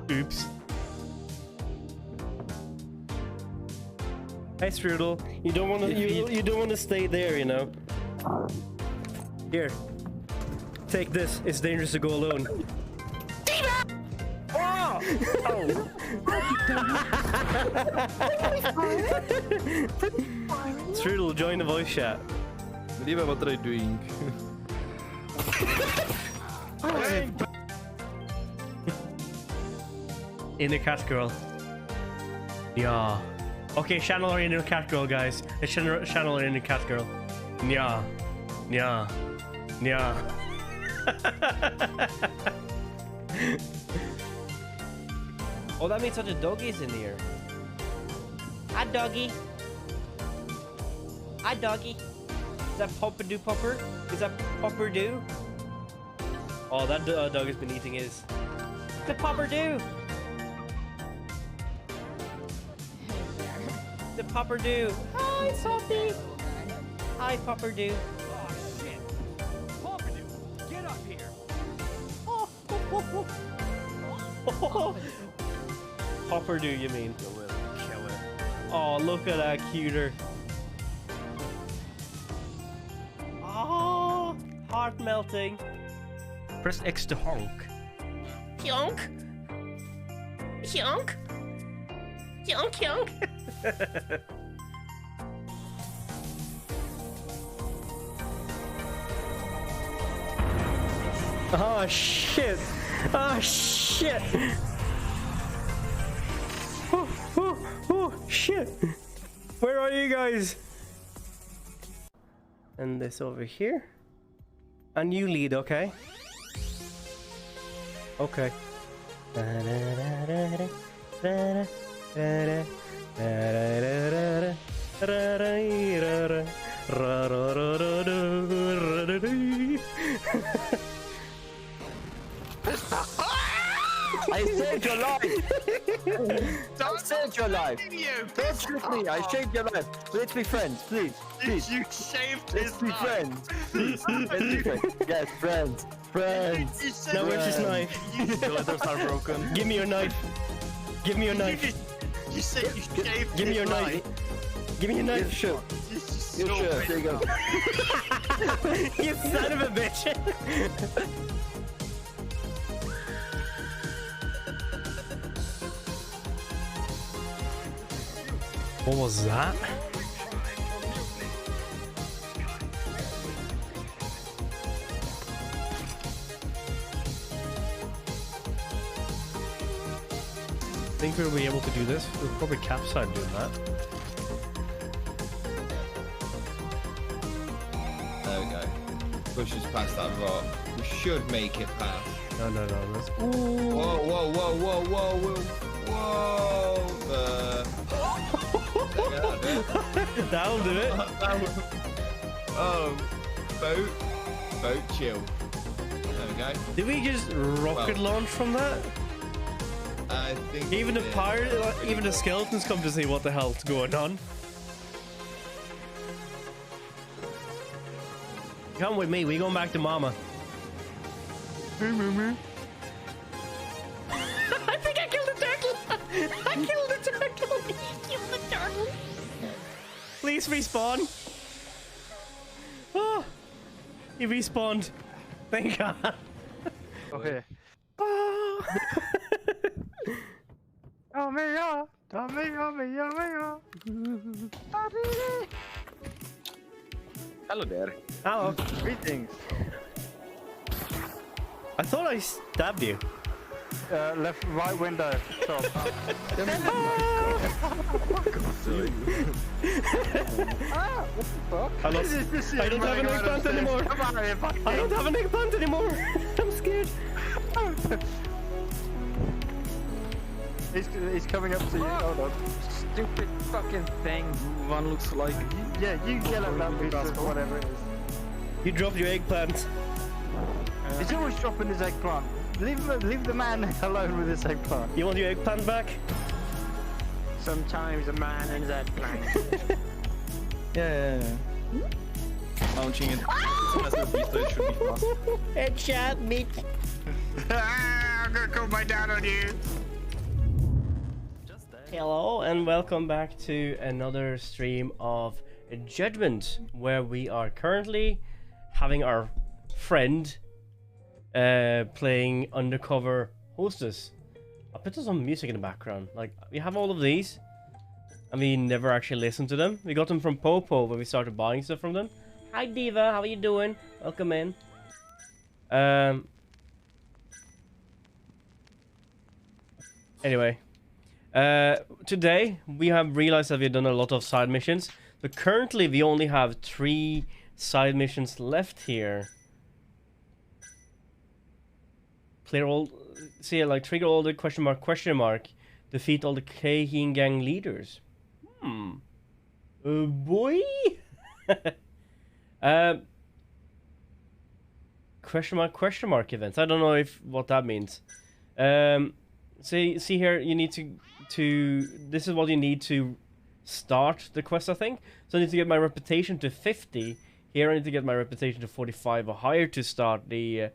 Oops. Hey Strudel, you don't want to you don't want to stay there, you know. Here, take this. It's dangerous to go alone. Oh! Strudel, join the voice chat. Diva, what are you doing? Inner cat girl. Yeah. Okay, channel our inner cat girl, guys. Let's channel our inner cat girl. Yeah. Yeah. Yeah. Oh, that means such a doggy's in here. Hi, doggy. Hi, doggy. Is that Poppadoo Popper? Is that Popper-doo? Oh, that dog has been eating his. The Popper-doo! The Popper-doo! Hi, Sophie! Hi, Popper-doo. Oh shit! Poppadoo, get up here! Oh, Popper-doo, you mean? Kill it. Oh, look at that cuter. Oh, heart melting. Press X to honk. Hyonk. Hyonk. Hyonk, hyonk. Oh shit. Oh shit. Oh shit. Where are you guys? And this over here. And you lead, okay? Okay. I saved your life! I saved your life! Don't trick me, I saved your life. Let's be friends, please. Please. You shaved Let's his be life. friends. Please. Let's be friends. Yes, friends. Friends. You said Now where's his knife? The letters are broken. Give me your knife. Give me your knife. You said you shaved Give me his your knife. Give me your knife. Sure. You just You sure. There you go. You son of a bitch. What was that? I think we'll be able to do this. We'll probably capsize doing that. There we go. Pushes past that rock. We should make it past. No, no, no. Let's... Whoa, whoa, whoa, whoa, whoa, whoa, whoa. That'll do it. Oh, boat chill. There we go. Did we just rocket launch from that? I think Even the we did. pirate, even the skeletons come to see what the hell's going on. Come with me, we going back to Mama. Hey, Mimi. I think I killed the turtle! I killed the turtle! He killed the turtle! Please respawn! Oh! He respawned. Thank God. Okay. Oh. Oh, me, yeah. Oh, me, oh, me, oh, me, oh. Hello there. Hello. Greetings. I thought I stabbed you. Left, right window. Top. I lost. I don't have an eggplant anymore. Come on, here, fuck I don't have an eggplant anymore. I'm scared. He's coming up to you. Hold on. Stupid fucking thing. One looks like. Yeah, you yell at that piece of whatever it is. You dropped your eggplant. He's always dropping his eggplant. Leave the man alone with his eggplant. You want your eggplant back? Sometimes a man and his eggplant. Yeah. launching it. As a beast, so it should be fast. Headshot me. I'm gonna call my dad on you. Hello and welcome back to another stream of Judgement, where we are currently having our friend playing undercover hostess. I'll put some music in the background. Like, we have all of these and we never actually listened to them. We got them from Popo when we started buying stuff from them. Hi Diva, how are you doing? Welcome in. Anyway, today we have realized that we've done a lot of side missions, but currently we only have 3 side missions left here. Clear all, see, like, trigger all the question mark, defeat all the Keihin gang leaders. Boy. Question mark events. I don't know if what that means. See here, you need to this is what you need to start the quest, I think. So I need to get my reputation to 50. Here I need to get my reputation to 45 or higher to start the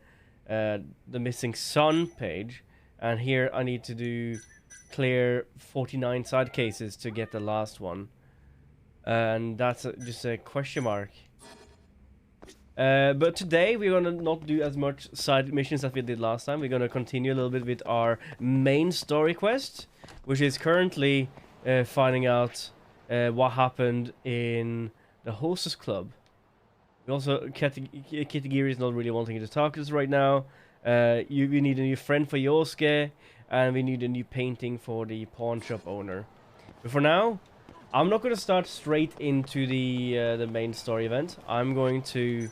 missing son page. And here I need to do clear 49 side cases to get the last one. And that's just a question mark. But today we're gonna not do as much side missions as we did last time. We're gonna continue a little bit with our main story quest, which is currently finding out what happened in the hostess club. We also, Kitagiri is not really wanting to talk to us right now. We need a new friend for Yosuke, and we need a new painting for the pawn shop owner. But for now, I'm not going to start straight into the main story event. I'm going to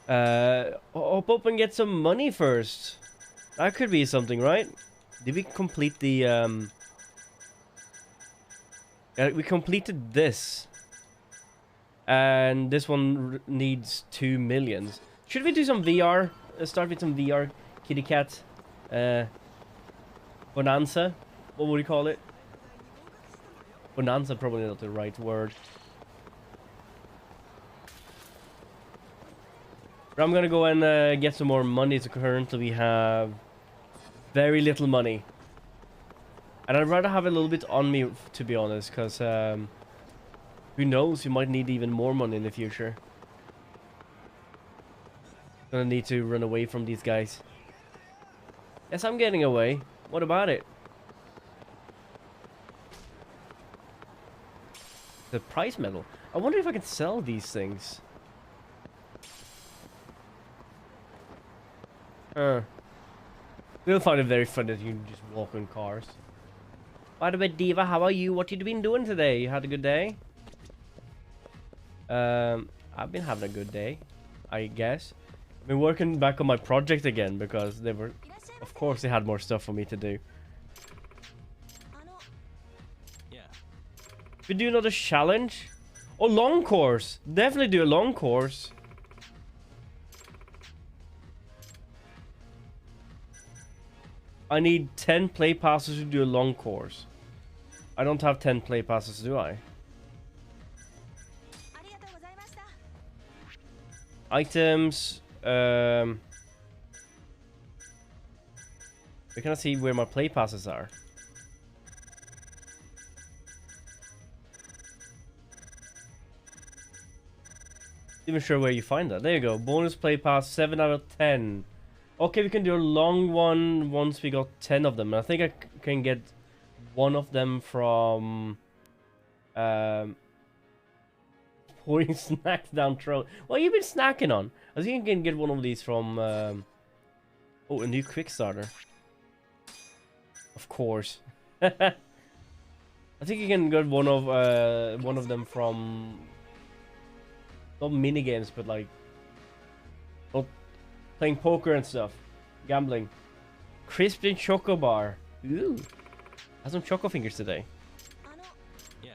hop up and get some money first. That could be something, right? Did we complete the we completed this, and this one needs 2 millions. Should we do some VR? Start with some VR kitty cat bonanza? What would you call it? Bonanza, probably not the right word. But I'm gonna go and get some more money. So currently we have very little money. And I'd rather have a little bit on me, to be honest, because who knows, you might need even more money in the future. Gonna need to run away from these guys. Yes, I'm getting away. What about it? The prize medal. I wonder if I can sell these things. We'll find it very fun that you can just walk in cars. By the way, Diva, how are you? What you been doing today? You had a good day? I've been having a good day, I guess. I've been working back on my project again because they were, of course, they had more stuff for me to do. We do another challenge? Oh, long course. Definitely do a long course. I need 10 play passes to do a long course. I don't have 10 play passes, do I? Items. We can see where my play passes are. Even sure where you find that. There you go. Bonus play pass 7 out of 10. Okay, we can do a long one once we got 10 of them. I think I can get one of them from pouring snacks down throat. What have you been snacking on? I think you can get one of these from oh, a new quick starter. Of course. I think you can get one of them from not mini games, but like playing poker and stuff, gambling. Crispy Choco Bar. Ooh, have some Choco Fingers today. Yeah.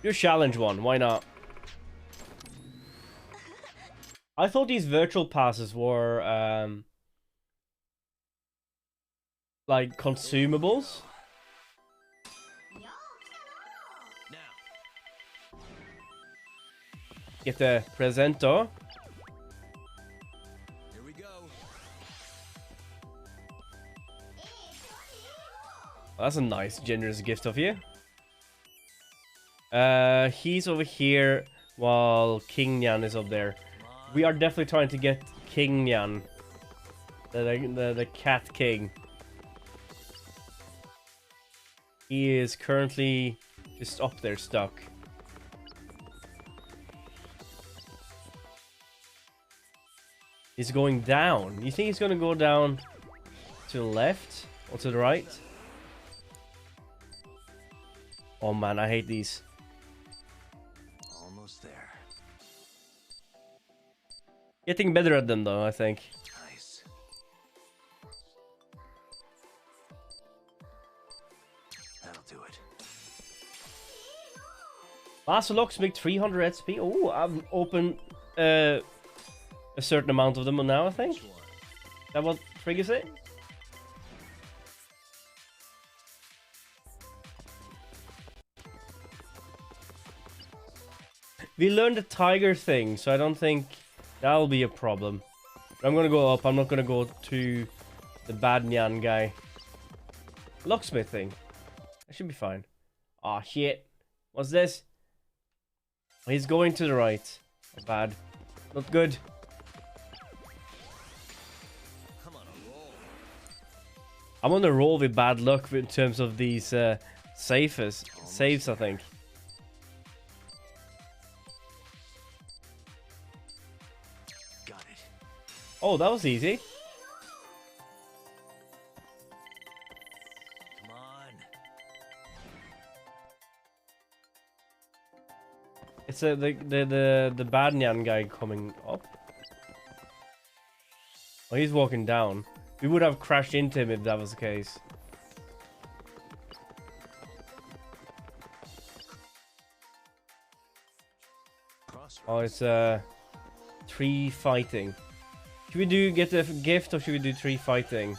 Do a challenge one. Why not? I thought these virtual passes were like consumables. Get the presento. Here we go. Well, that's a nice, generous gift of you. He's over here while King Nyan is up there. We are definitely trying to get King Nyan, the cat king. He is currently just up there stuck. He's going down. You think he's gonna go down to the left or to the right? Oh man, I hate these. Almost there. Getting better at them though, I think. Nice. That'll do it. Master Locksmith 300 SP. Oh, I've opened a certain amount of them now, I think. Is that what triggers it? We learned the tiger thing, so I don't think that'll be a problem. But I'm gonna go up. I'm not gonna go to the bad Nyan guy. Locksmith thing. That should be fine. Aw, shit. What's this? Oh, he's going to the right. Not bad. Not good. I'm on a roll with bad luck in terms of these saves, I think. Got it. Oh, that was easy. Come on. It's the bad Nyan guy coming up. Oh, he's walking down. We would have crashed into him if that was the case. Oh, it's 3 fighting. Should we do get the gift or should we do 3 fighting?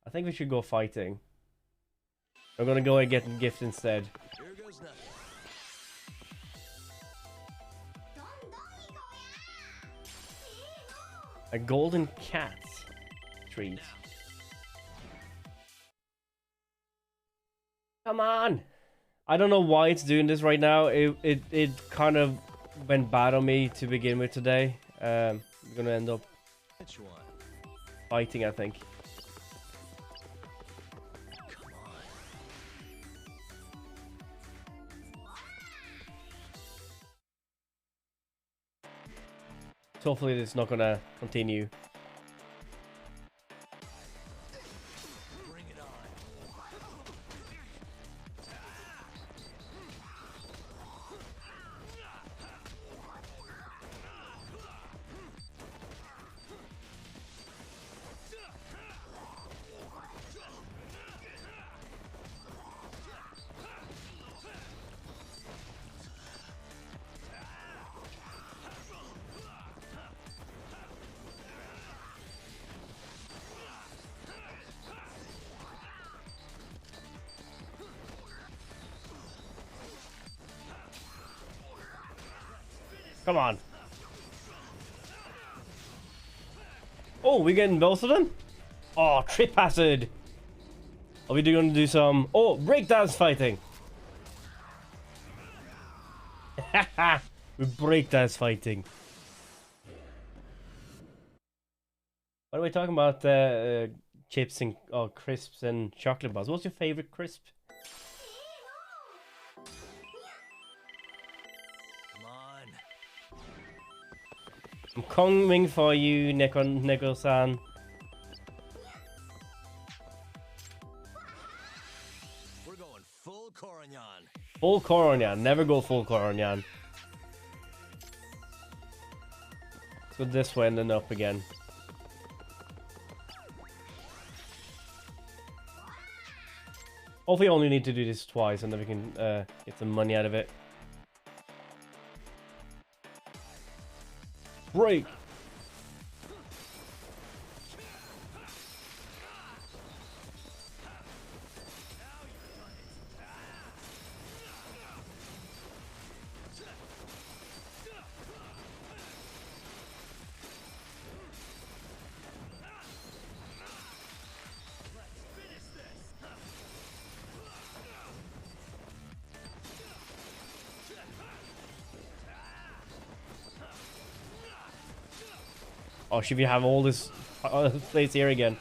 I think we should go fighting. I'm gonna go and get the gift instead. Here goes nothing. A golden cat treat. Come on! I don't know why it's doing this right now. It kind of went bad on me to begin with today. I'm gonna end up Which one? fighting, I think. Come on. So hopefully it's not gonna continue. Bring it on. Come on. Oh, we're getting both of them? Oh, trip acid. Are we going to do some... Oh, breakdance fighting. Haha, we're breakdance fighting. What are we talking about? Chips and crisps and chocolate bars. What's your favorite crisp? Come on. I'm coming for you, Neko-san. We're going full Corignon. Full Corignon. Never go full Corignon. Let's go this way and then up again. Hopefully, only need to do this twice and then we can get some money out of it. Break! Oh, should we have all this place here again?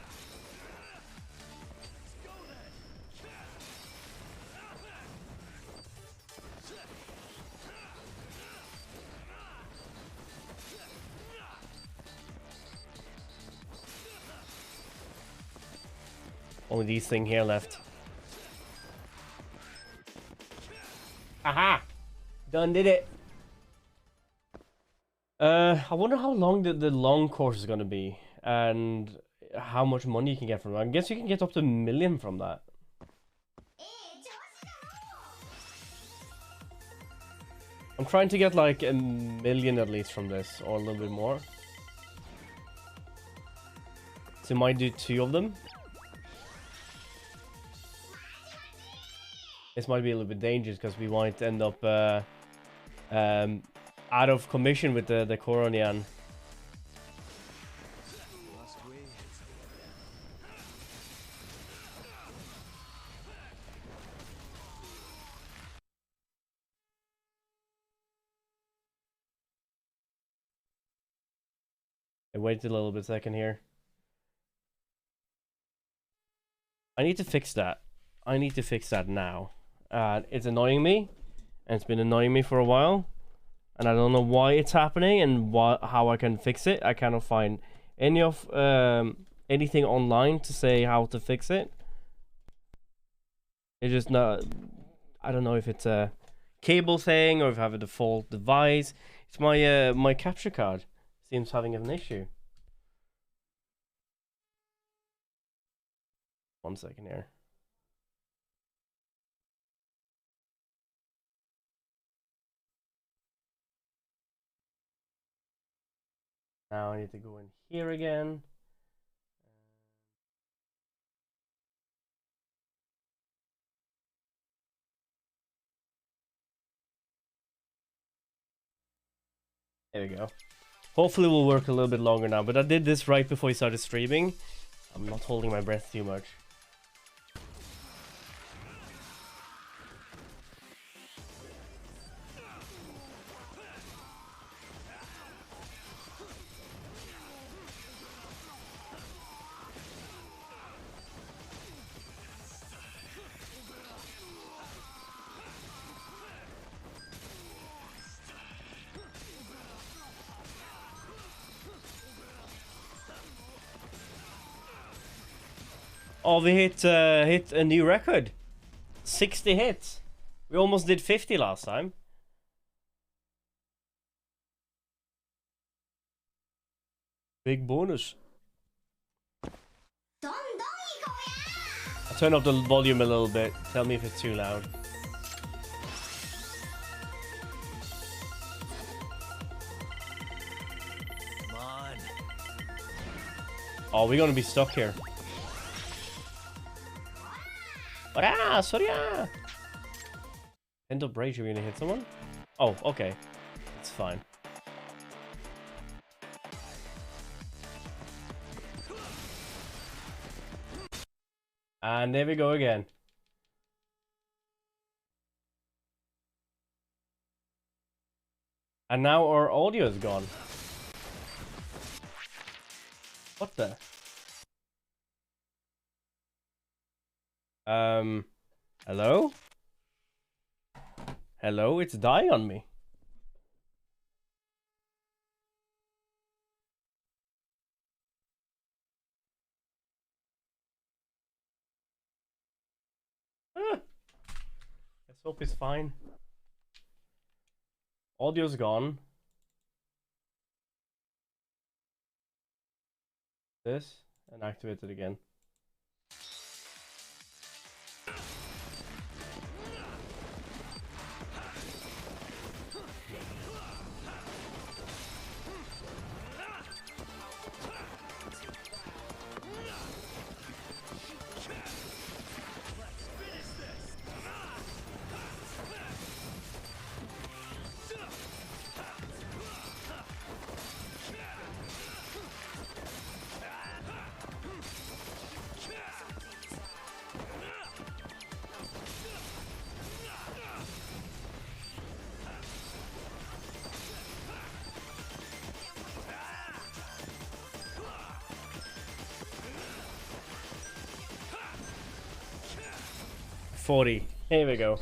Only these thing here left. Aha! Done did it. I wonder how long the long course is gonna be, and how much money you can get from it. I guess you can get up to 1 million from that. I'm trying to get like 1 million at least from this, or a little bit more. So I might do 2 of them. This might be a little bit dangerous because we might end up out of commission with the Coronian. Wait a little bit second here. I need to fix that. I need to fix that now. It's annoying me, and it's been annoying me for a while, and I don't know why it's happening and how I can fix it. I cannot find any of anything online to say how to fix it. It's just not. I don't know if it's a cable thing or if I have a default device. It's my my capture card seems having an issue. 1 second here. Now I need to go in here again. There we go. Hopefully it will work a little bit longer now, but I did this right before we started streaming. I'm not holding my breath too much. Oh, we hit a new record. 60 hits. We almost did 50 last time. Big bonus. I turn up the volume a little bit. Tell me if it's too loud. Come on. Oh, we're gonna be stuck here. Ah, sorry. End up rage, are we gonna hit someone? Oh, okay. It's fine. And there we go again. And now our audio is gone. What the? Hello? Hello, it's dying on me. Let's hope it's fine. Audio's gone. This, and activate it again. 40. Here we go.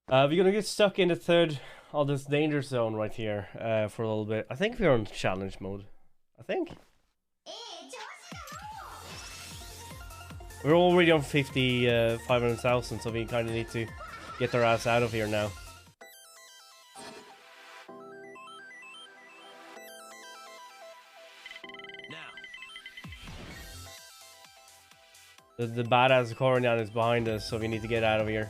We're gonna get stuck in the third of this danger zone right here for a little bit. I think we're on challenge mode. I think. We're already on 500,000, so we kind of need to get our ass out of here now. The badass Coronian is behind us, so we need to get out of here.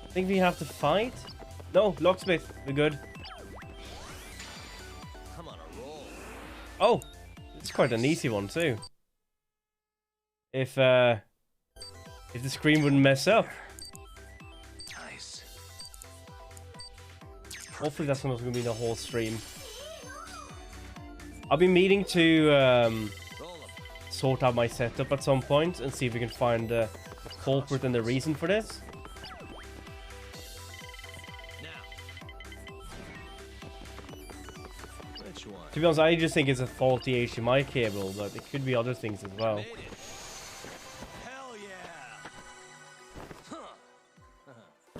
I think we have to fight? No, locksmith, we're good. I'm on a roll. Oh, it's quite an easy one too. If the screen wouldn't mess up. Nice. Hopefully that's not going to be the whole stream. I'll be meaning to sort out my setup at some point and see if we can find the culprit and the reason for this. To be honest, I just think it's a faulty HDMI cable, but it could be other things as well. Hell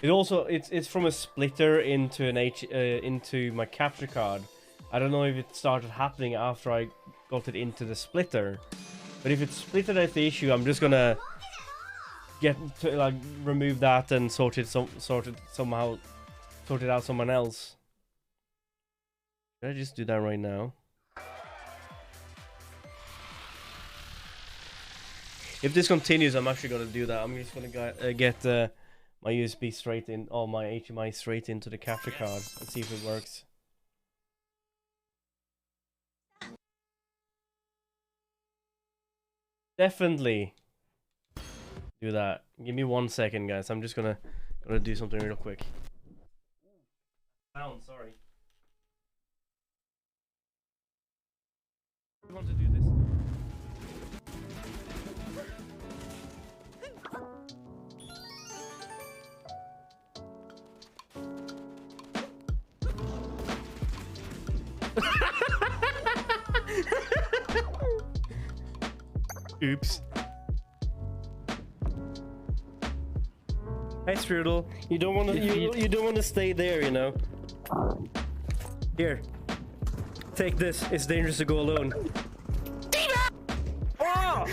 yeah. It's from a splitter into an into my capture card. I don't know if it started happening after I got it into the splitter, but if it's splitted as the issue, I'm just gonna remove that and sort it out someone else. Should I just do that right now? If this continues, I'm actually gonna do that. I'm just gonna get my USB straight in, or my HDMI straight into the capture card and see if it works. Definitely do that. Give me 1 second, guys. I'm just gonna do something real quick. Sound, sorry. I want to do this. Oops. Hey Strudel, you don't want to you don't want to stay there, you know. Here, take this. It's dangerous to go alone. Oh!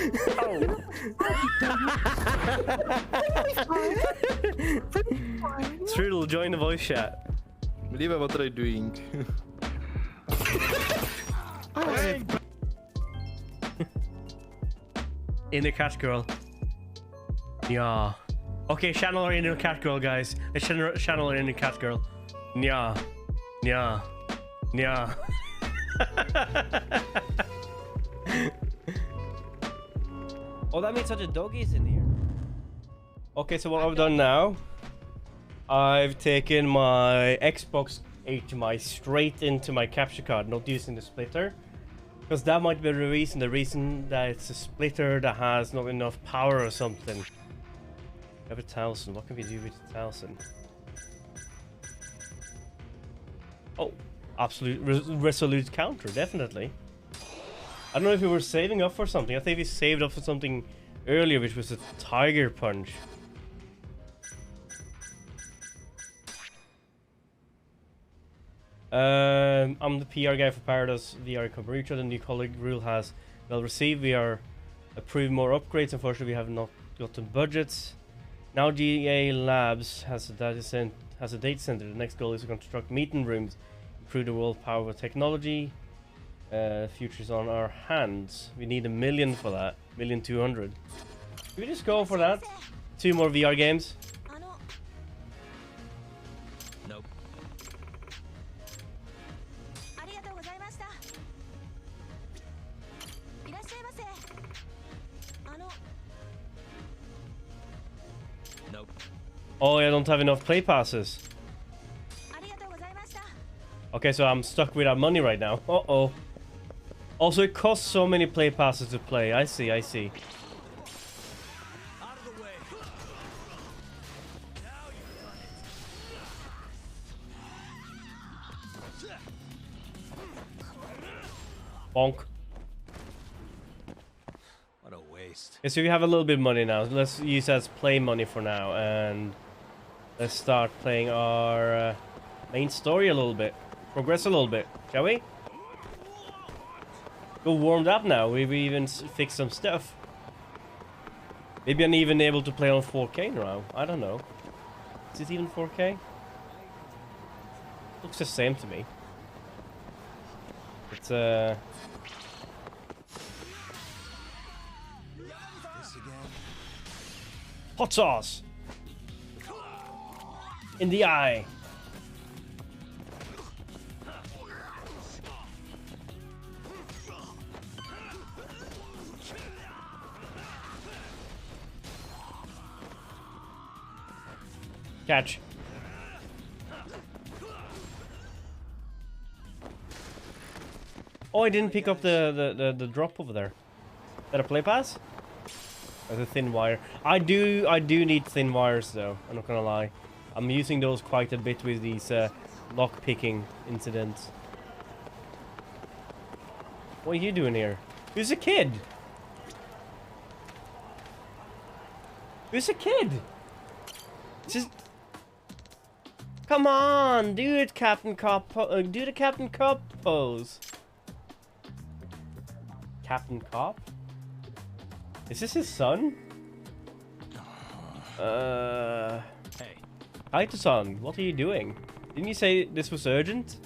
Strudel, join the voice chat. Liva, what are you doing? Inner cat girl. Yeah. Okay, channel our inner cat girl, guys. Let's channel our inner cat girl. Yeah. Yeah. Yeah. Oh, that means such a doggy's in here. Okay, so what I've done now, I've taken my Xbox HDMI straight into my capture card, not using the splitter. Because that might be the reason that it's a splitter that has not enough power or something. We have 1,000. What can we do with 1,000? Oh, absolute resolute counter, definitely. I don't know if we were saving up for something. I think we saved up for something earlier, which was a tiger punch. I'm the PR guy for Paradise VR Kombucha. The new colleague rule has well received. We are approved more upgrades. Unfortunately, we have not gotten budgets. Now GA Labs has a data center. The next goal is to construct meeting rooms, improve the world power with technology. Future's on our hands. We need $1 million for that. 1,200,000. Can we just go for that? 2 more VR games. Nope. Nope. Oh, I don't have enough play passes. Okay, so I'm stuck without money right now. Uh-oh. Also, it costs so many play passes to play. I see, I see. Out of the way. Now you've done it. Bonk. What a waste. Okay, so we have a little bit of money now. Let's use that as play money for now, and let's start playing our main story a little bit. Progress a little bit, shall we? Go warmed up now. We've even fixed some stuff. Maybe I'm even able to play on 4K now. I don't know. Is it even 4K? Looks the same to me. It's hot sauce in the eye. Catch. Oh, I didn't pick up the drop over there. Is that a play pass? That's a thin wire. I do need thin wires though. I'm not gonna lie. I'm using those quite a bit with these lock picking incidents. What are you doing here? Who's a kid? Who's a kid? Just come on, do it, Captain Cop. Do the Captain Cop pose. Captain Cop? Is this his son? Hey. Kaito-san, what are you doing? Didn't you say this was urgent?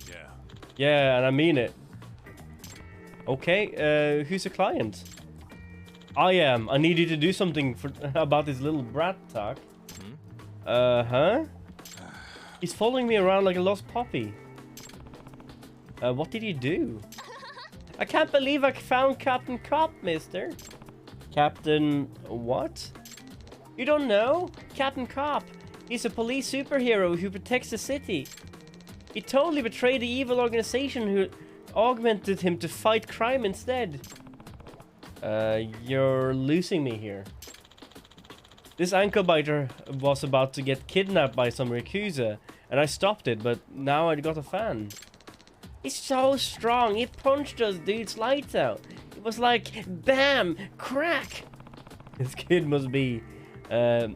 Yeah. Yeah, and I mean it. Okay, who's the client? I am. I need you to do something about this little brat talk. Huh? He's following me around like a lost puppy. What did you do? I can't believe I found Captain Cop, mister. Captain what? You don't know? Captain Cop. He's a police superhero who protects the city. He totally betrayed the evil organization who augmented him to fight crime instead. You're losing me here. This ankle biter was about to get kidnapped by some Yakuza, and I stopped it, but now I got a fan. He's so strong, he punched us dude's lights out. It was like, bam, crack! This kid must be, the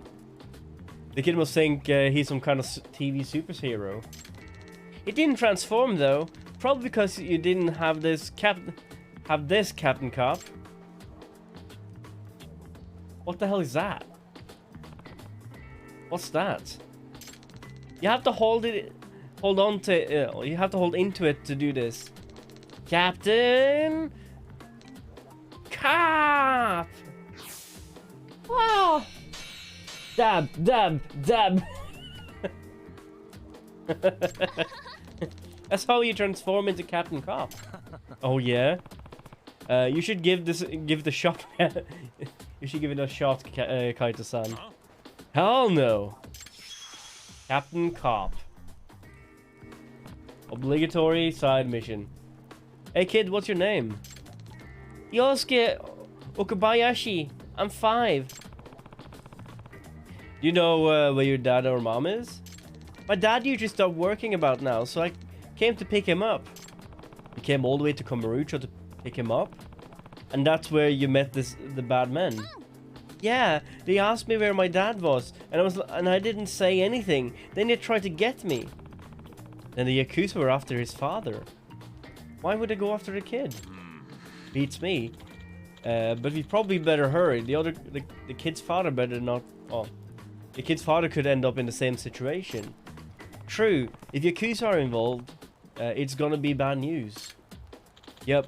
kid must think he's some kind of TV superhero. It didn't transform though, probably because you didn't have this Captain Cop. What the hell is that? What's that? You have to hold on to you have to hold into it to do this. Captain Cop! Wow! Dab, dab, dab. That's how you transform into Captain Cop. Oh yeah? You should give the shot. You should give it a shot, Kaito-san. Hell no! Captain Cop. Obligatory side mission. Hey kid, what's your name? Yosuke Okabayashi. I'm 5. You know where your dad or mom is? My dad usually stopped working about now, so I came to pick him up. You came all the way to Kamurocho to pick him up? And that's where you met the bad men? Yeah, they asked me where my dad was, and I didn't say anything. Then they tried to get me. Then the Yakuza were after his father. Why would they go after the kid? Beats me. But we probably better hurry. The kid's father better not. Oh, the kid's father could end up in the same situation. True. If Yakuza are involved, it's gonna be bad news. Yep.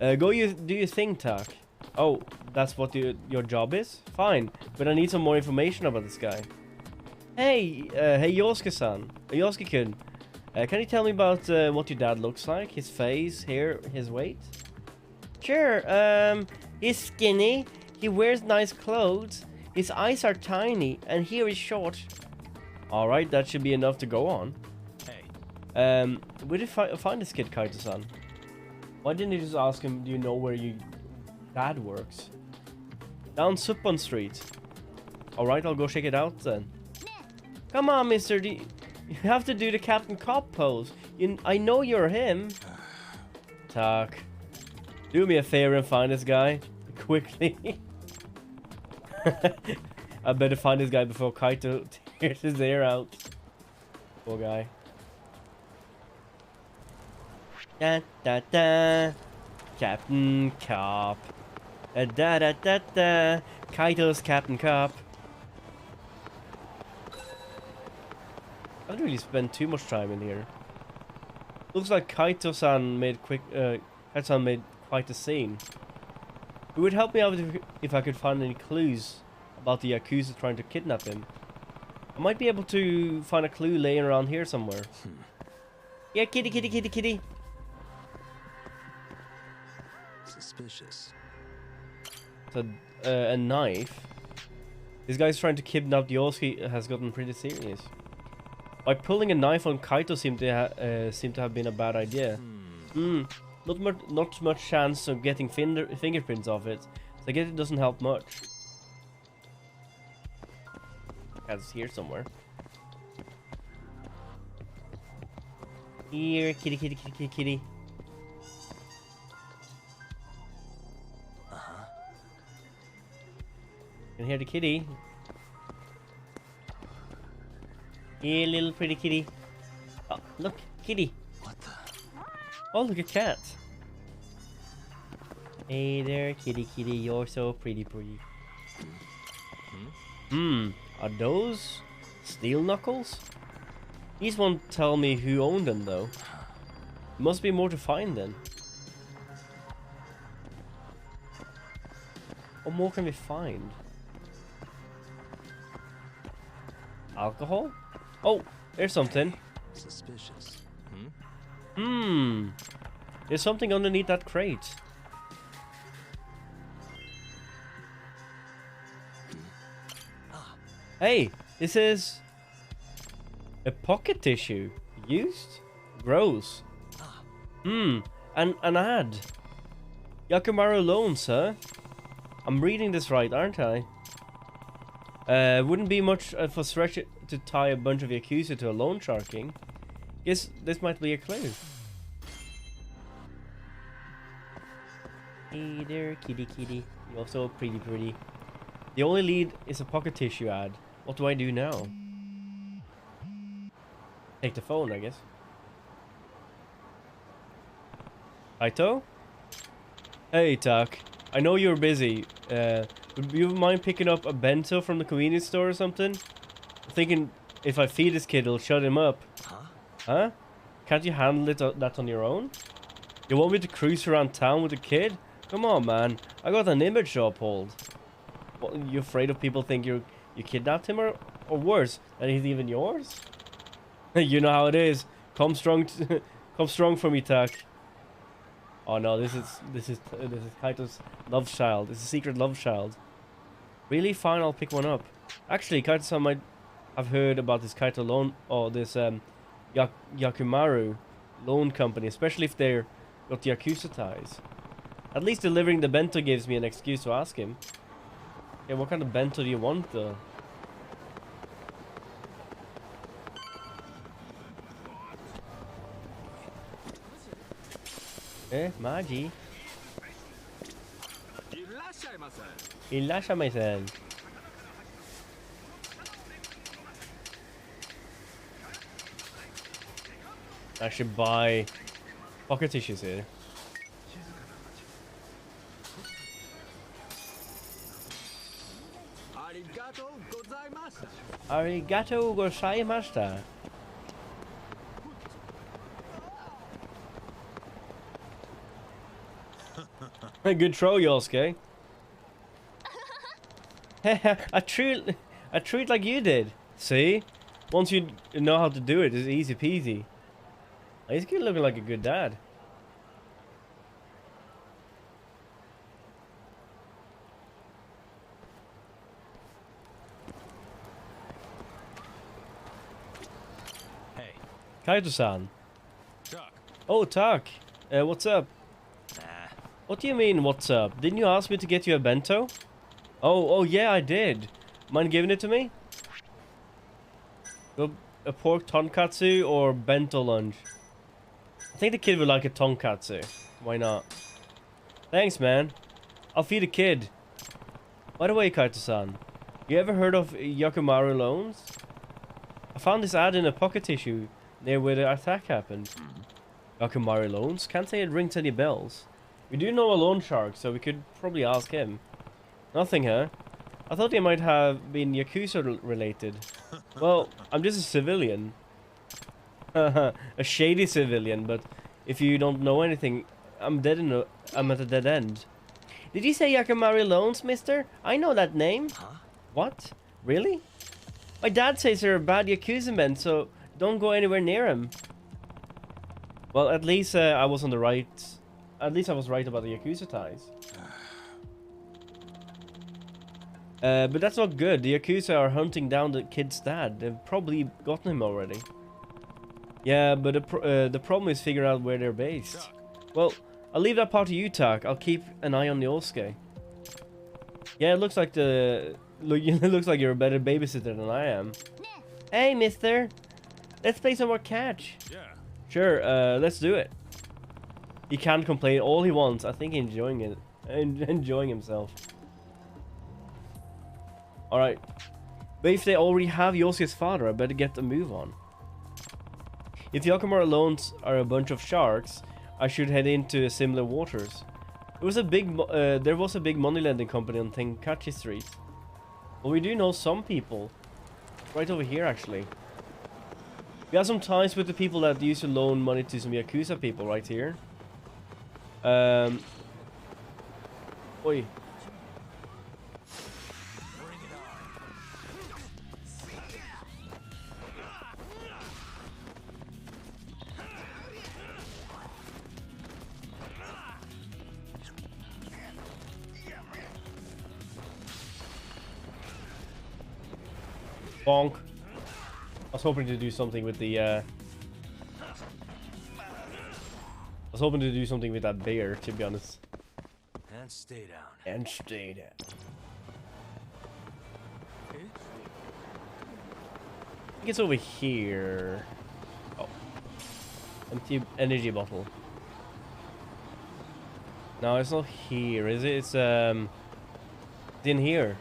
Do your thing, Tak. Oh, that's what your job is? Fine, but I need some more information about this guy. Hey, hey Yosuke-san. Yosuke-kun. Can you tell me about what your dad looks like? His face, hair, his weight? Sure, he's skinny, he wears nice clothes, his eyes are tiny, and hair is short. Alright, that should be enough to go on. Hey. Where did you find this kid, Kaito-san? Why didn't you just ask him, do you know where your dad works? Down Suppon Street. Alright, I'll go check it out then. Come on, mister, you have to do the Captain Cop pose. I know you're him. Tak. Do me a favor and find this guy. Quickly. I better find this guy before Kaito tears his ear out. Poor guy. Da da da. Captain Cop. Da da da da. Kaito's Captain Cop. I didn't really spend too much time in here. Looks like Kaito-san made Kaito-san made quite a scene. It would help me out if I could find any clues about the Yakuza trying to kidnap him. I might be able to find a clue laying around here somewhere. Yeah, kitty, kitty, kitty, kitty. Suspicious. So, a knife. This guy's trying to kidnap the Yosuke has gotten pretty serious. By pulling a knife on Kaito seemed to have been a bad idea. Not much chance of getting fingerprints of it. So I guess it doesn't help much. It's here somewhere. Here, kitty, kitty, kitty, kitty, kitty. Can hear the kitty. Here, little pretty kitty. Oh, look, kitty. What the? Oh, look, a cat. Hey there, kitty, kitty. You're so pretty, pretty. Are those steel knuckles? These won't tell me who owned them, though. Must be more to find then. What more can we find? Alcohol? Oh, there's something. Suspicious. There's something underneath that crate. Hey, this is a pocket tissue. Used? Gross. And an ad. Yakumaru loan, sir. I'm reading this right, aren't I? Wouldn't be much of a stretch to tie a bunch of Yakuza to a loan sharking. Guess this might be a clue. Hey there, kitty kitty. You're so pretty pretty. The only lead is a pocket tissue ad. What do I do now? Take the phone, I guess. Kaito? Hey, Tak. I know you're busy. Would you mind picking up a bento from the convenience store or something? I'm thinking if I feed this kid, it'll shut him up. Huh? Can't you handle that on your own? You want me to cruise around town with a kid? Come on, man. I got an image to uphold. What, you afraid of people think you kidnapped him, or worse, that he's even yours? You know how it is. Come strong, come strong for me, Tak. Oh no, this is Kaito's love child. It's a secret love child. Really? Fine, I'll pick one up. Actually, Kaito-san might have heard about this Kaito loan, or this Yakumaru loan company, especially if they're got Yakuza ties. At least delivering the bento gives me an excuse to ask him. Yeah, what kind of bento do you want, though? Maji. Irashamai-san. I should buy pocket tissues here. Arigato gozaimashita. Good throw, Yosuke. I treat like you did. See? Once you know how to do it, it's easy peasy. He's good looking like a good dad. Hey. Kaito-san. Tak. Oh, Tak. What's up? Nah. What do you mean, what's up? Didn't you ask me to get you a bento? Oh yeah, I did. Mind giving it to me? A pork tonkatsu or bento lunch? I think the kid would like a tonkatsu. Why not? Thanks, man. I'll feed a kid. By the way, Kaito-san, you ever heard of Yakumaru loans? I found this ad in a pocket tissue near where the attack happened. Yakumaru loans? Can't say it rings any bells. We do know a loan shark, so we could probably ask him. Nothing, huh? I thought they might have been Yakuza related. Well, I'm just a civilian. A shady civilian, but if you don't know anything, I'm at a dead end. Did you say Yakumaru loans, mister? I know that name. Huh? What? Really? My dad says they're bad Yakuza men, so don't go anywhere near him. Well, at least I was on the right... At least I was right about the Yakuza ties. But that's not good. The Yakuza are hunting down the kid's dad. They've probably gotten him already. Yeah, but the problem is figuring out where they're based. Well, I'll leave that part to you, Tak. I'll keep an eye on the Yosuke. Yeah, it looks like it looks like you're a better babysitter than I am. Hey, mister. Let's play some more catch. Yeah. Sure, let's do it. He can't complain all he wants. I think he's enjoying it. Enjoying himself. Alright. But if they already have Yosuke's father, I better get a move on. If Yakumaru loans are a bunch of sharks, I should head into similar waters. There was a big money lending company on Tenkaichi Street. Well, we do know some people. Right over here, actually. We have some ties with the people that used to loan money to some Yakuza people right here. Oi. Bonk. I was hoping to do something with the I was hoping to do something with that bear, to be honest. And stay down. And stay down. I think it's over here. Oh. Empty energy bottle. No, it's not here, is it? It's in here.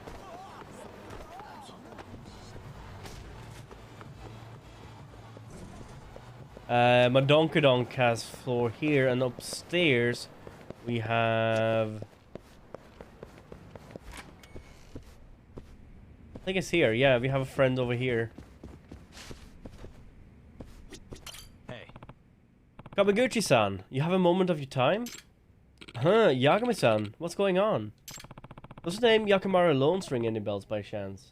My Donkodonk has floor here, and upstairs we have... I think it's here. Yeah, we have a friend over here. Hey. Kabaguchi-san, you have a moment of your time? Huh, Yagami-san, what's going on? Does the name Yakumaru Loans ring any bells by chance?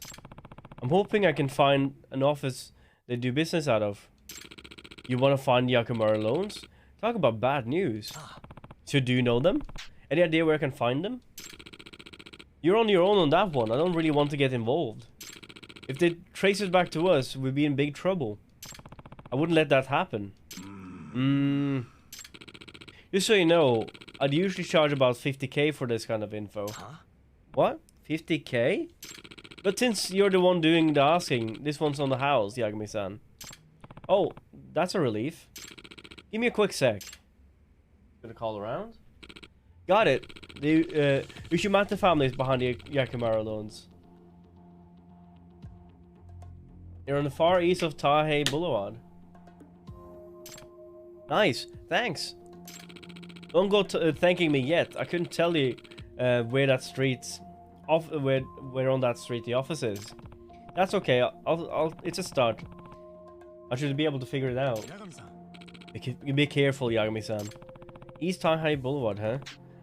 I'm hoping I can find an office they do business out of. You want to find Yakumaru Loans? Talk about bad news. So do you know them? Any idea where I can find them? You're on your own on that one. I don't really want to get involved. If they trace it back to us, we'd be in big trouble. I wouldn't let that happen. Just so you know, I'd usually charge about 50k for this kind of info. Huh? What? 50k? But since you're the one doing the asking, this one's on the house, Yagami-san. Oh, that's a relief. Give me a quick sec. Gonna call around. Got it. The Ushimata family is behind the Yakumaru Loans. They're on the far east of Tahei Boulevard. Nice. Thanks. Don't go thanking me yet. I couldn't tell you where that street's off. Where on that street the office is. That's okay. I'll. It's a start. I should be able to figure it out. Be careful, Yagami-san. East Tahei Boulevard, huh?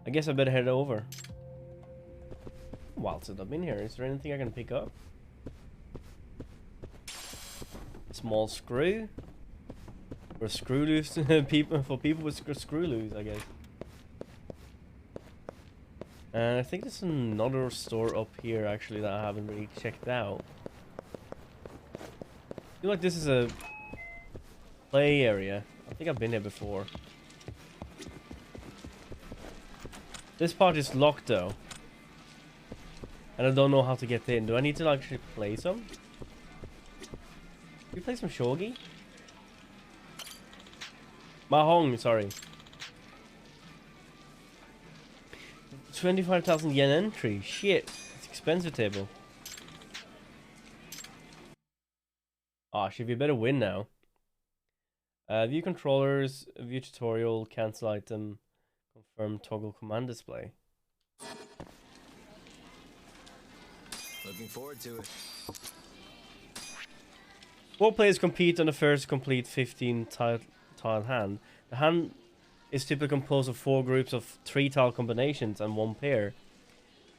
I guess I better head over. While since I've been here, is there anything I can pick up? Small screw. Or screw loose people for people with screw loose, I guess. And I think there's another store up here actually that I haven't really checked out. I feel like this is a play area. I think I've been here before. This part is locked though. And I don't know how to get in. Do I need to actually play some? Can we play some shogi? Mahong, sorry. 25,000 yen entry. Shit. It's expensive table. Ah, shit, we better win now. View controllers, view tutorial, cancel item, confirm toggle command display. Looking forward to it. 4 players compete on the first complete 15 tile hand. The hand is typically composed of 4 groups of 3 tile combinations and 1 pair.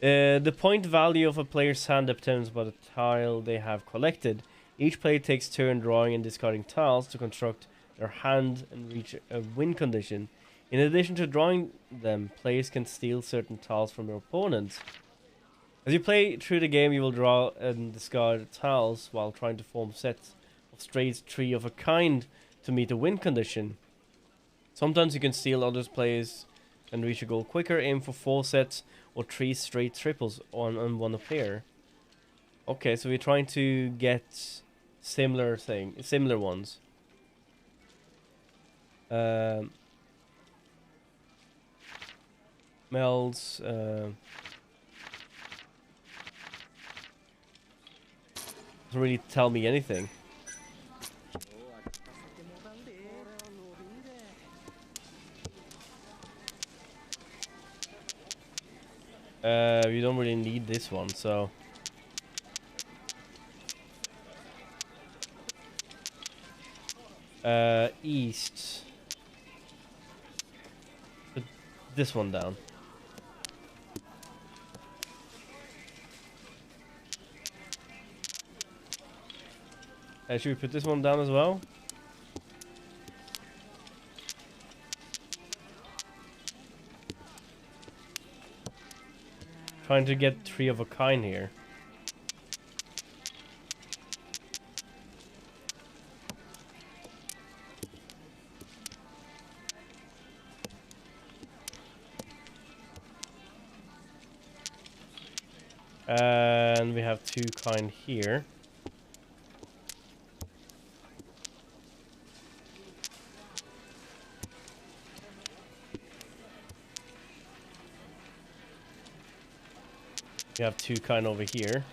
The point value of a player's hand depends by the tile they have collected. Each player takes turn drawing and discarding tiles to construct their hand and reach a win condition. In addition to drawing them, players can steal certain tiles from their opponents. As you play through the game, you will draw and discard tiles while trying to form sets of straight 3 of a kind to meet a win condition. Sometimes you can steal others' players and reach a goal quicker. Aim for 4 sets or 3 straight triples on one a pair. Okay, so we're trying to get similar ones. Melds. Doesn't really tell me anything. We don't really need this one, so. East. Put this one down. Should we put this one down as well? Trying to get 3 of a kind here. And we have 2 kind here. We have 2 kind over here.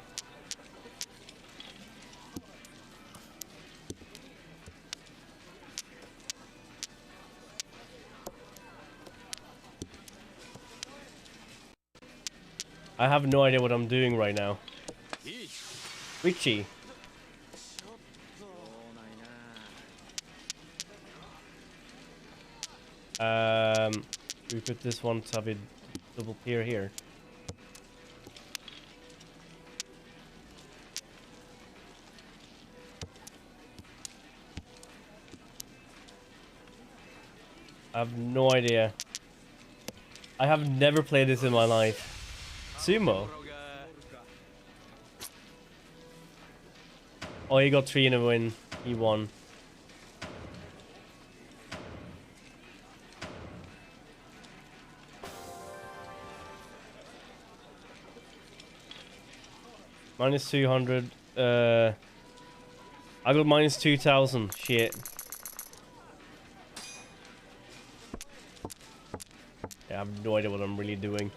I have no idea what I'm doing right now. Richie. We put this one to have a double pair here. I have no idea. I have never played this in my life. Sumo. Oh, he got 3 in a win. He won. Minus 200. I got minus 2,000. Shit. Yeah, I have no idea what I'm really doing.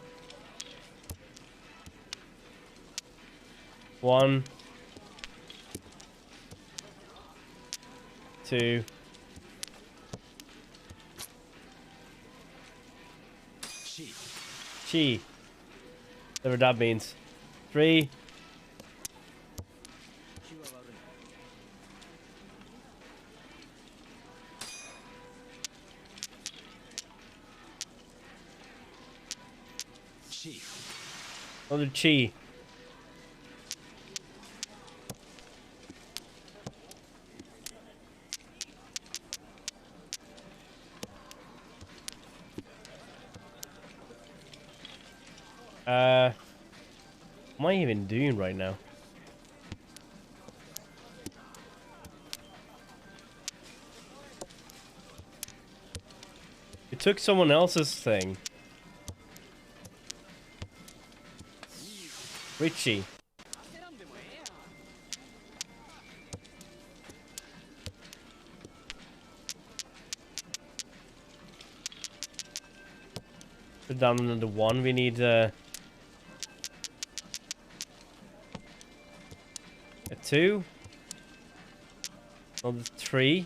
1, 2. Chi. Whatever that means. 3. Another chi. What am I even doing right now? It took someone else's thing. Richie. Put down another 1. We need 2. Another 3.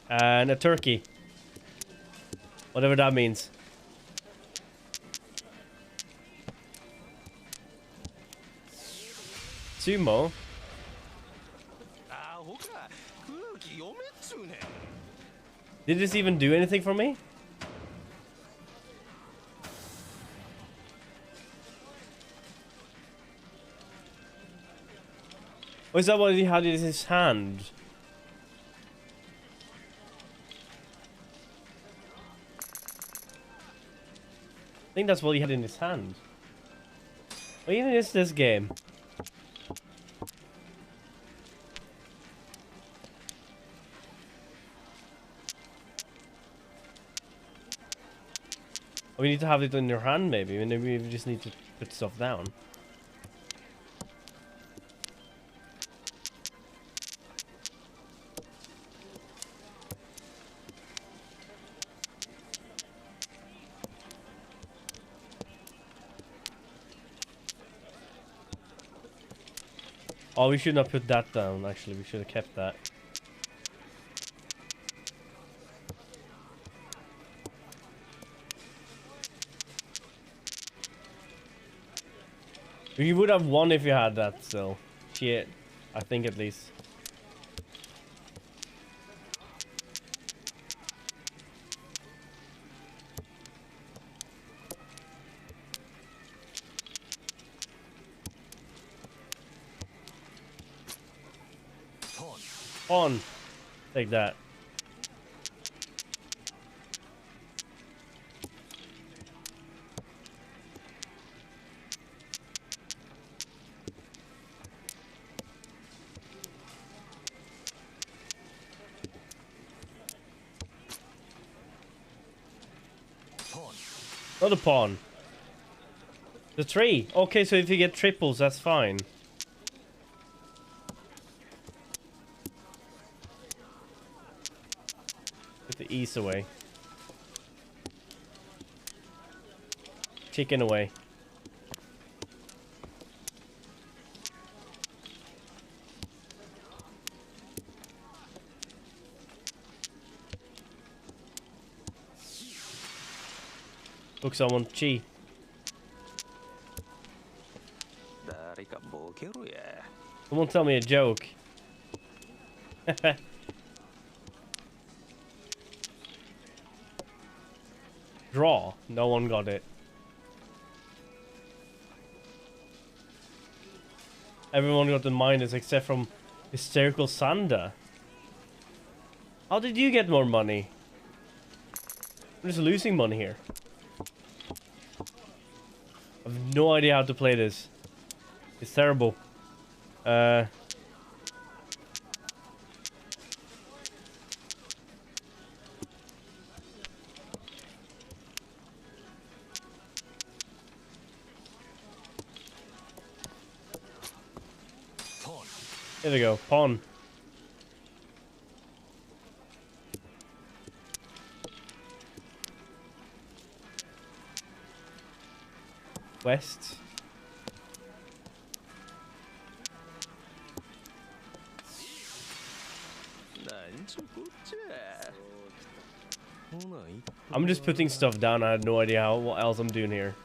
And a turkey. Whatever that means. Sumo. Did this even do anything for me? Or is that what he had in his hand? I think that's what he had in his hand. What even is this game? We need to have it in your hand, maybe. Maybe we just need to put stuff down. Oh, we should not put that down, actually. We should have kept that. You would have won if you had that still. Shit. I think at least. On. Take that. Not a pawn. The 3. Okay, so if you get triples, that's fine. Put the ease away. Chicken away. Look, someone chi. Someone tell me a joke. Draw. No one got it. Everyone got the minus except from Hysterical Sanda. How did you get more money? I'm just losing money here. I have no idea how to play this. It's terrible. Pawn. There we go. Pawn. West. I'm just putting stuff down. I had no idea what else I'm doing here.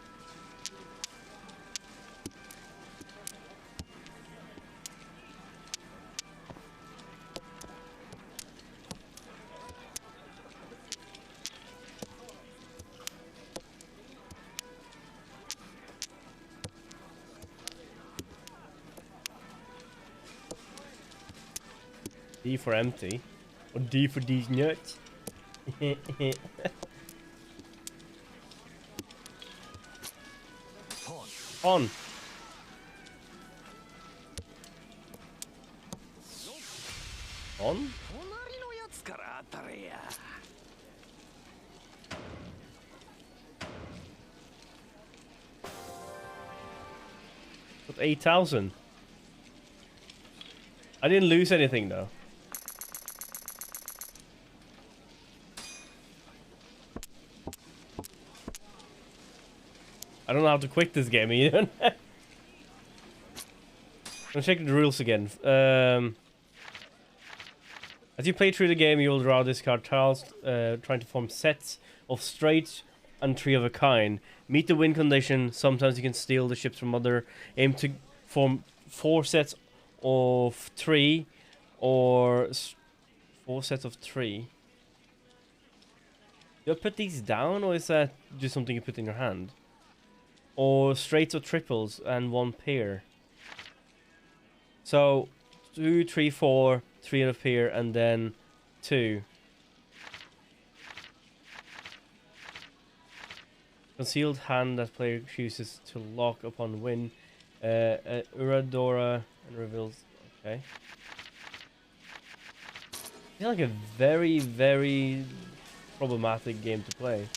D for empty. Or D for these nuts. On. On? Got 8,000. I didn't lose anything though. I don't know how to quit this game even. I'm checking the rules again. As you play through the game, you will draw discard tiles, trying to form sets of straight and 3 of a kind. Meet the win condition. Sometimes you can steal the ships from other. Aim to form 4 sets of 3, or 4 sets of 3. Do I put these down, or is that just something you put in your hand? Or straights or triples and 1 pair. So 2, 3, 4, 3 in a pair, and then 2. Concealed hand that player chooses to lock upon win. Uradora and reveals. Okay. I feel like a very, very problematic game to play.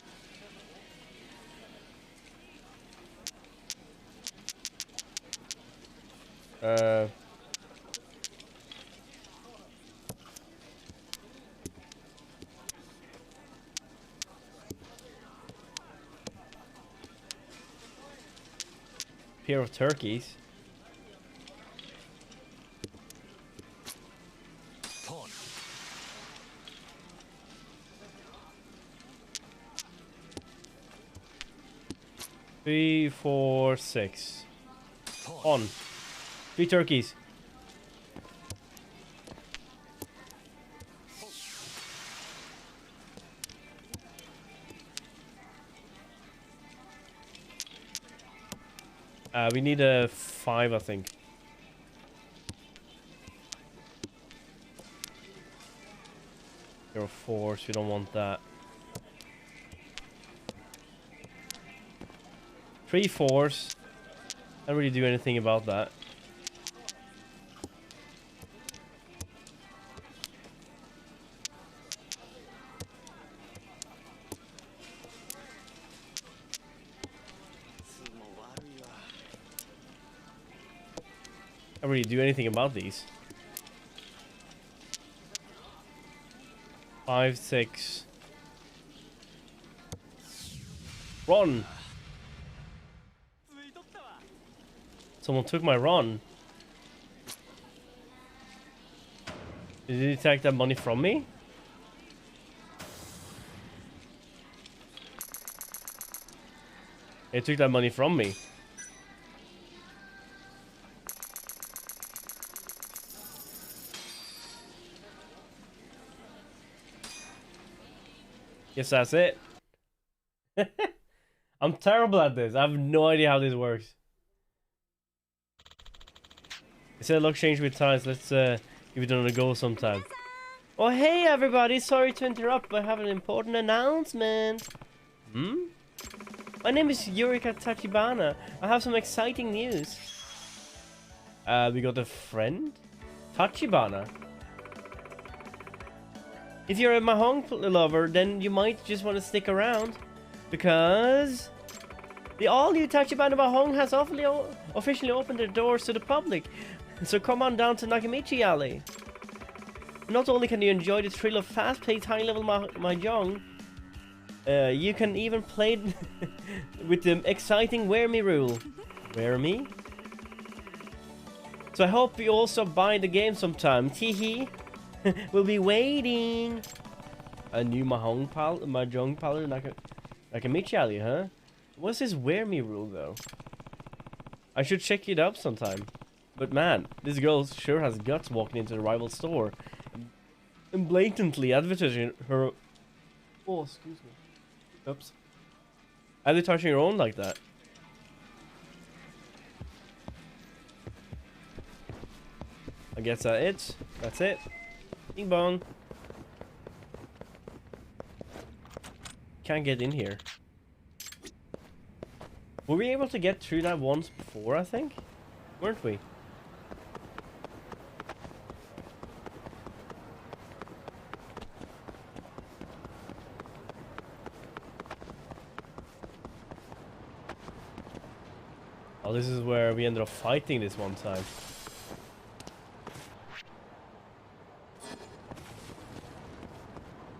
Pair of turkeys. Pawn. 3, 4, 6. Pawn. On. 3 turkeys. We need a 5, I think. There are 4, so we don't want that. 3 4s. Can't really do anything about that. Can't really do anything about these. 5 6. Run! Someone took my run. Did he take that money from me? He took that money from me. Guess that's it. I'm terrible at this. I have no idea how this works. It said luck change with times. Let's give it another go sometime. Oh hey everybody, sorry to interrupt, but I have an important announcement. My name is Yurika Tachibana. I have some exciting news. We got a friend? Tachibana. If you're a Mahong lover, then you might just want to stick around. Because the all-new Tachibana Mahong has officially opened their doors to the public. So come on down to Nakamichi Alley. Not only can you enjoy the thrill of fast-paced high-level mahjong, you can even play with the exciting Wear Me rule. Wear Me? So I hope you also buy the game sometime. Teehee. We'll be waiting. A new mahjong palette Nakamichi Alley, huh? What's this Wear Me rule though? I should check it up sometime. But man, this girl sure has guts walking into the rival store and blatantly advertising her. Oh, excuse me. Oops. Advertising her own like that. I guess that's it. Bing bong. Can't get in here. Were we able to get through that once before, I think? Weren't we? Oh, this is where we ended up fighting this one time.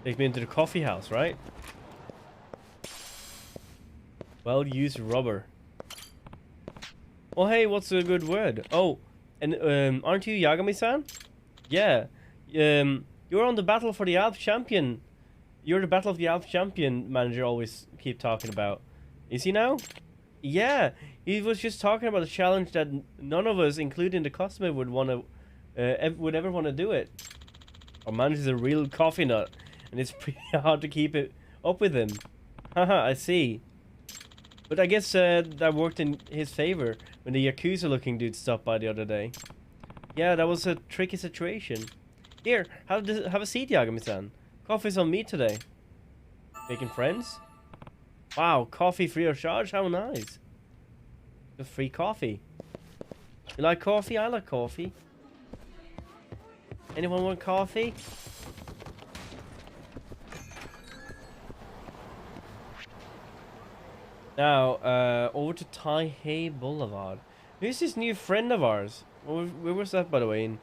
Take me into the coffee house, right? Well used rubber. Oh, hey, what's a good word? Oh, and aren't you Yagami-san? Yeah. You're on the Battle for the Alps Champion. You're the Battle of the Alps Champion manager always keep talking about. Is he now? Yeah, he was just talking about a challenge that none of us, including the customer, would would ever want to do it. Our manager's a real coffee nut, and it's pretty hard to keep it up with him. Haha, I see. But I guess that worked in his favor when the Yakuza-looking dude stopped by the other day. Yeah, that was a tricky situation. Here, have a seat, Yagami-san. Coffee's on me today. Making friends? Wow, coffee free of charge? How nice. Just free coffee. You like coffee? I like coffee. Anyone want coffee? Now, over to Taihei Boulevard. Who's this new friend of ours? Where was that, by the way? In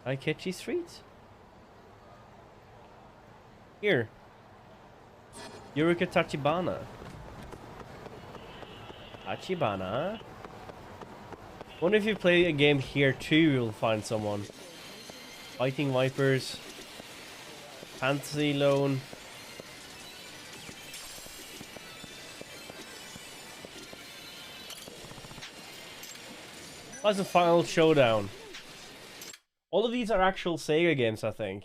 Aikechi Street? Here. Yurika Tachibana. Tachibana? Wonder if you play a game here too, you'll find someone. Fighting Vipers. Fantasy Loan. That's the final showdown. All of these are actual Sega games, I think.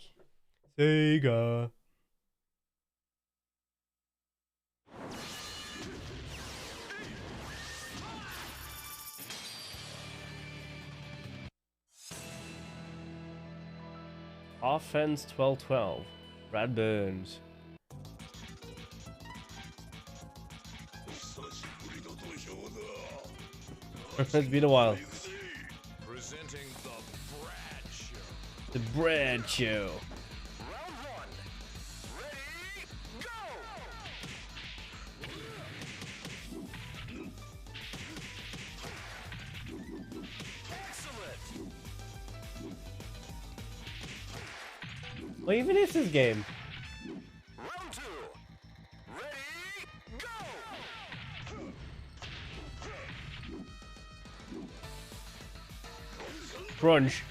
Sega. Offense 12-12. Brad Burns. It's been a while. Presenting the Brad Show. The Brad Show. Round one. Ready, go! Excellent. What even is this game? Round two. Ready, go! Crunch.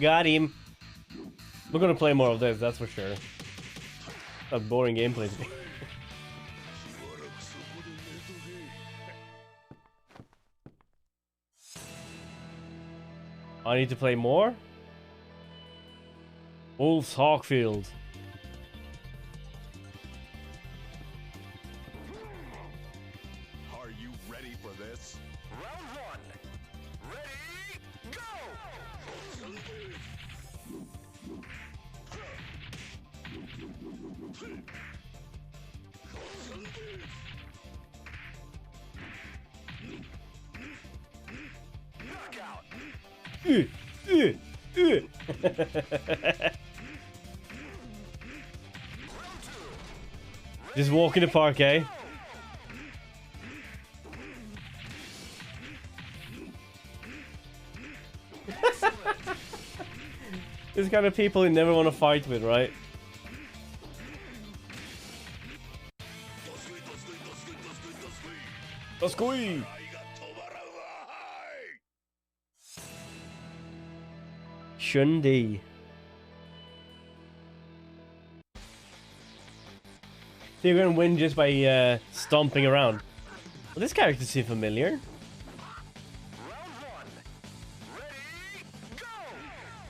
Got him. We're gonna play more of this, that's for sure. A boring gameplay to me. I need to play more? Wolf's Hawkfield. Are you ready for this? Round one. Ready, go! Knockout. Just walk in the park, eh? These kind of people you never want to fight with, right? Let's go! Shundi. So you're gonna win just by stomping around. Well, this character seems familiar.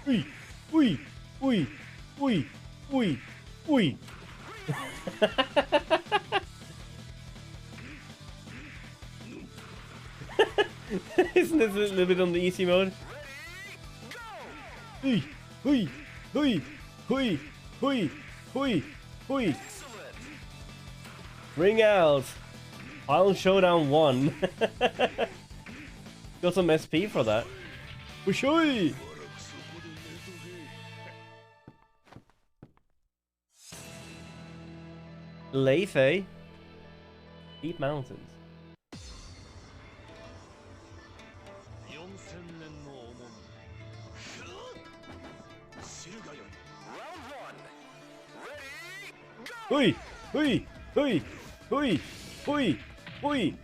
Oi, oi, oi, oi, oi, oi. Isn't this a little bit on the easy mode? Hui, hui, hui, hui, hui, hui, hui. Ring out. Final Showdown 1. Got some SP for that. Wushui! Leifei. Deep Mountains. Hui! Hui! Hui! Hui! Hui! Hui!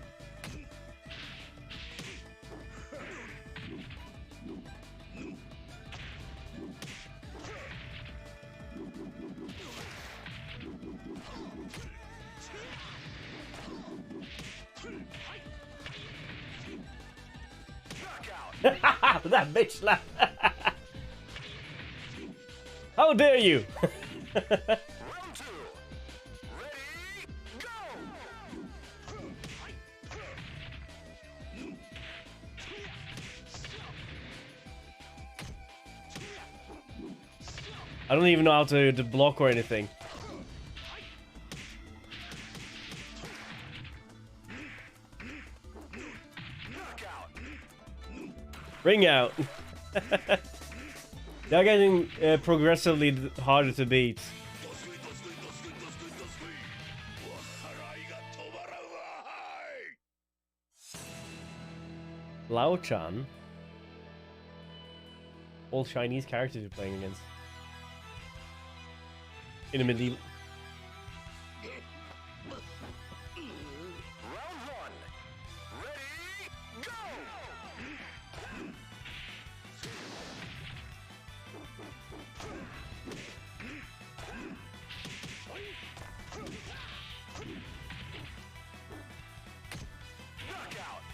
That bitch slap! How dare you! I don't even know how to block or anything. Ring out. They're getting progressively harder to beat. Lao-chan. All Chinese characters you're playing against. In a medieval...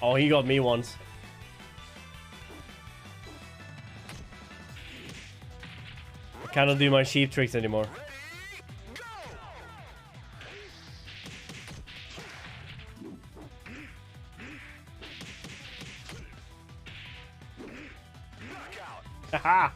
Oh, he got me once. I cannot do my sheep tricks anymore. Haha!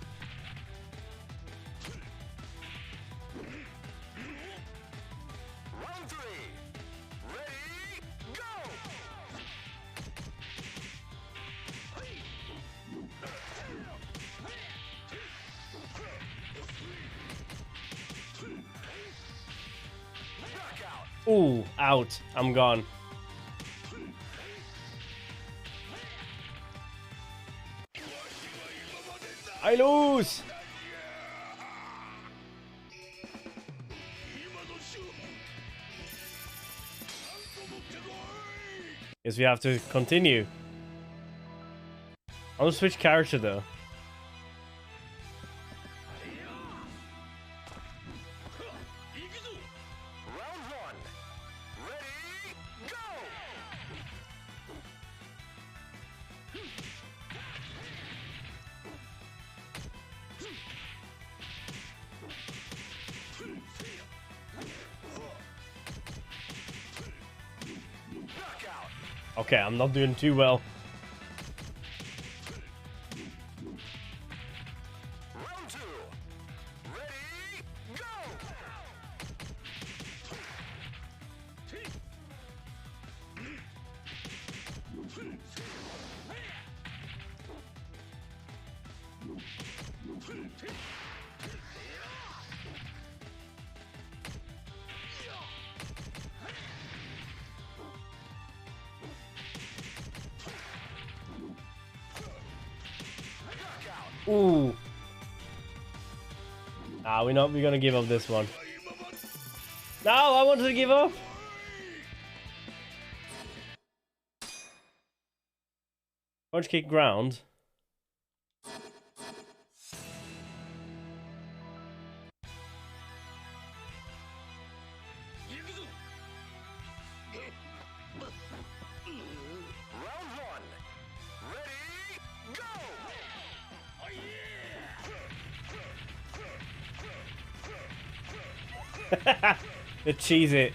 Ooh, out. I'm gone. I lose! Guess we have to continue. I'm gonna switch character though. Okay, I'm not doing too well. Ooh. Ah, we're gonna give up this one. No, I wanted to give up. Punch kick ground. The cheese it.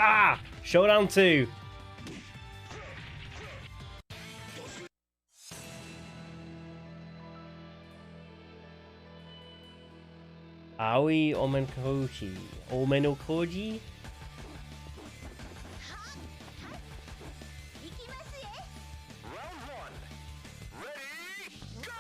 Ah! Showdown 2. Aoi Omenokoji. Omenokoji? Round one. Ready, go!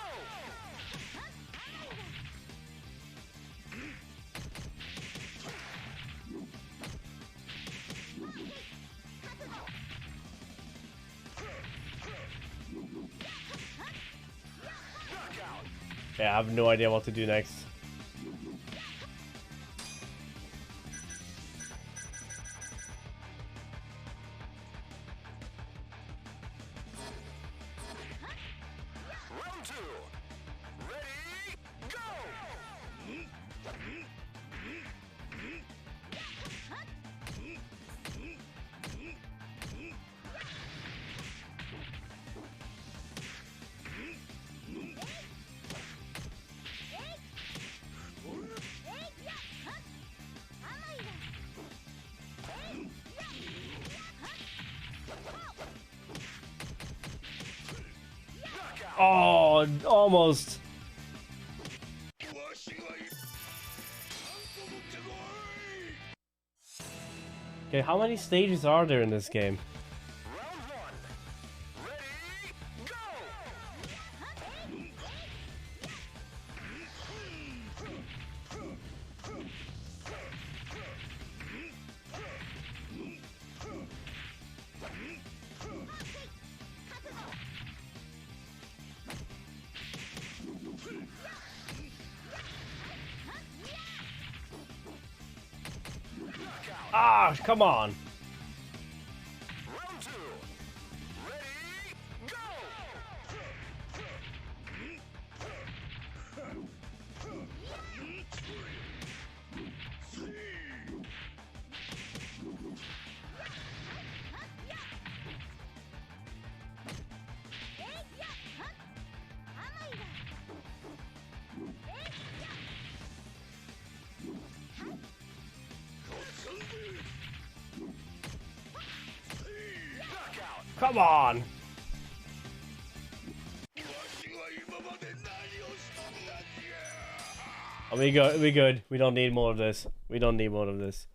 Knockout. Yeah, I have no idea what to do next. Round two. Ready, go! Oh, almost. Okay, how many stages are there in this game? Round one. Ready, go! Ah, come on. Round two. Ready, go! Knockout. Come on. Oh, we good. We don't need more of this. We don't need more of this.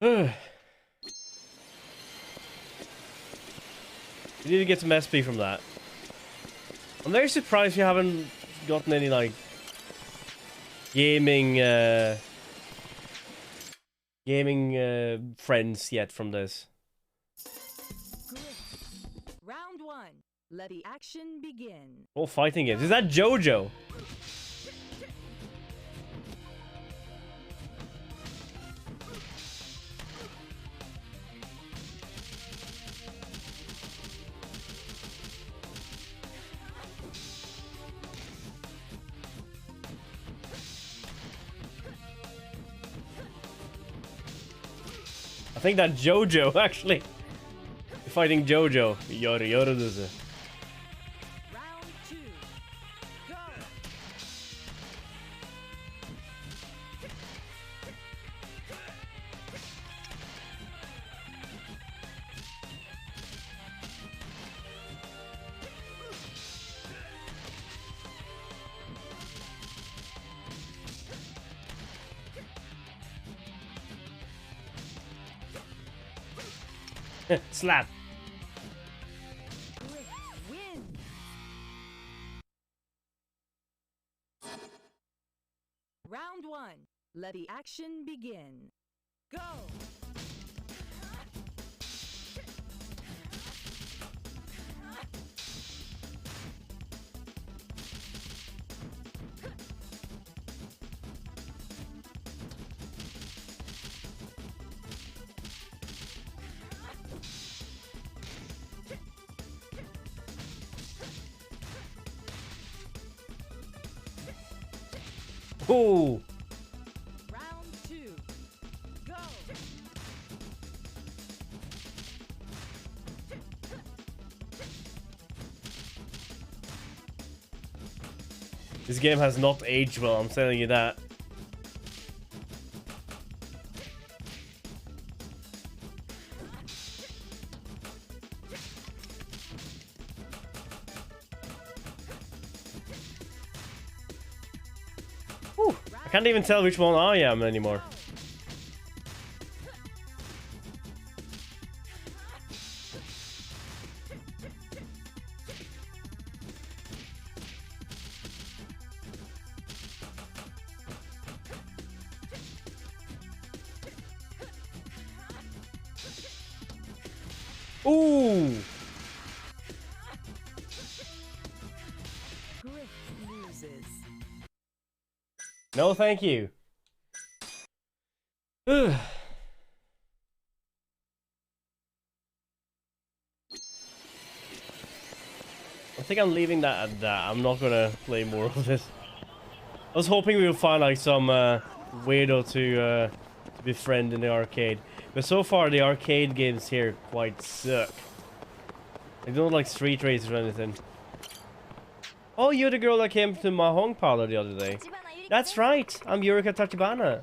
We need to get some SP from that. I'm very surprised you haven't gotten any, like, gaming friends yet from this. Great. Round one. Let the action begin. All fighting games. Is that JoJo? I think that JoJo actually. Fighting JoJo. Yoru desu. Round two. Go. Slap. Great. Win. Round one. Let the action begin. Go. Ooh. Round two. Go. This game has not aged well, I'm telling you that. I can't even tell which one I am anymore. Ooh! Griff loses. No, thank you. Ugh. I think I'm leaving that at that. I'm not gonna play more of this. I was hoping we would find like some weirdo to befriend in the arcade, but so far the arcade games here quite suck. I don't like Street Racer or anything. Oh, you're the girl that came to my home parlor the other day. That's right. I'm Yurika Tachibana.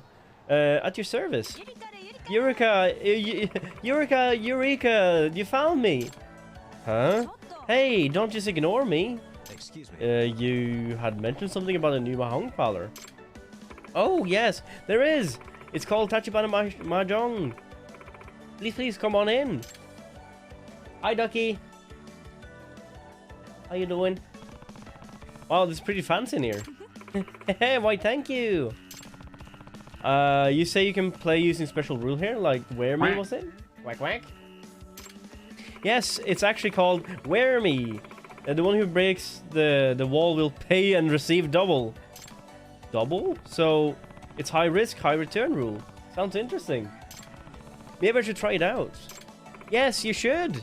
At your service. Eureka, you found me. Huh? Hey, don't just ignore me. Excuse me. You had mentioned something about a new Mahjong parlor. Oh, yes, there is. It's called Tachibana Mahjong. Please, come on in. Hi, Ducky. How you doing? Wow, this is pretty fancy in here. Hey, why, thank you. You say you can play using special rule here, like Wear Me, was it? Quack, quack. Yes, it's actually called Wear Me. The one who breaks the wall will pay and receive double. Double? So, it's high risk, high return rule. Sounds interesting. Maybe I should try it out. Yes, you should.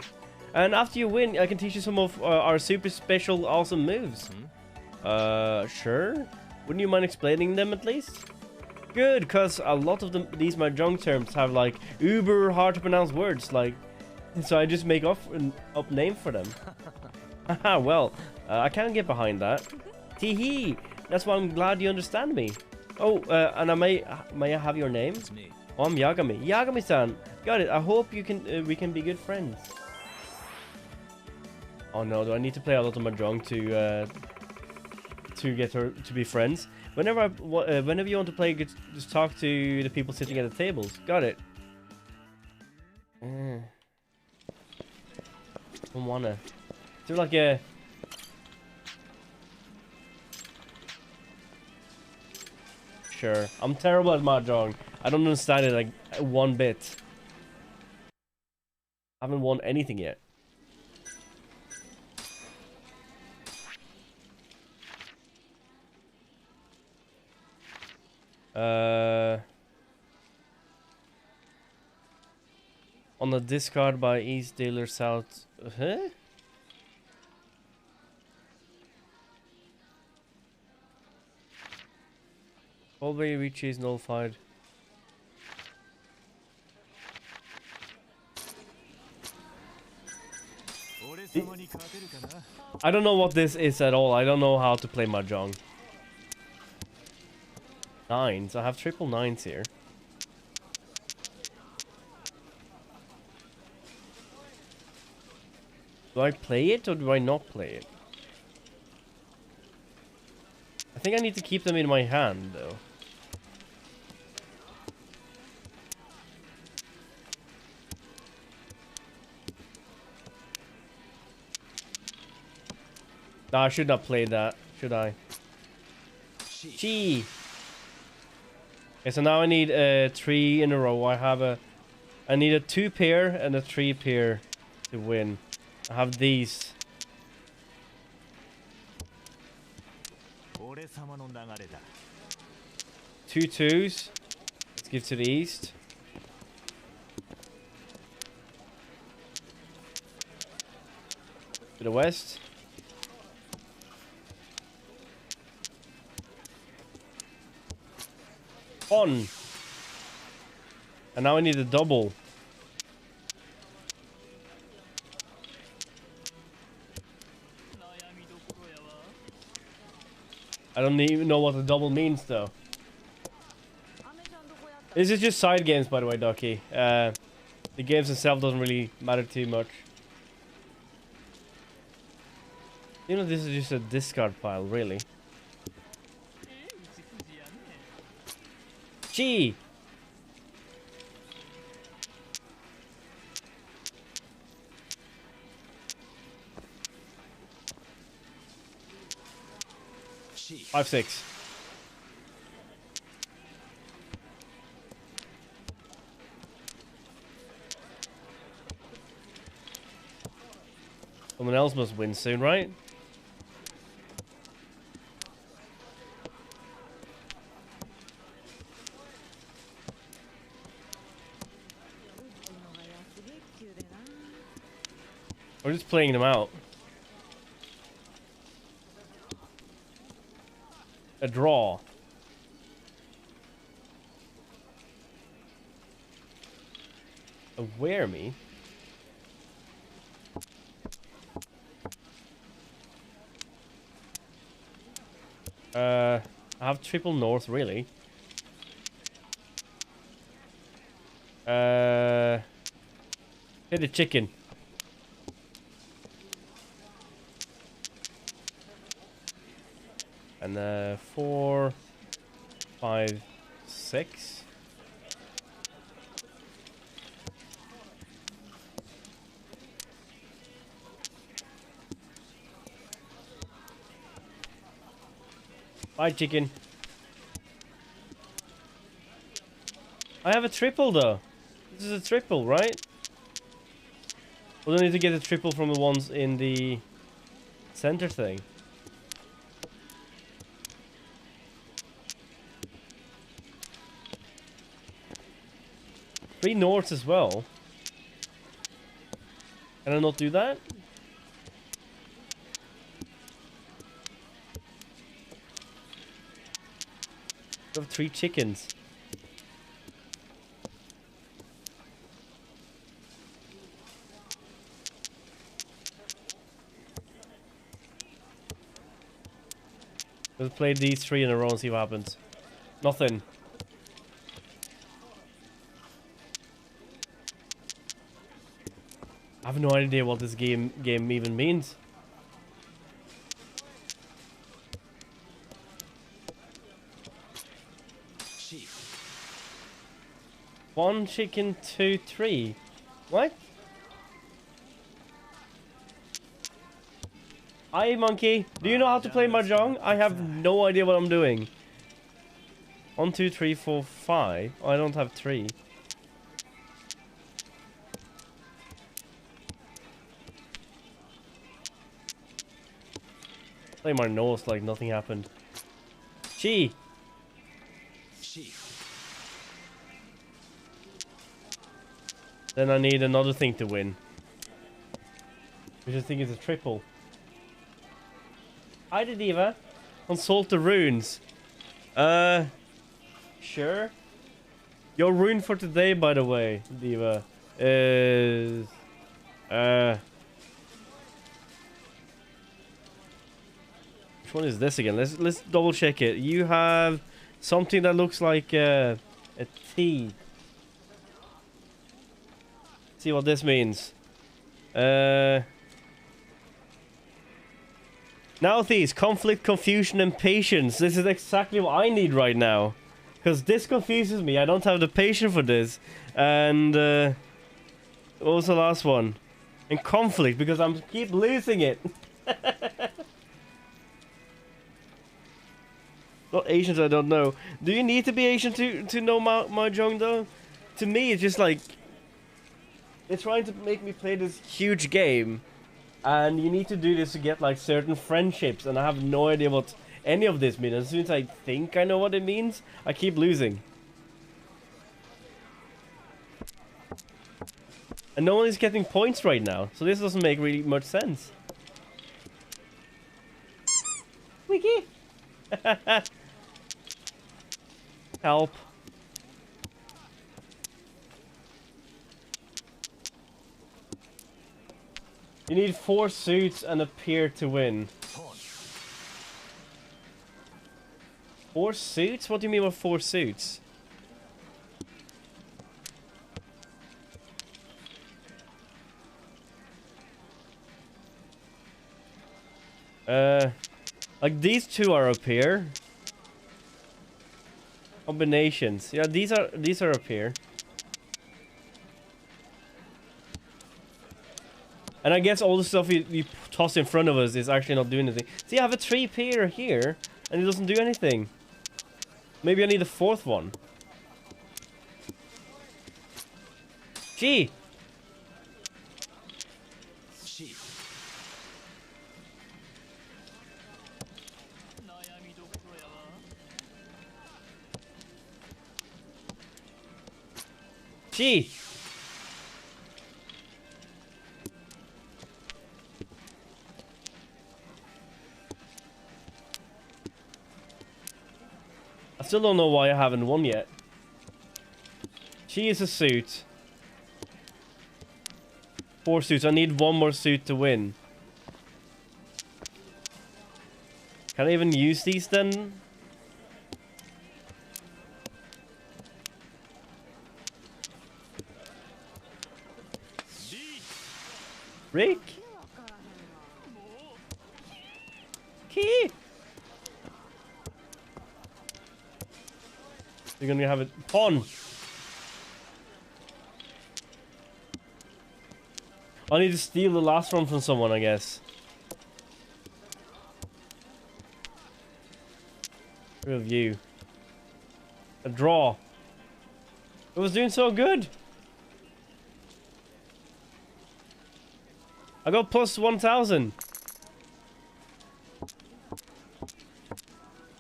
And after you win, I can teach you some of our super special awesome moves. Sure. Wouldn't you mind explaining them at least? Good, because a lot of these Mahjong terms have like uber hard to pronounce words, like, so I just make up name for them. Haha, well, I can't get behind that. Teehee, that's why I'm glad you understand me. Oh, and may I have your name? It's me. Oh, I'm Yagami. Yagami-san, got it. I hope you can we can be good friends. Oh no, do I need to play a lot of Mahjong to get her to be friends? Whenever you want to play, just talk to the people sitting at the tables. Got it. Don't wanna. Is there like a... Sure. I'm terrible at Mahjong. I don't understand it like one bit. I haven't won anything yet. On the discard by East Dealer South. Huh? Already reach is nullified. I don't know what this is at all. I don't know how to play Mahjong. Nines. I have triple nines here. Do I play it or do I not play it? I think I need to keep them in my hand though. No, I should not play that, should I? Gee. Okay, so now I need 3 in a row. I need a 2 pair and a 3 pair to win. I have these. 2 twos. Let's give to the east. To the west. One. And now I need a double. I don't even know what the double means though. This is just side games, by the way, Ducky. The games themselves doesn't really matter too much. You know, this is just a discard pile, really. Gee. Chief. 5-6. Someone else must win soon, right? We're just playing them out. A draw. Aware me. I have triple north, really. Hit the chicken. And 4, 5, 6. Bye, chicken. I have a triple, though. This is a triple, right? We don't need to get a triple from the ones in the center thing. Three norths as well. Can I not do that? I have 3 chickens. Let's play these 3 in a row and see what happens. Nothing. I have no idea what this game even means. Chief. 1 chicken, 2, 3. What? Hi, monkey. Do you know how to play mahjong? I have no idea what I'm doing. 1, 2, 3, 4, 5. Oh, I don't have 3. Play my nose like nothing happened. Gee. Chief. Then I need another thing to win. Which I think is a triple. Hi, the Diva. Consult the runes. Sure. Your rune for today, by the way, Diva, is which one is this again? Let's double check it. You have something that looks like a T. See what this means. Now these conflict, confusion, and patience. This is exactly what I need right now. Because this confuses me. I don't have the patience for this. And what was the last one? And conflict, because I'm keep losing it. Not Asians, I don't know. Do you need to be Asian to know mahjong though? To me, it's just like they're trying to make me play this huge game. And you need to do this to get like certain friendships, and I have no idea what any of this means. As soon as I think I know what it means, I keep losing. And no one is getting points right now, so this doesn't make really much sense. Wiki! Help. You need 4 suits and a pair to win. 4 suits? What do you mean by 4 suits? Like these 2 are up here. Combinations. Yeah, these are up here. And I guess all the stuff we toss in front of us is actually not doing anything. See, I have a 3-pair here, and it doesn't do anything. Maybe I need a 4th one. Gee! Gee! I still don't know why I haven't won yet. She is a suit. 4 suits. I need 1 more suit to win. Can I even use these then? Rick? Key? You're gonna have it. Pawn! I need to steal the last one from someone, I guess. Review. A draw. It was doing so good. I got plus 1,000.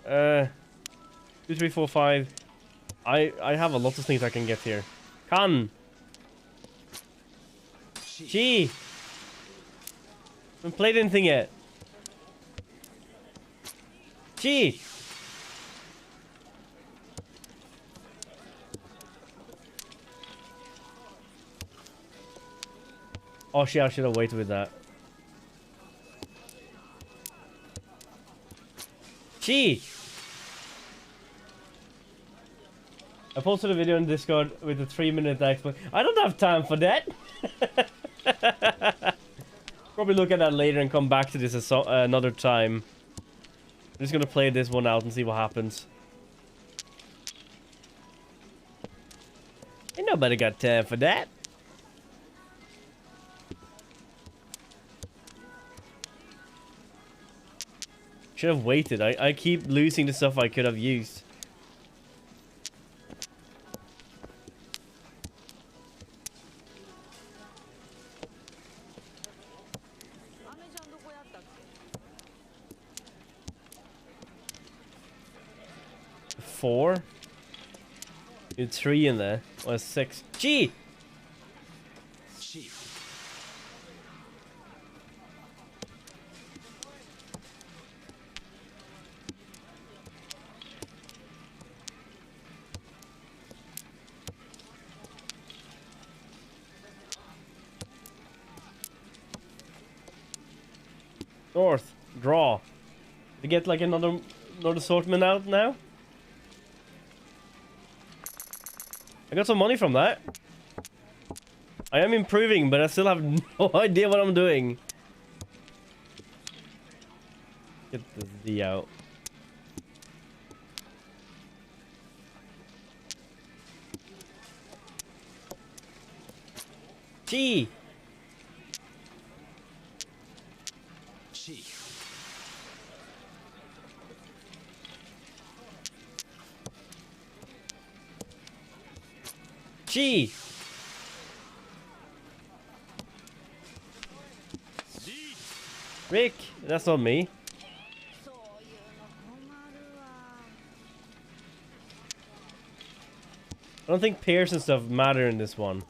2, 3, 4, 5. I have a lot of things I can get here. Can. Gee. Haven't played anything yet. Gee. Oh shit, I should have waited with that. Gee! I posted a video on Discord with a 3-minute explanation. I don't have time for that! Probably look at that later and come back to this another time. I'm just gonna play this one out and see what happens. Ain't nobody got time for that. Should have waited. I keep losing the stuff I could have used. Four? You had 3 in there. Or 6. Gee! North. Draw. To get like another assortment out now? I got some money from that. I am improving, but I still have no idea what I'm doing. Get the Z out. Gee! Gee! Rick, that's not me. I don't think pairs and stuff matter in this one.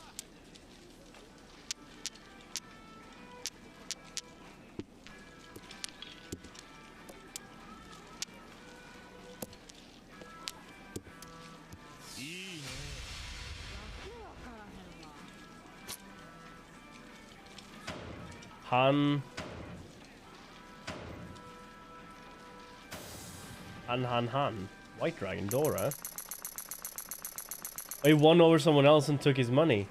Han. White Dragon, Dora. He won over someone else and took his money.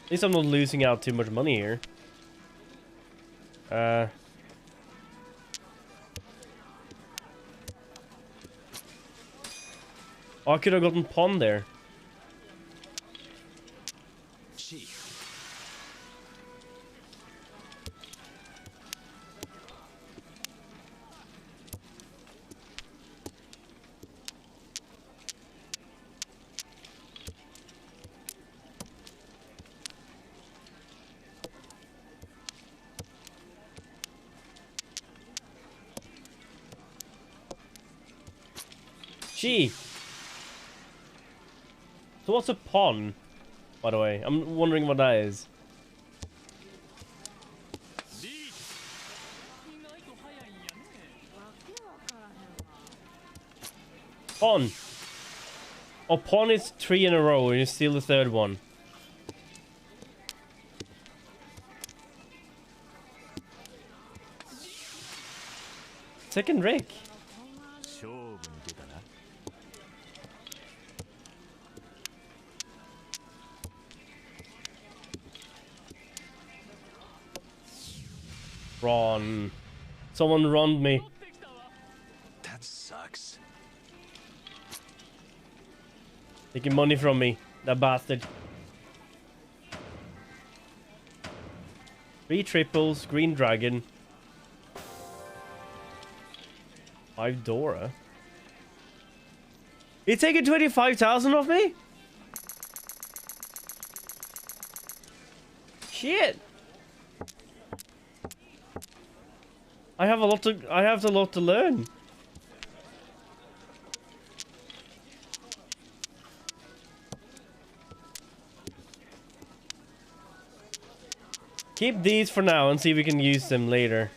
At least I'm not losing out too much money here. Oh, I could have gotten pawn there. Gee. So what's a pawn, by the way? I'm wondering what that is. Pawn. Oh, pawn is 3 in a row and you steal the third one. Second Rick. Run. Someone run me. That sucks. Taking money from me. That bastard. 3 triples, green dragon. 5 Dora. You taking 25,000 off me? Shit. I have a lot to learn. Keep these for now and see if we can use them later.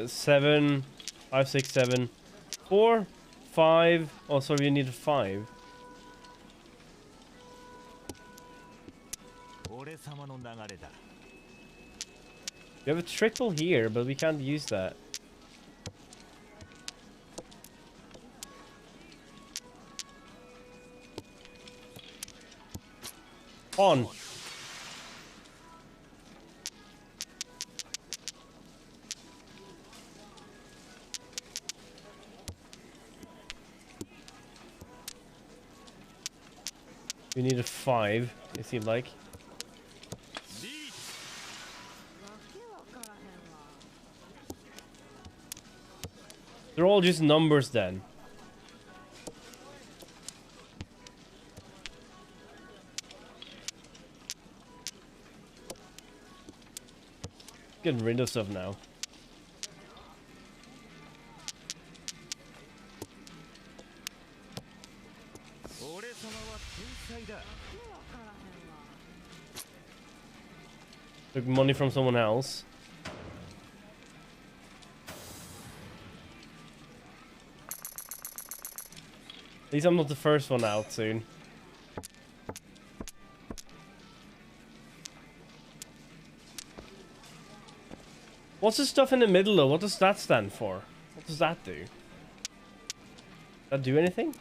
Seven, 5, 6, 7, 4, 5. Oh, sorry, we need 5. We have a triple here, but we can't use that. On. We need a 5, it seems like. They're all just numbers then. Getting rid of stuff now. Took money from someone else. At least I'm not the first one out soon. What's the stuff in the middle though? What does that stand for? What does that do? Does that do anything?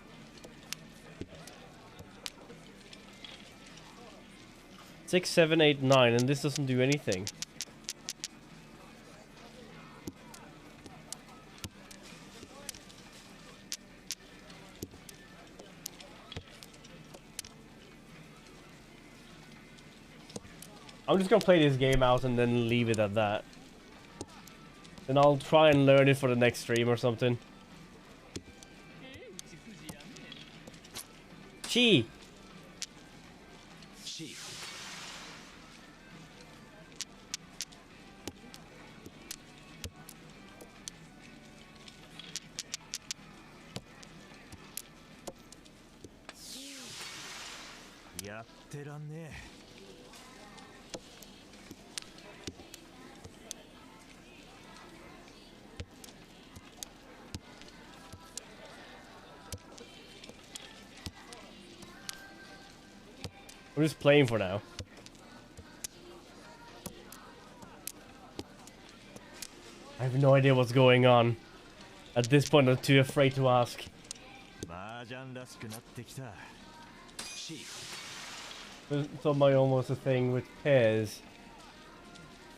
Six, 7, 8, 9, and this doesn't do anything. I'm just gonna play this game out and then leave it at that. Then I'll try and learn it for the next stream or something. Chi! I'm just playing for now. I have no idea what's going on. At this point, I'm too afraid to ask. So my almost a thing with pairs.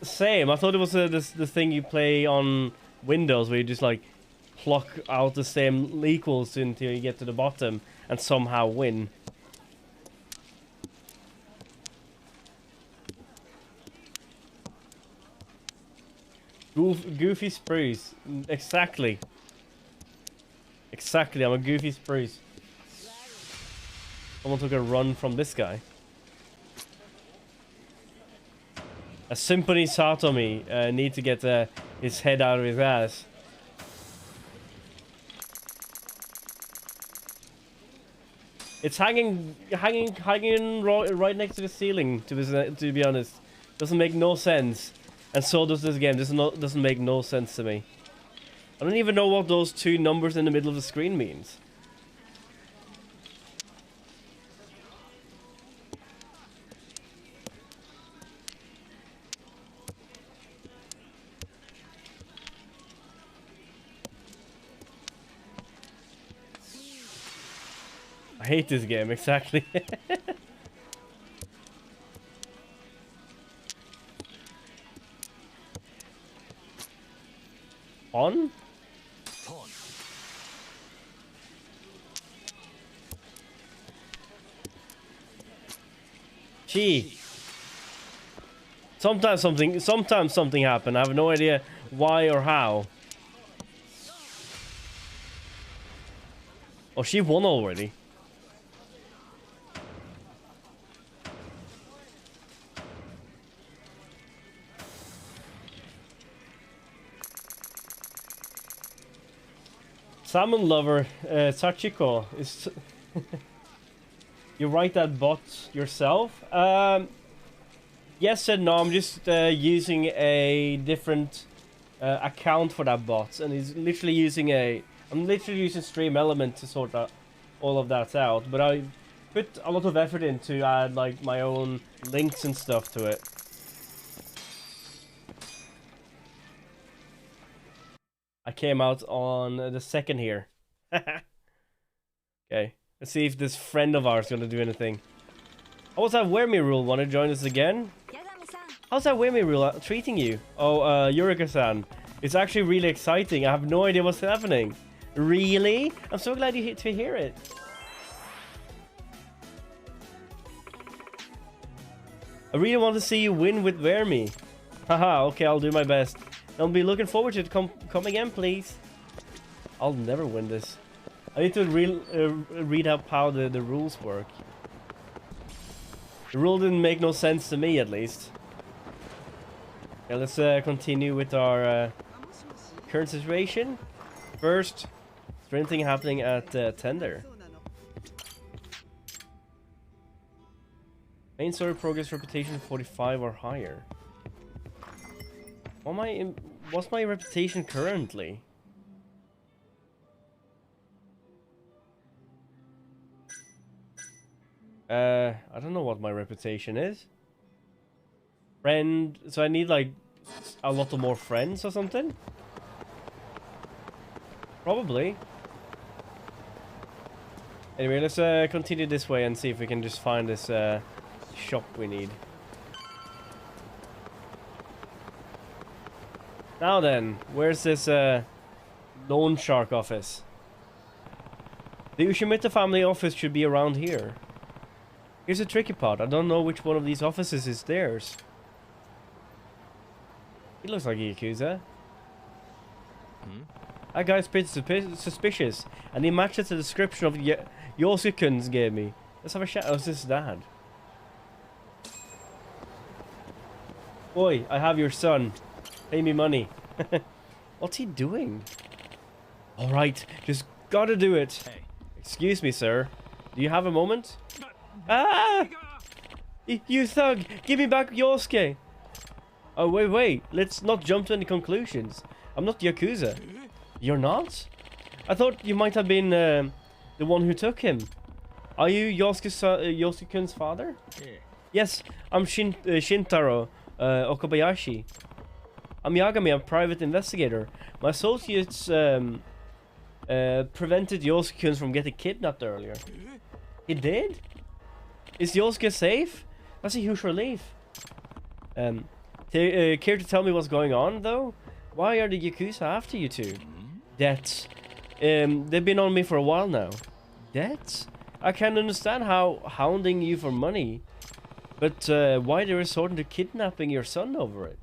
Same. I thought it was the thing you play on Windows where you just like pluck out the same equals until you get to the bottom and somehow win. Goofy spruce. Exactly. Exactly, I'm a goofy spruce. Someone took a run from this guy. A Symphony Satomi need to get his head out of his ass. It's hanging right next to the ceiling. To be honest, doesn't make no sense. And so does this game. This doesn't make no sense to me. I don't even know what those two numbers in the middle of the screen means. I hate this game, exactly. On? Gee. Sometimes something happened. I have no idea why or how. Oh, she won already. Salmon lover, Sachiko is. You write that bot yourself? Yes and no. I'm just using a different account for that bot, and he's literally using I'm literally using Stream Element to sort out all of that out. But I put a lot of effort in to add like my own links and stuff to it. I came out on the second here. Okay, let's see if this friend of ours is gonna do anything. How's that Wear Me Rule? Wanna join us again? How's that Wear Me Rule treating you? Oh, Yurika-san. It's actually really exciting. I have no idea what's happening. Really? I'm so glad you to hear it. I really want to see you win with Wear Me. Haha, okay, I'll do my best. I'll be looking forward to it. Come again, please. I'll never win this. I need to read up how the rules work. The rule didn't make no sense to me, at least. Okay, let's continue with our current situation. First, is there anything happening at Tender? Main story progress reputation 45 or higher. What's my reputation currently? I don't know what my reputation is. Friend, so I need like a lot of more friends or something? Probably. Anyway, let's continue this way and see if we can just find this shop we need. Now then, where's this loan shark office? The Ushimita family office should be around here. Here's the tricky part. I don't know which one of these offices is theirs. He looks like a Yakuza. That guy's pretty suspicious, and he matches the description of Yosuke-kun's gave me. Let's have a chat. Oh, it's his dad. Boy, I have your son. Pay me money. What's he doing? Alright, just gotta do it. Hey. Excuse me, sir. Do you have a moment? Ah! You thug! Give me back Yosuke! Oh, wait. Let's not jump to any conclusions. I'm not Yakuza. You're not? I thought you might have been the one who took him. Are you Yosuke-kun's father? Yeah. Yes, I'm Shintaro Okabayashi. I'm Yagami, I'm a private investigator. My associates prevented Yosuke-kun from getting kidnapped earlier. He did? Is Yosuke safe? That's a huge relief. Care to tell me what's going on, though? Why are the Yakuza after you two? Debts. They've been on me for a while now. Debts? I can't understand how hounding you for money. But why they're resorting to kidnapping your son over it?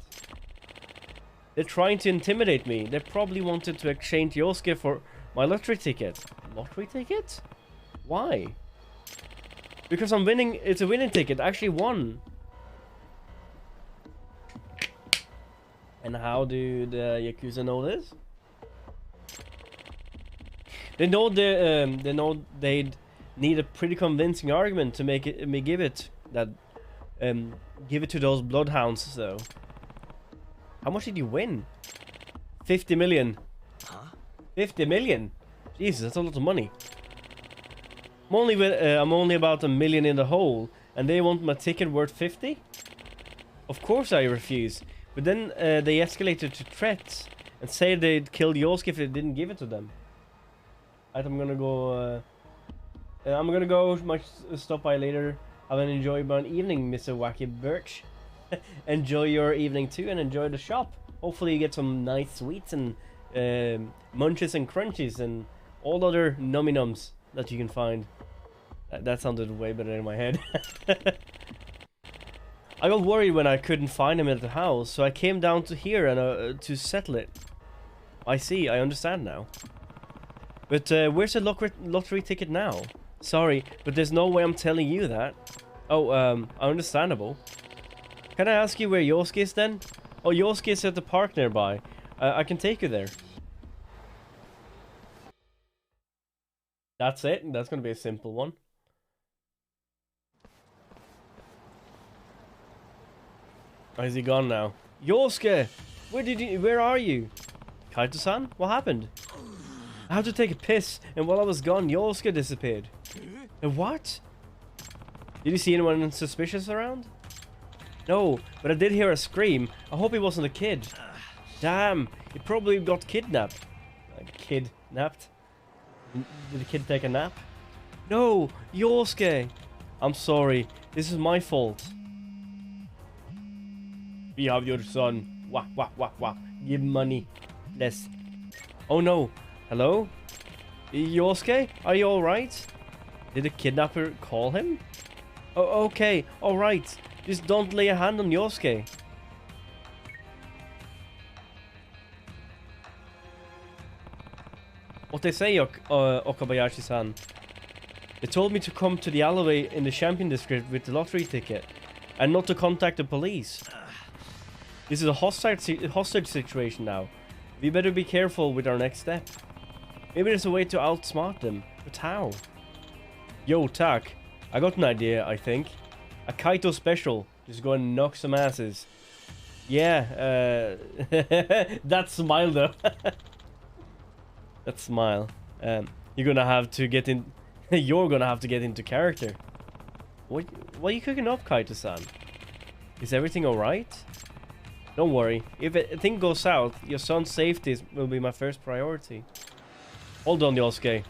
They're trying to intimidate me. They probably wanted to exchange Yosuke for my lottery ticket. Lottery ticket? Why? Because I'm winning. It's a winning ticket. I actually won. And how do the Yakuza know this? They know they'd need a pretty convincing argument to make it give it to those bloodhounds. So, how much did you win? 50 million. Huh? 50 million. Jesus, that's a lot of money. I'm only about $1 million in the hole, and they want my ticket worth 50. Of course I refuse. But then they escalated to threats and say they'd kill Yosuke if they didn't give it to them. Right, I'm gonna go. Might stop by later. Have an enjoyable evening, Mr. Wacky Birch. Enjoy your evening too, and enjoy the shop. Hopefully you get some nice sweets and munches and crunchies and all other nummy nums that you can find. That sounded way better in my head. I got worried when I couldn't find him at the house, so I came down to here and to settle it. I see, I understand now. But where's the lottery ticket now? Sorry, but there's no way I'm telling you that. Oh, understandable. Can I ask you where Yosuke is then? Oh, Yosuke is at the park nearby. I can take you there. That's it. That's gonna be a simple one. Oh, is he gone now? Yosuke! Where are you? Kaito-san? What happened? I had to take a piss, and while I was gone, Yosuke disappeared. What? Did you see anyone suspicious around? No, but I did hear a scream. I hope he wasn't a kid. Damn, he probably got kidnapped. Kidnapped? Did the kid take a nap? No, Yosuke! I'm sorry, this is my fault. We have your son. Wah, wah, wah, wah. Give money. Less. Oh no. Hello? Yosuke? Are you alright? Did the kidnapper call him? Oh, okay. Alright. Just don't lay a hand on Yosuke. What they say, Okabayashi-san? They told me to come to the alleyway in the Champion District with the lottery ticket. And not to contact the police. This is a hostage situation now. We better be careful with our next step. Maybe there's a way to outsmart them. But how? Yo, Tak. I got an idea, I think. A Kaito special. Just go and knock some asses. Yeah, that smile though. That smile. You're gonna have to get in... You're gonna have to get into character. What are you cooking up, Kaito-san? Is everything alright? Don't worry. If a thing goes south, your son's safety will be my first priority. Hold on, Yosuke.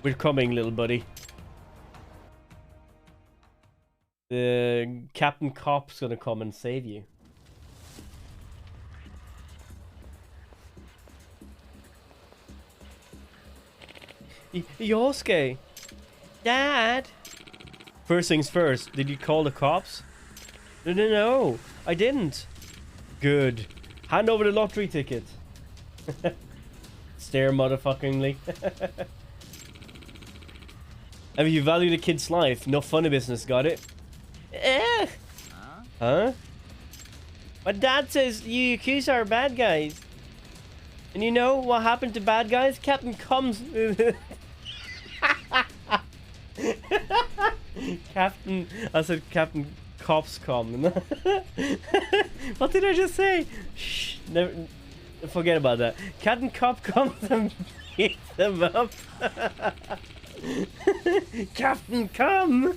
We're coming, little buddy. The Captain Cop's gonna come and save you. Yosuke! Dad! First things first, did you call the cops? No, I didn't. Good. Hand over the lottery ticket. Stare motherfuckingly. If you value the kid's life, no funny business, got it? Huh? My dad says you Yakuza are bad guys. And you know what happened to bad guys? Captain comes... Captain... I said Captain Cops come. What did I just say? Shh, never... Forget about that. Captain Cop comes and beats them up. Captain Come!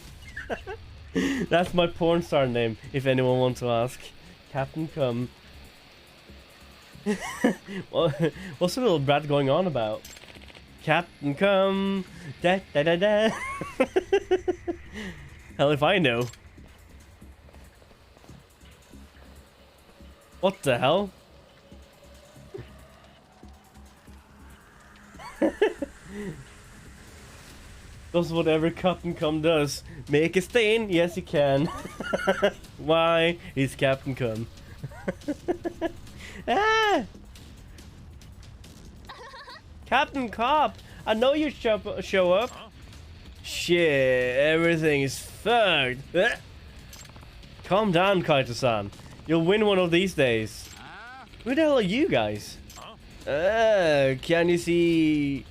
That's my porn star name, if anyone wants to ask. Captain Come. What's the little brat going on about? Captain Come! Da da da da! Hell if I know. What the hell? Does whatever Captain Cum does. Make a stain? Yes, he can. Why? He's Captain Cum. Ah! Captain Cop! I know you show up. Shit, everything is fucked. Calm down, Kaito-san. You'll win one of these days. Who the hell are you guys? Can you see...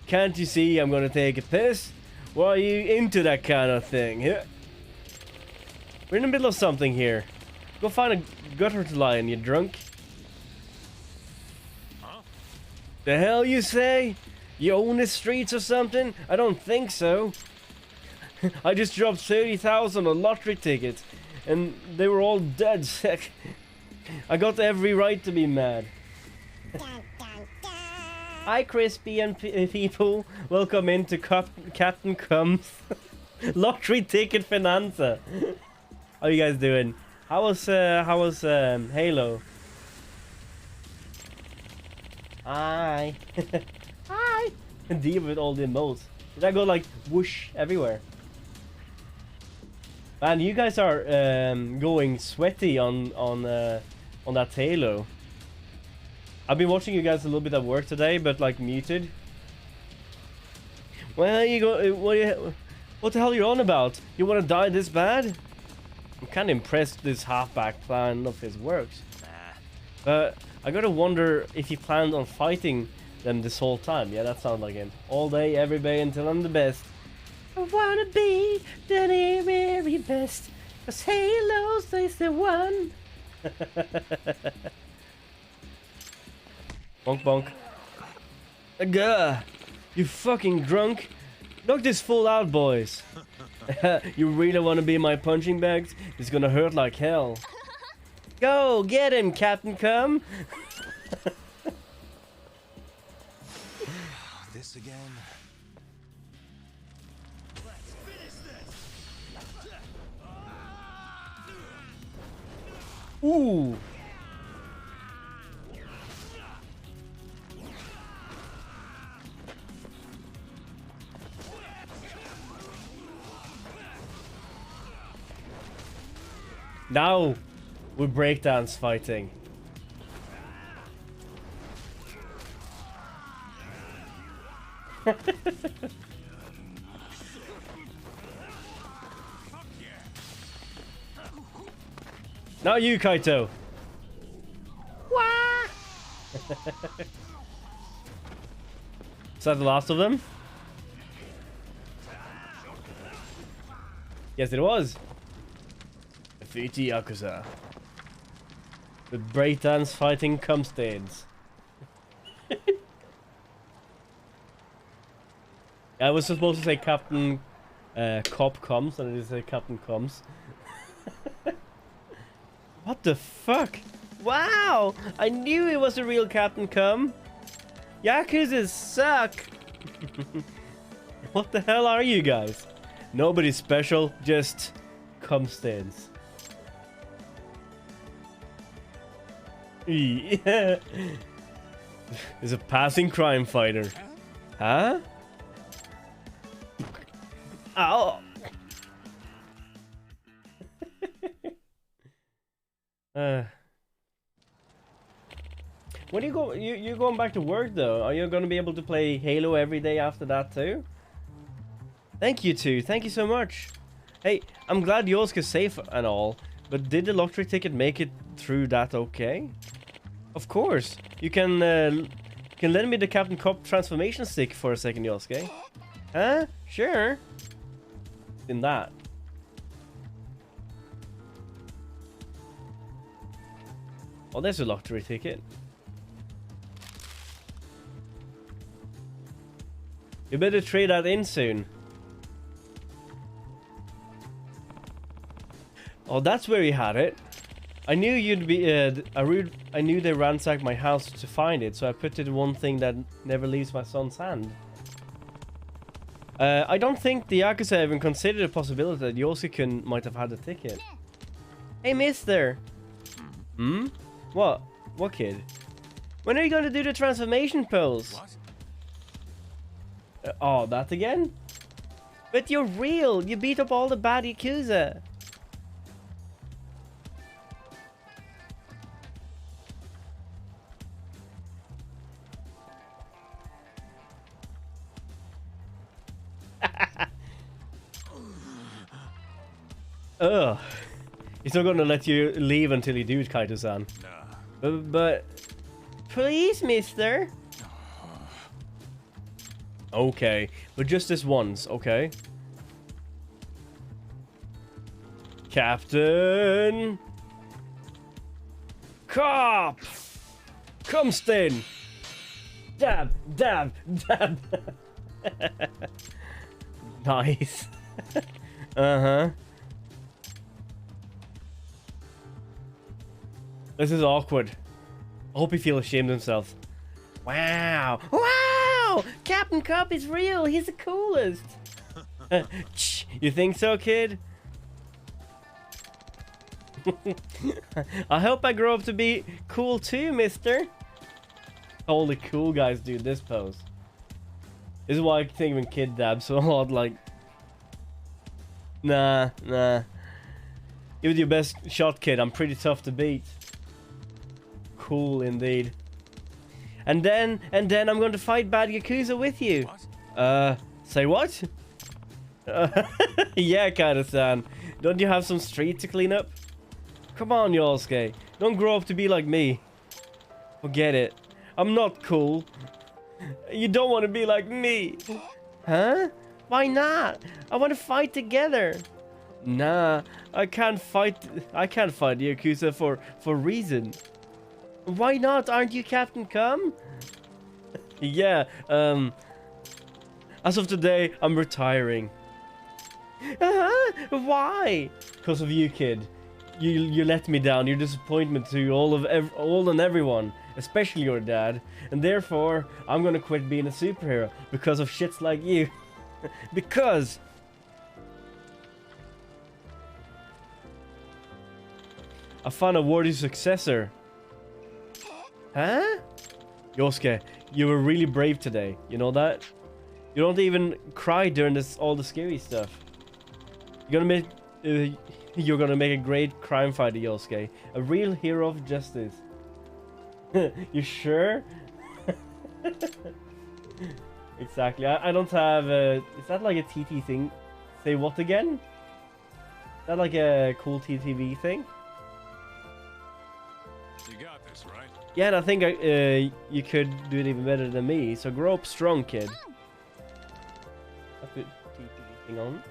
Can't you see I'm gonna take a piss? Why are you into that kind of thing? We're in the middle of something here. Go find a gutter to lie in, you drunk. The hell you say? You own the streets or something? I don't think so. I just dropped 30,000 on lottery tickets, and they were all dead sick. I got every right to be mad. Hi, Crispy and people. Welcome into Captain Cum's lottery ticket finanza. How you guys doing? How was Halo? Hi. Hi. Deal with all the emotes. Did I go like whoosh everywhere? Man, you guys are going sweaty on that Halo. I've been watching you guys a little bit at work today, but like muted. Well, you go. What the hell are you on about? You want to die this bad? I'm kind of impressed this halfback plan of his works. But I gotta wonder if he planned on fighting them this whole time. Yeah, that sounds like him. All day, every day, until I'm the best. I wanna be the very best, 'cause Halo's is the one. Bonk bonk. Gah! You fucking drunk! Knock this fool out, boys! You really wanna be my punching bags? It's gonna hurt like hell. Go, get him, Captain Cum! This again. Ooh! Now we're breakdance fighting. Now you, Kaito. Wah! Is that the last of them? Yes, it was. Defeat Yakuza. With breakdance fighting cum stains. I was supposed to say Captain Cop comes, and it is Captain comes. What the fuck? Wow! I knew it was a real Captain Cum. Yakuza suck. What the hell are you guys? Nobody special, just cum stains. Yeah. Is a passing crime fighter. Huh? Ow. When you go, you're going back to work though. Are you going to be able to play Halo every day after that too? Thank you too. Thank you so much. Hey, I'm glad Yosuke's safe and all, but did the lottery ticket make it through that okay? Of course. You can lend me the Captain Cop transformation stick for a second, Yosuke. Huh? Sure. In that. Oh, there's a lottery ticket. You better trade that in soon. Oh, that's where you had it. I knew you'd be. I knew they ransacked my house to find it, so I put it in one thing that never leaves my son's hand. I don't think the Yakuza even considered the possibility that Yosuke might have had a ticket. Hey, mister. Hmm? What? What kid? When are you going to do the transformation pose? What? Oh, that again? But you're real. You beat up all the bad Yakuza. Ugh. He's not gonna let you leave until you do it, Kaito-san. Nah. But... Please, mister. Okay. But just this once, okay? Captain! Cop! Come, Stain! Dab! Dab! Dab! Nice. Uh-huh. This is awkward. I hope he feels ashamed of himself. Wow! Wow! Captain Cup is real! He's the coolest! You think so, kid? I hope I grow up to be cool too, mister. All the cool guys do this pose. This is why I think even kid dabs so hard, like... Nah. Give it your best shot, kid. I'm pretty tough to beat. Cool indeed. And then I'm going to fight bad Yakuza with you. What? Say what? Yeah, Kaito-san. Don't you have some street to clean up? Come on, Yosuke. Don't grow up to be like me. Forget it. I'm not cool. You don't want to be like me. Huh? Why not? I want to fight together. Nah, I can't fight the Yakuza for reason. Why not? Aren't you Captain Cum? Yeah, as of today, I'm retiring. Why? Because of you, kid. You let me down. You're disappointment to all and everyone, especially your dad. And therefore, I'm gonna quit being a superhero because of shits like you. Because... I found a worthy successor. Huh? Yosuke, you were really brave today. You know that? You don't even cry during all the scary stuff. You're gonna make a great crime fighter, Yosuke. A real hero of justice. You sure? Exactly. I don't have a... Is that like a TT thing? Say what again? Is that like a cool TTV thing? You got this, right? Yeah, and I think you could do it even better than me. So grow up strong, kid. I put TTV thing on.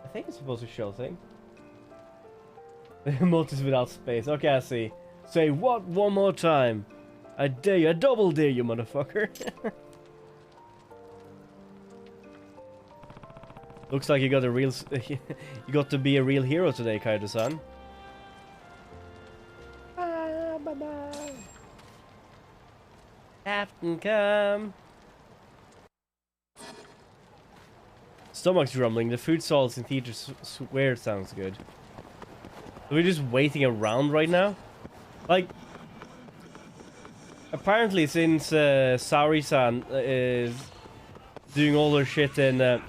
I think it's supposed to show thing. Multis without space. Okay, I see. Say what one more time? I dare you. I double dare you, motherfucker. Looks like you got a real... you got to be a real hero today, Kaito-san. Bye-bye. Captain Cum. Stomach's rumbling. The food stalls in theater swear it sounds good. Are we just waiting around right now? Like... Apparently since Saori-chan is doing all her shit in...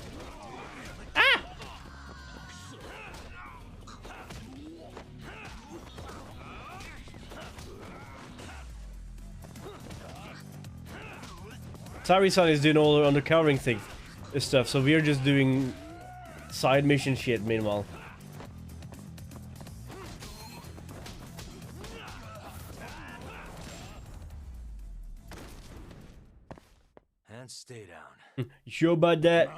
Saori-san is doing all the undercovering stuff, so we're just doing side mission shit meanwhile. And stay down. You sure about that?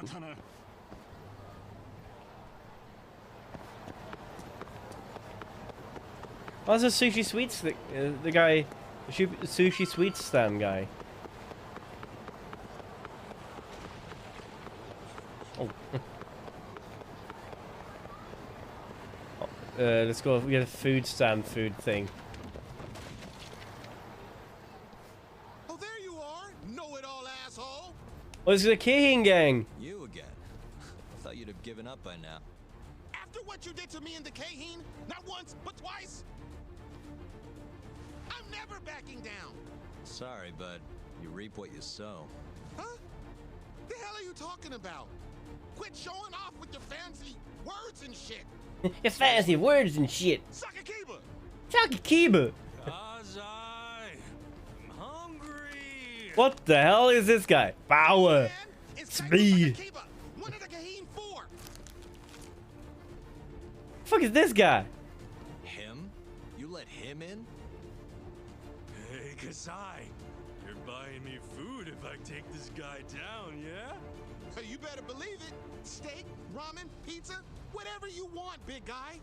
Oh, that's a sushi sweets the guy, the sushi sweets stand guy. Oh. Let's go. We get a food stand food thing. Oh, there you are, know-it-all asshole. Oh, it's the King gang. You again? you'd have given up by now. After what you did to me in the Kaheen, not once, but twice, I'm never backing down. Sorry, but you reap what you sow. Huh? The hell are you talking about? Quit showing off with your fancy words and shit. Your fancy words and shit. Sakakiba! Sakakiba! Cause I'm hungry. What the hell is this guy? Power! Man, it's Speed! Sakakiba, one of the Kaheen 4. The fuck is this guy? Him? You let him in? Hey, Kasai, you're buying me food if I take this guy down, yeah? Hey, you better believe it. Steak, ramen, pizza, whatever you want, big guy.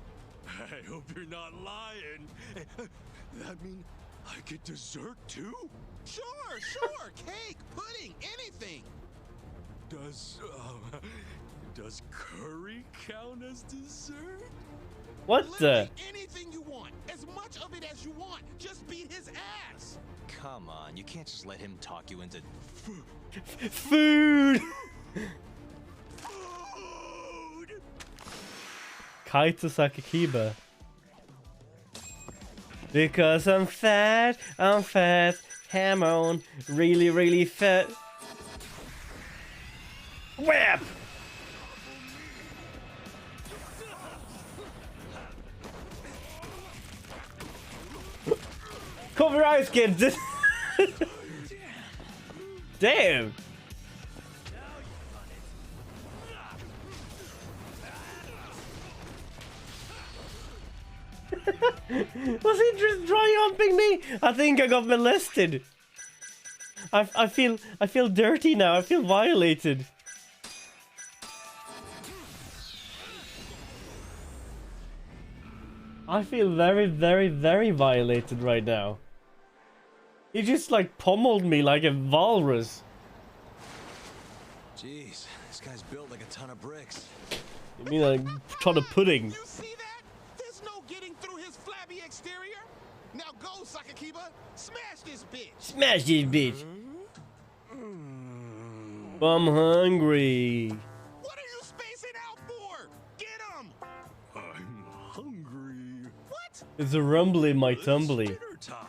I hope you're not lying. That mean I get dessert too? Sure, cake, pudding, anything. Does curry count as dessert? What the? Literally anything you want, as much of it as you want. Just beat his ass. Come on, you can't just let him talk you into... Food! Food! Kaito Sakakiba. Because I'm fat, hammer on, really fat. Whip! Cover your eyes, kids! Damn! Was he just dry humping me? I think I got molested. I feel dirty now. I feel violated. I feel very violated right now. He just like pummeled me like a walrus. Jeez, this guy's built like a ton of bricks. You mean like a ton of pudding? You see that? There's no getting through his flabby exterior. Now go, Sakakiba. Smash this bitch. Smash this bitch. I'm hungry. What are you spacing out for? Get him. I'm hungry. What? There's a rumble in my It's tumbly. dinner time.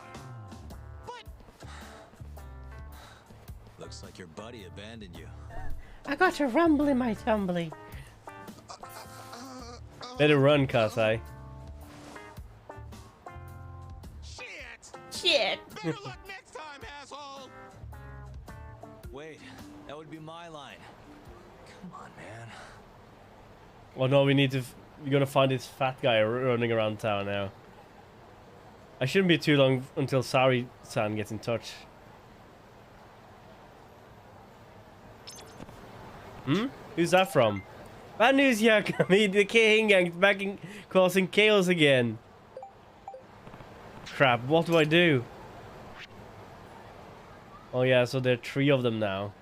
But Looks like your buddy abandoned you. I got a rumble in my tumbly. Better run, Kasai. shit. Better luck next time, asshole. Wait, that would be my line. Come on, man. Oh no, we gotta find this fat guy running around town now. I shouldn't be too long until Saori-chan gets in touch. Who's that from? Bad news, Yakami. The King Gang's back in causing chaos again. Crap, what do I do? Oh yeah, so there are 3 of them now.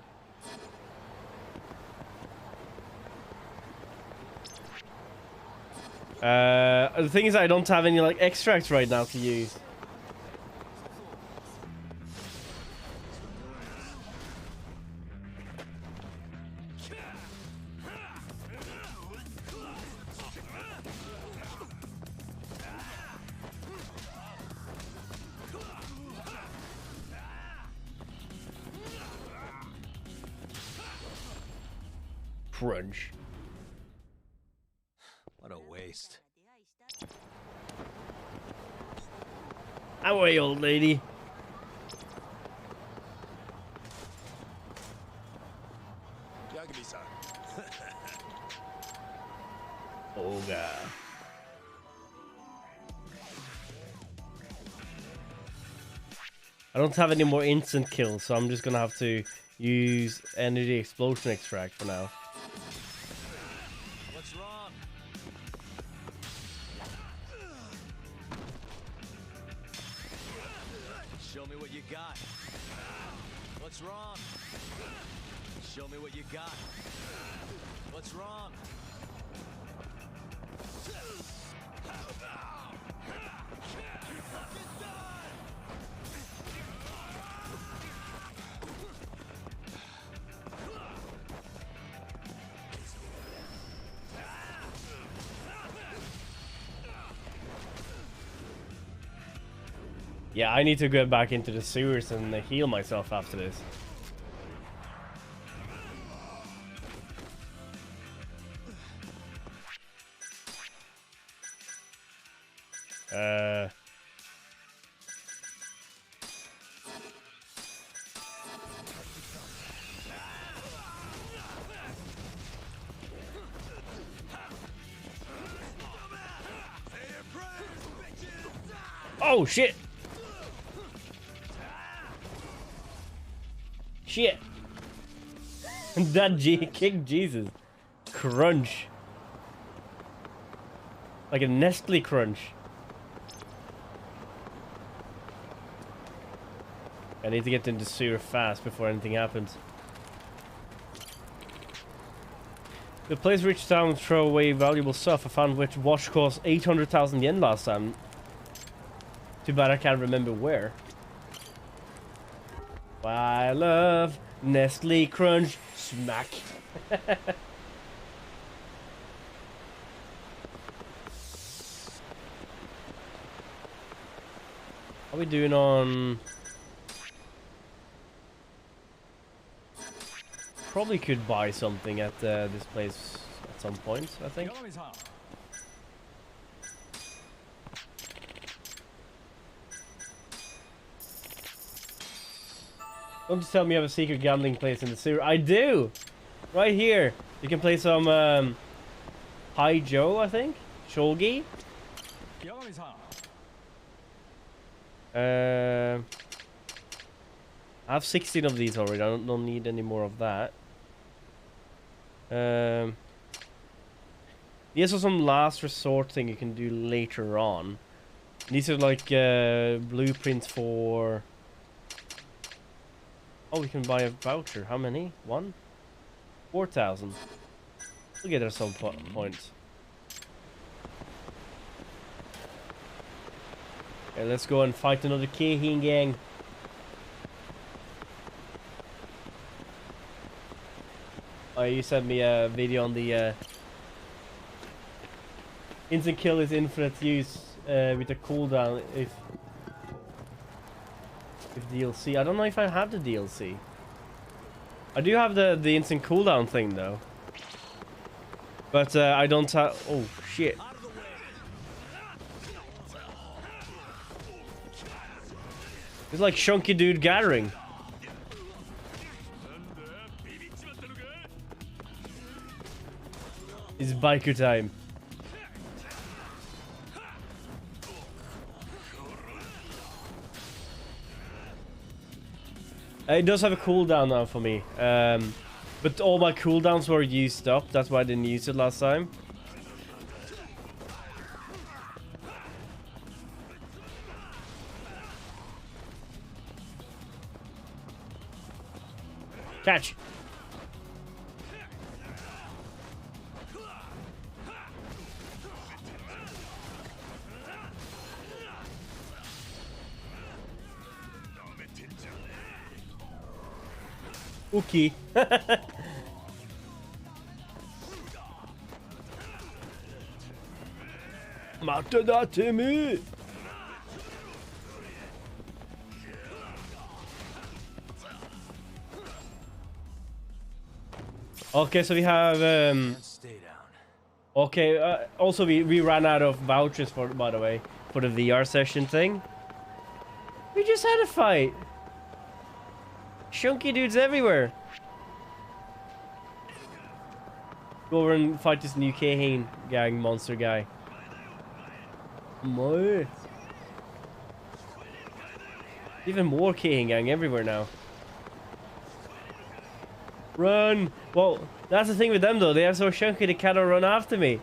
The thing is, I don't have any like extracts right now to use. Crunch. What a waste. Away, old lady. Oh god. I don't have any more instant kills, so I'm just gonna have to use energy explosion extract for now. What's wrong? Show me what you got. What's wrong? Show me what you got. What's wrong? Yeah, I need to go back into the sewers and heal myself after this. Oh, shit! Shit! That kick, Jesus. Crunch. Like a Nestle Crunch. I need to get into sewer fast before anything happens. The place reached down and throw away valuable stuff. I found which watch cost 800,000 yen last time. Too bad I can't remember where. I love Nestle Crunch. Smack. How are we doing on... Probably could buy something at this place at some point, I think. Don't just tell me you have a secret gambling place in the sewer. I do! Right here. You can play some Hi Joe, I think? Shogi? I have 16 of these already. I don't need any more of that. These are some last resort thing you can do later on. These are like blueprints for... Oh, we can buy a voucher. How many? 1? 4,000. We'll get there some points. Okay, let's go and fight another Keihin gang. Oh, you sent me a video on the instant kill is infinite use with a cooldown if DLC. I don't know if I have the DLC. I do have the instant cooldown thing though. But I don't have... Oh shit. It's like Chunky Dude gathering. It's biker time. It does have a cooldown now for me. But all my cooldowns were used up. That's why I didn't use it last time. Catch! Okay. Okay, so we have okay, also we ran out of vouchers for, by the way, for the VR session thing. We just had a fight. Chunky dudes everywhere. Go over and fight this new Keihin gang monster guy. More. Even more Keihin gang everywhere now. Run! Well, that's the thing with them though. They are so chunky they cannot run after me.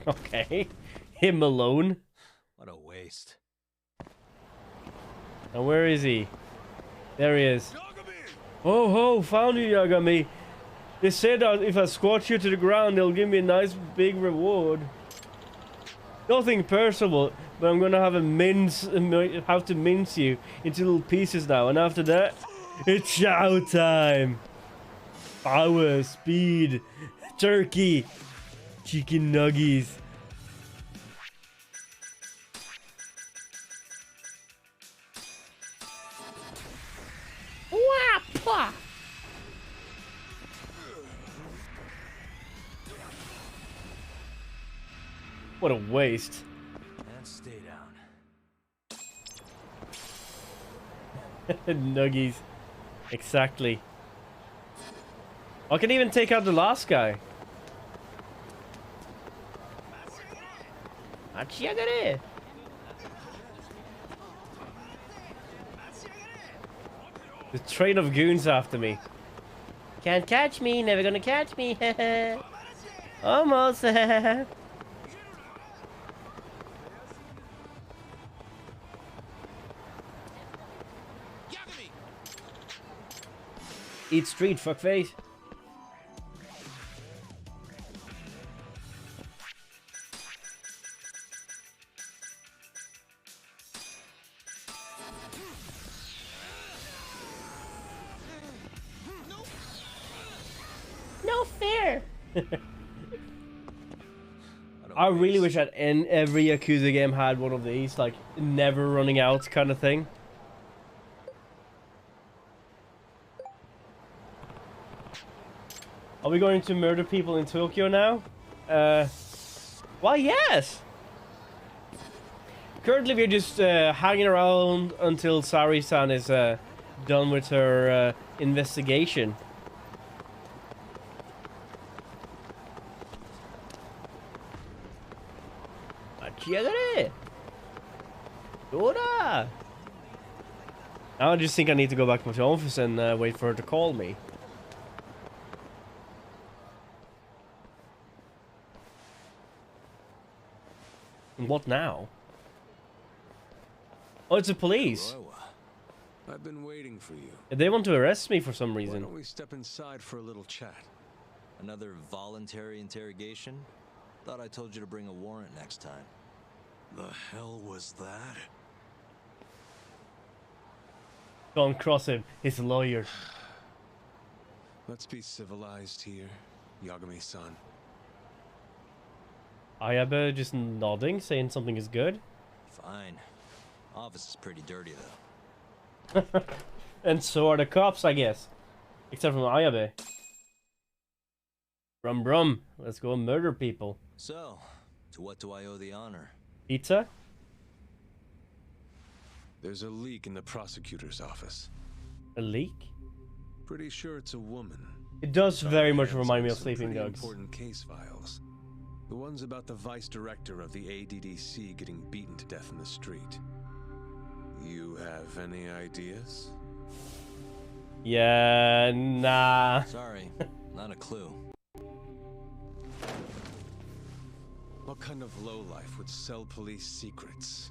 Okay. Him alone. What a waste. Now where is he? There he is. Oh ho, found you, Yagami. They said that if I squat you to the ground, they'll give me a nice big reward. Nothing personal, but I'm gonna have to mince you into little pieces now, and after that, it's chow time. Power, speed, turkey, chicken nuggies. Wah-pah! What a waste. And stay down. Nuggies. Exactly. I can even take out the last guy. Achigare. The train of goons after me. Can't catch me, never gonna catch me. Almost. Eat street, fuckface. No fair. I really wish that every Yakuza game had one of these, like never running out kind of thing. Are we going to murder people in Tokyo now? Well, yes. Currently, we're just hanging around until Saori-chan is done with her investigation. Now I just think I need to go back to my office and wait for her to call me. What now? Oh, it's the police. I've been waiting for you. They want to arrest me for some reason. Why don't we step inside for a little chat? Another voluntary interrogation? Thought I told you to bring a warrant next time. The hell was that? Don't cross him. He's a lawyer. Let's be civilized here, Yagami-san. Ayabe just nodding, saying something is good. Fine. Office is pretty dirty, though. And so are the cops, I guess. Except from Ayabe. Brum brum. Let's go and murder people. So, to what do I owe the honor? Pizza? There's a leak in the prosecutor's office. A leak? Pretty sure it's a woman. It does very much remind me of Some Sleeping pretty Dogs. Important case files. The ones about the vice director of the ADDC getting beaten to death in the street. You have any ideas? Yeah, nah. Sorry, not a clue. What kind of lowlife would sell police secrets?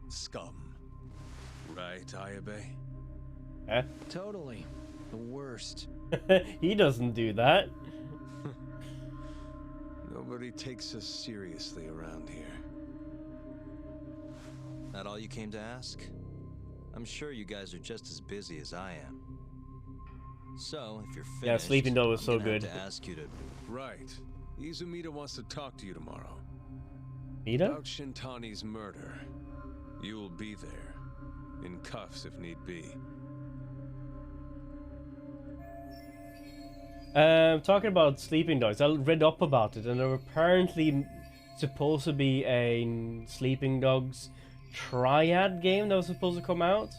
Scum. Right, Ayabe? Eh? Totally. The worst. He doesn't do that. Nobody takes us seriously around here. That all you came to ask? I'm sure you guys are just as busy as I am. So, if you're finished, Yeah, Sleeping Dog was so good. To ask you to... Right. Izumida wants to talk to you tomorrow. Mita? About Shintani's murder. You'll be there. In cuffs if need be. Talking about Sleeping Dogs, I read up about it, and there were apparently supposed to be a Sleeping Dogs triad game that was supposed to come out,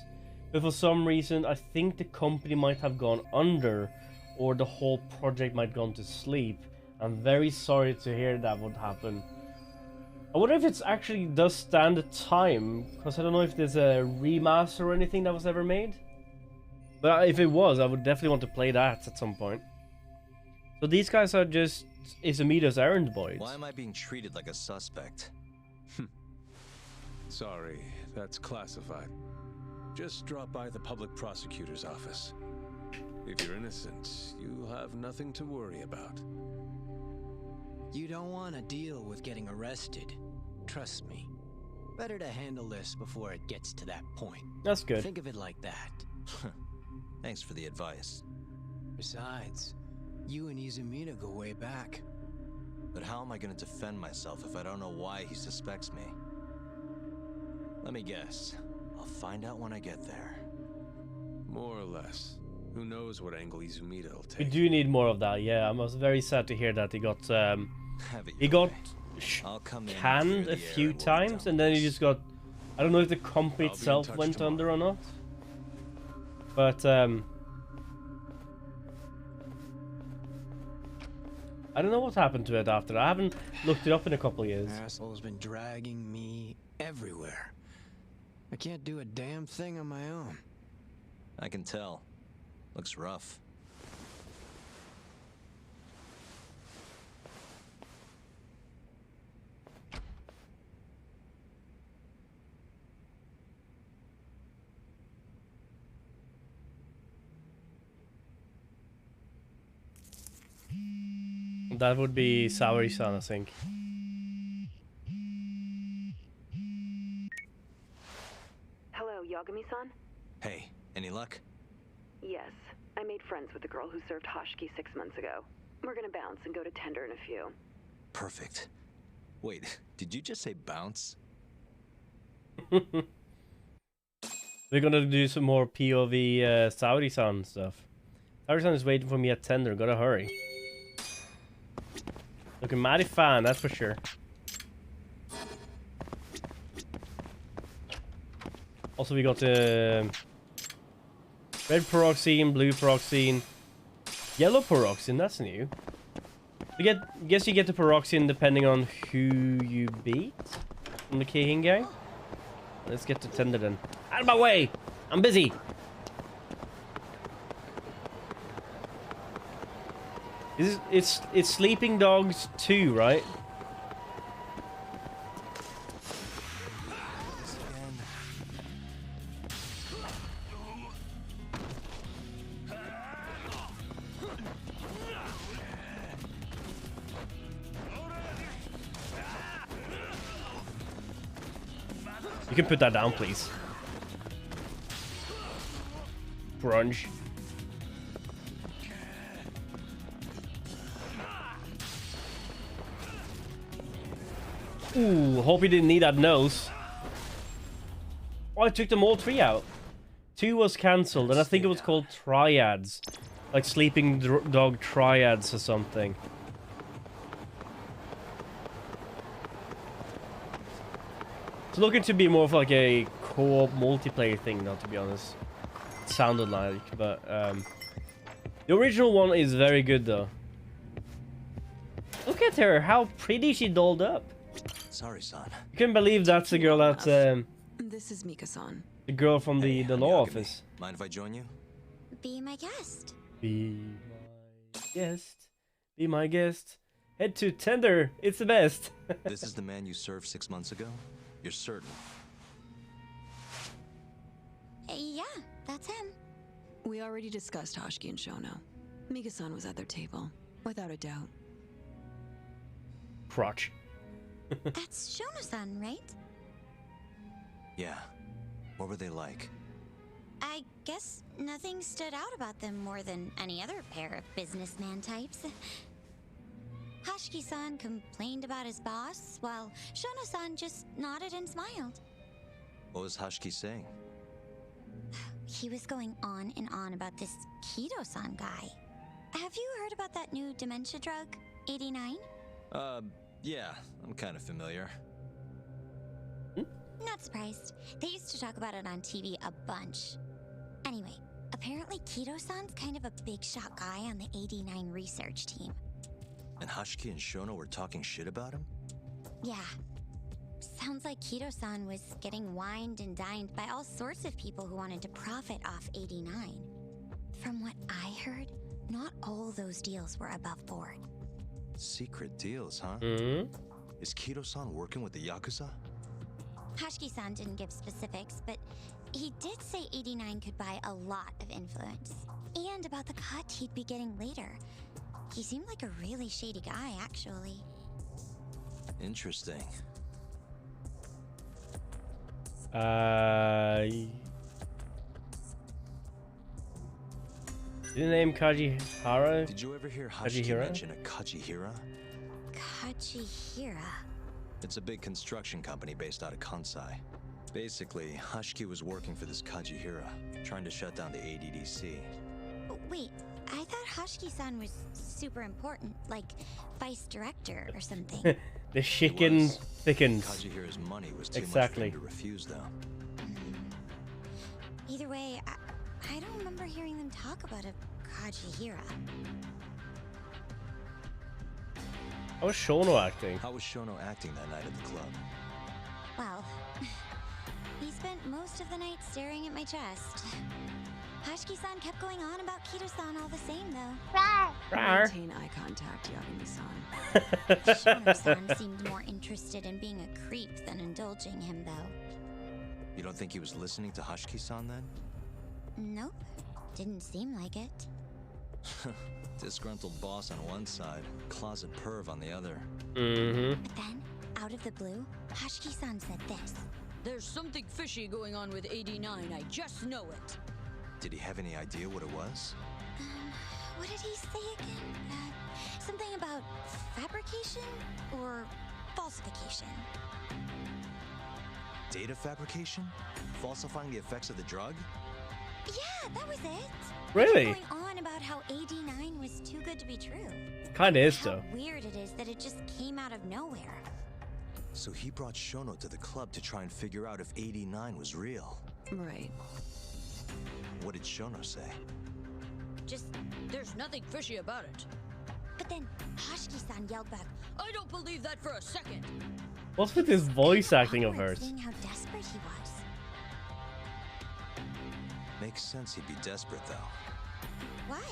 but for some reason I think the company might have gone under, or the whole project might have gone to sleep. I'm very sorry to hear that would happen. I wonder if it's actually does stand the time, because I don't know if there's a remaster or anything that was ever made. But if it was, I would definitely want to play that at some point. So these guys are just Izumida's errand boys. Why am I being treated like a suspect? Sorry, that's classified. Just drop by the public prosecutor's office. If you're innocent, you'll have nothing to worry about. You don't want to deal with getting arrested. Trust me. Better to handle this before it gets to that point. That's good. Think of it like that. Thanks for the advice. Besides, you and Izumina go way back. But how am I going to defend myself if I don't know why he suspects me? Let me guess. I'll find out when I get there. More or less. Who knows what angle Izumida will take. We do need more of that. Yeah, I was very sad to hear that he got canned a few times, and then he just got. I don't know if the company itself went under or not. But I don't know what happened to it after. I haven't looked it up in a couple of years. Asshole's been dragging me everywhere. I can't do a damn thing on my own. I can tell. Looks rough. That would be Saori-chan, I think. Hello, Yagami-san? Hey, any luck? Yes. I made friends with the girl who served Hoshiki 6 months ago. We're gonna bounce and go to Tender in a few. Perfect. Wait, did you just say bounce? We're gonna do some more POV Saori-san stuff. Saori-san is waiting for me at Tender. Gotta hurry. Looking mighty fine, that's for sure. Also, we got red peroxine, blue peroxine, yellow peroxine. That's new. Guess you get the peroxine depending on who you beat from the Keihin gang. Let's get to Tender then. Out of my way! I'm busy. It's Sleeping Dogs 2, right? You can put that down, please. Grunge. Ooh, hope he didn't need that nose. Oh, I took them all 3 out. 2 was cancelled, and I think it was called Triads. Like Sleeping Dog Triads or something. It's looking to be more of like a co-op multiplayer thing now, to be honest. It sounded like, but the original one is very good though. Look at her, how pretty she dolled up. Sorry, son. You can believe that's the girl that's This is Mika-san. the girl from the law office. Mind if I join you? Be my guest. Be my guest. Be my guest. Head to Tender. It's the best. This is the man you served 6 months ago? You're certain? Yeah, that's him. We already discussed Hoshiki and Shono. Mika-san was at their table, without a doubt. Crotch. That's Shono-san, right? Yeah. What were they like? I guess nothing stood out about them more than any other pair of businessman types. Hoshiki-san complained about his boss, while Shono-san just nodded and smiled. What was Hoshiki saying? He was going on and on about this Kido-san guy. Have you heard about that new dementia drug, 89? Yeah, I'm kind of familiar. Not surprised. They used to talk about it on TV a bunch. Anyway, apparently Kido-san's kind of a big shot guy on the 89 research team. And Hoshiki and Shono were talking shit about him? Yeah. Sounds like Kido-san was getting wined and dined by all sorts of people who wanted to profit off 89. From what I heard, not all those deals were above board. Secret deals, huh? Is Kido-san working with the Yakuza? Hoshiki-san didn't give specifics, but he did say 89 could buy a lot of influence. And about the cut he'd be getting later. He seemed like a really shady guy, actually. Interesting. Did you name Kajihara? Did you ever hear Hashiki mention a Kajihira? Kajihira. It's a big construction company based out of Kansai. Basically, Hashiki was working for this Kajihira, trying to shut down the ADDC. Wait, I thought Hashiki-san was super important, like vice director or something. The chicken thickens. Kajihira's money was too much for him to refuse, though. Either way, I don't remember hearing them talk about a Kajihira. How was Shono acting? How was Shono acting that night at the club? Well, he spent most of the night staring at my chest. Hashiki-san kept going on about Kito-san all the same, though. Maintain eye contact, Yagami-san. Shono-san seemed more interested in being a creep than indulging him, though. You don't think he was listening to Hashiki-san then? Nope, didn't seem like it. Disgruntled boss on one side, closet perv on the other. But then, out of the blue, Hashiki-san said this. There's something fishy going on with 89, I just know it. Did he have any idea what it was? What did he say again? Something about fabrication or falsification? Data fabrication? Falsifying the effects of the drug? Yeah, that was it. Really? Going on about how 89 was too good to be true. Kinda is, though. How weird it is that it just came out of nowhere. So he brought Shono to the club to try and figure out if 89 was real. Right. What did Shono say? Just, there's nothing fishy about it. But then Hashiki-san yelled back, I don't believe that for a second. What's with this voice acting of hers? Seeing how desperate he was. Makes sense he'd be desperate, though. Why?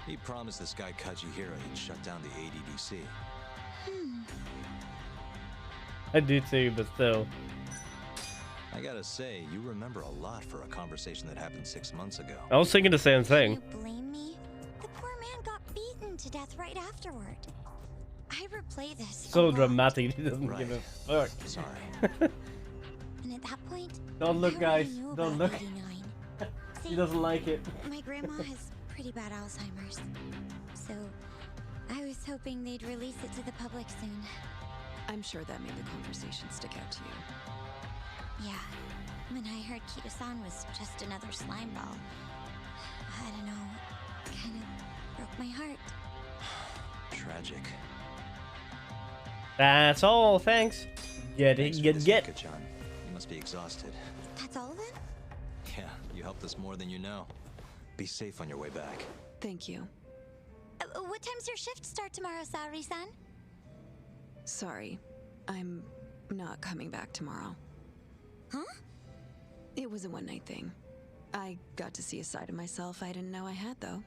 He promised this guy Kajihira he'd shut down the ADDC. I do too, but still. I gotta say, you remember a lot for a conversation that happened 6 months ago. I was thinking the same thing. Can you blame me? The poor man got beaten to death right afterward. I replay this. So dramatic, he doesn't give a fuck. Sorry. And at that point, Don't look, I guys. already knew Don't about look. 89. He doesn't like it. My grandma has pretty bad Alzheimer's, so I was hoping they'd release it to the public soon. I'm sure that made the conversation stick out to you. Yeah, when I heard Kito-san was just another slime ball, I don't know, kind of broke my heart. Tragic. That's all, thanks. Get it, get. Saori-chan. You must be exhausted. That's all then? Yeah, you helped us more than you know. Be safe on your way back. Thank you. What time's your shift start tomorrow, Saori-san? Sorry, I'm not coming back tomorrow. Huh? It was a one-night thing. I got to see a side of myself I didn't know I had, though.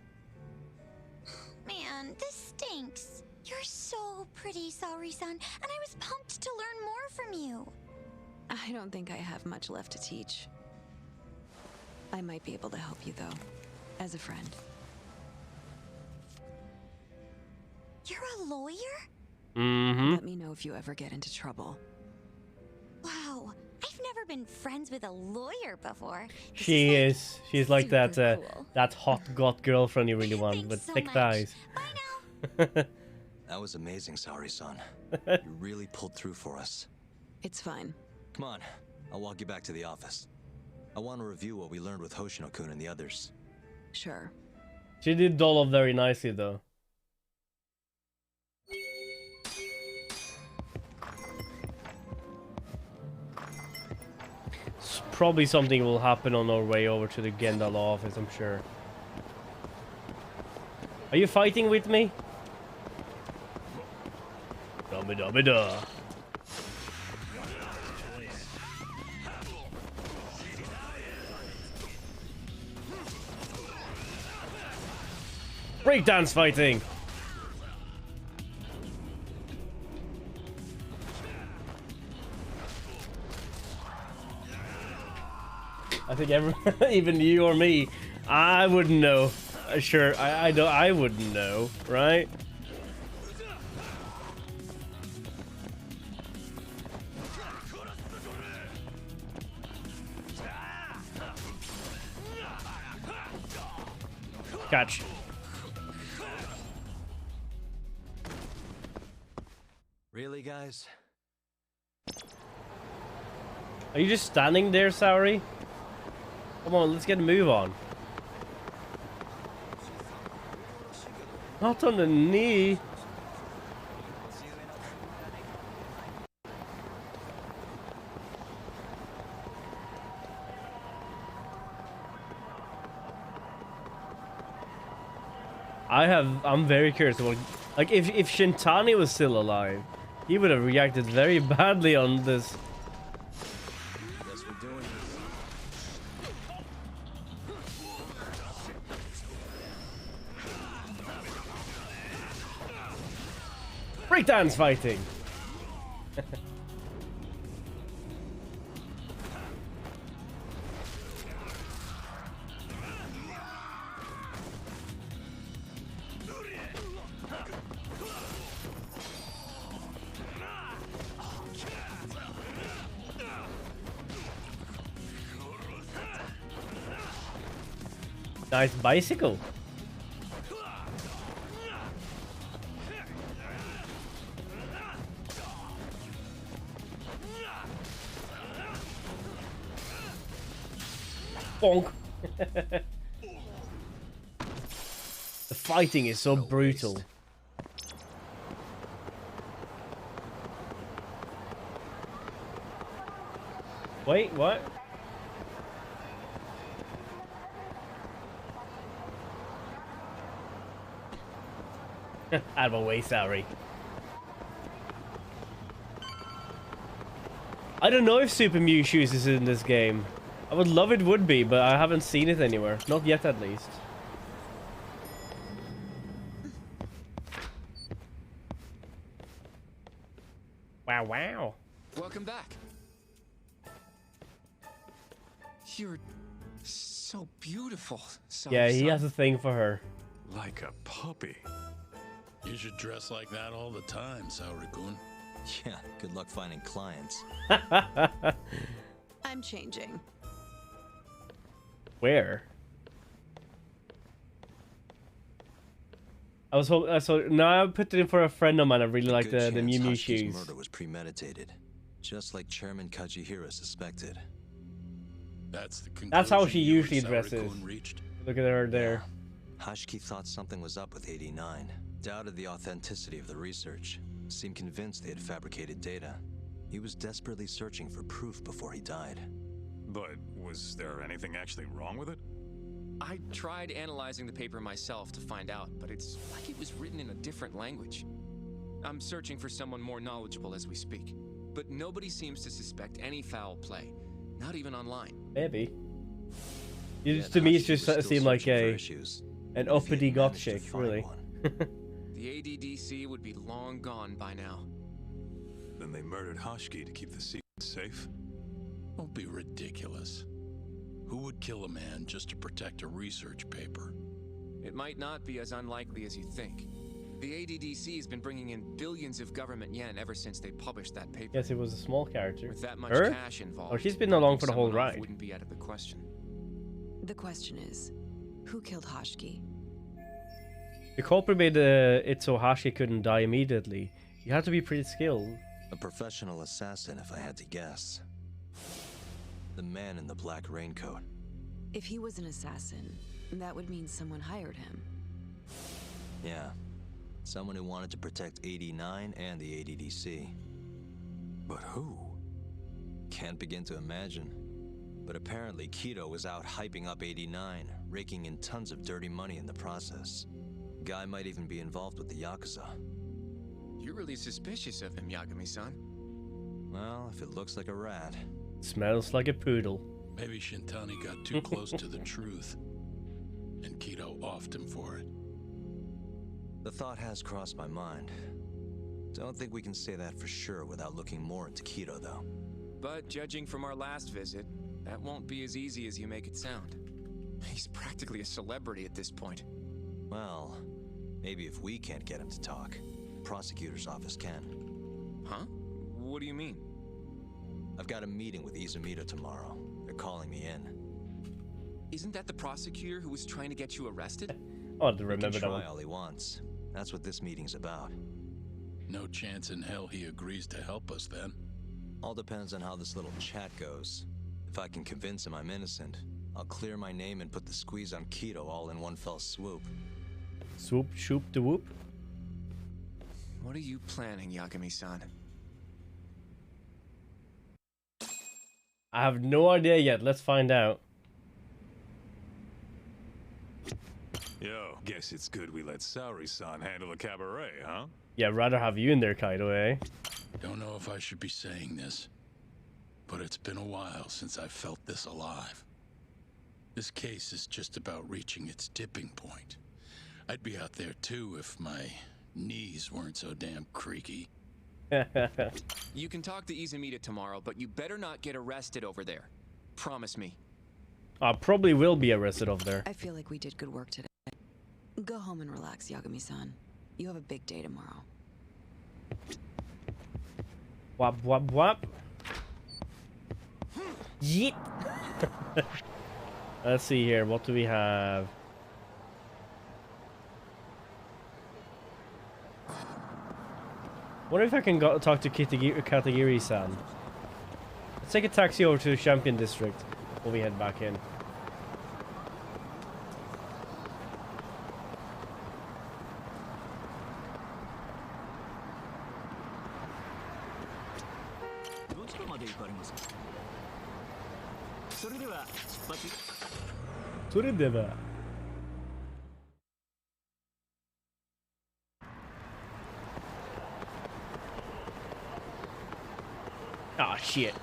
Man, this stinks. You're so pretty, Saori-san, and I was pumped to learn more from you. I don't think I have much left to teach. I might be able to help you, though, as a friend. You're a lawyer? Let me know if you ever get into trouble. Wow, I've never been friends with a lawyer before. She is. She's like that cool. that hot goth girlfriend you really want with so thick much. thighs. That was amazing, Saori-san. You really pulled through for us. It's fine. Come on, I'll walk you back to the office. I want to review what we learned with Hoshino-kun and the others. Sure. She did doll up very nicely, though. Probably something will happen on our way over to the Gendal office, I'm sure. Are you fighting with me? Dummy dummy duh. Breakdance fighting! I think even you or me, I wouldn't know. Sure, I wouldn't know, right? Catch. Really, guys? Are you just standing there, Saori? Come on, let's get a move on. Not on the knee. I'm very curious about, like, if Shintani was still alive, he would have reacted very badly on this. Guess we're doing this. Breakdance fighting. Nice bicycle. Bonk. The fighting is so brutal. Wait, what? Out of my way, Saori. I don't know if Super Mewtwo's is in this game. I would love it would be, but I haven't seen it anywhere. Not yet, at least. Wow, wow. Welcome back. You're so beautiful. Yeah, he has a thing for her. Like a puppy. You should dress like that all the time, Saori-kun. Yeah, good luck finding clients. I'm changing. Where? I was hoping. So now I put it in for a friend of mine. I really like the Mew Mew shoes. Murder was premeditated, just like Chairman Kajihira suspected. That's how she usually dresses. Look at her there. Yeah. Hashiki thought something was up with 89. Doubted the authenticity of the research. Seemed convinced they had fabricated data. He was desperately searching for proof before he died. But was there anything actually wrong with it? I tried analyzing the paper myself to find out, but it's like it was written in a different language. I'm searching for someone more knowledgeable as we speak, but nobody seems to suspect any foul play, not even online. Maybe. To me, it just seemed like an uppity goth chick, really. The ADDC would be long gone by now. Then they murdered Hashiki to keep the secret safe? Don't be ridiculous. Who would kill a man just to protect a research paper? It might not be as unlikely as you think. The ADDC has been bringing in billions of government yen ever since they published that paper. Yes, it was a small character. With that much her? Cash involved, oh, she's been along for the whole ride. Wouldn't be out of the question. The question is, who killed Hashiki? The culprit made it so Hashiki couldn't die immediately. You had to be pretty skilled. A professional assassin, if I had to guess. The man in the black raincoat. If he was an assassin, that would mean someone hired him. Yeah. Someone who wanted to protect 89 and the ADDC. But who? Can't begin to imagine. But apparently Kido was out hyping up 89, raking in tons of dirty money in the process. Guy might even be involved with the Yakuza. You're really suspicious of him, Yagami-san. Well, if it looks like a rat. Smells like a poodle. Maybe Shintani got too close to the truth, and Kido offed him for it. The thought has crossed my mind. Don't think we can say that for sure without looking more into Kido, though. But judging from our last visit, that won't be as easy as you make it sound. He's practically a celebrity at this point. Well, maybe if we can't get him to talk, prosecutor's office can. Huh? What do you mean? I've got a meeting with Izumito tomorrow. They're calling me in. Isn't that the prosecutor who was trying to get you arrested? Oh, I He remember can that try one. all he wants. That's what this meeting's about. No chance in hell he agrees to help us then. All depends on how this little chat goes. If I can convince him I'm innocent, I'll clear my name and put the squeeze on Keto all in one fell swoop. Swoop, shoop, de whoop. What are you planning, Yagami-san? I have no idea yet. Let's find out. Yo, guess it's good we let Saori-san handle the cabaret, huh? Yeah, I'd rather have you in there, Kaido, eh? Don't know if I should be saying this, but it's been a while since I felt this alive. This case is just about reaching its tipping point. I'd be out there too if my knees weren't so damn creaky. You can talk to Izumita tomorrow, but you better not get arrested over there. Promise me. I probably will be arrested over there. I feel like we did good work today. Go home and relax, Yagami-san. You have a big day tomorrow. Wap, wap, wap. Yeet. Let's see here. What do we have? Wonder if I can talk to Katagiri-san. Let's take a taxi over to the Champion District before we head back in. Ah, shit.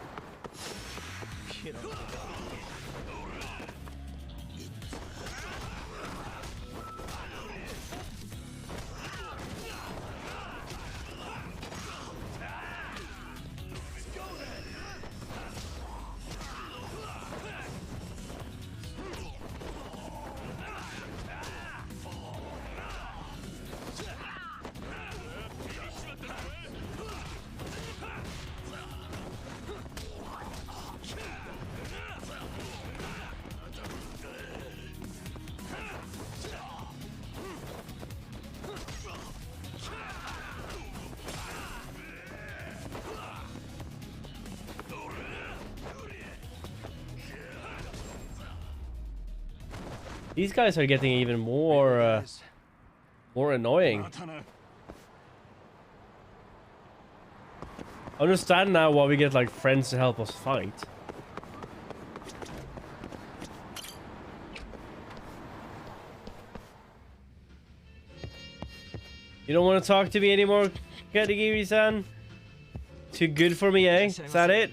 These guys are getting even more annoying. I understand now why we get like friends to help us fight. You don't want to talk to me anymore, Katagiri-san? Too good for me, eh? Is that it?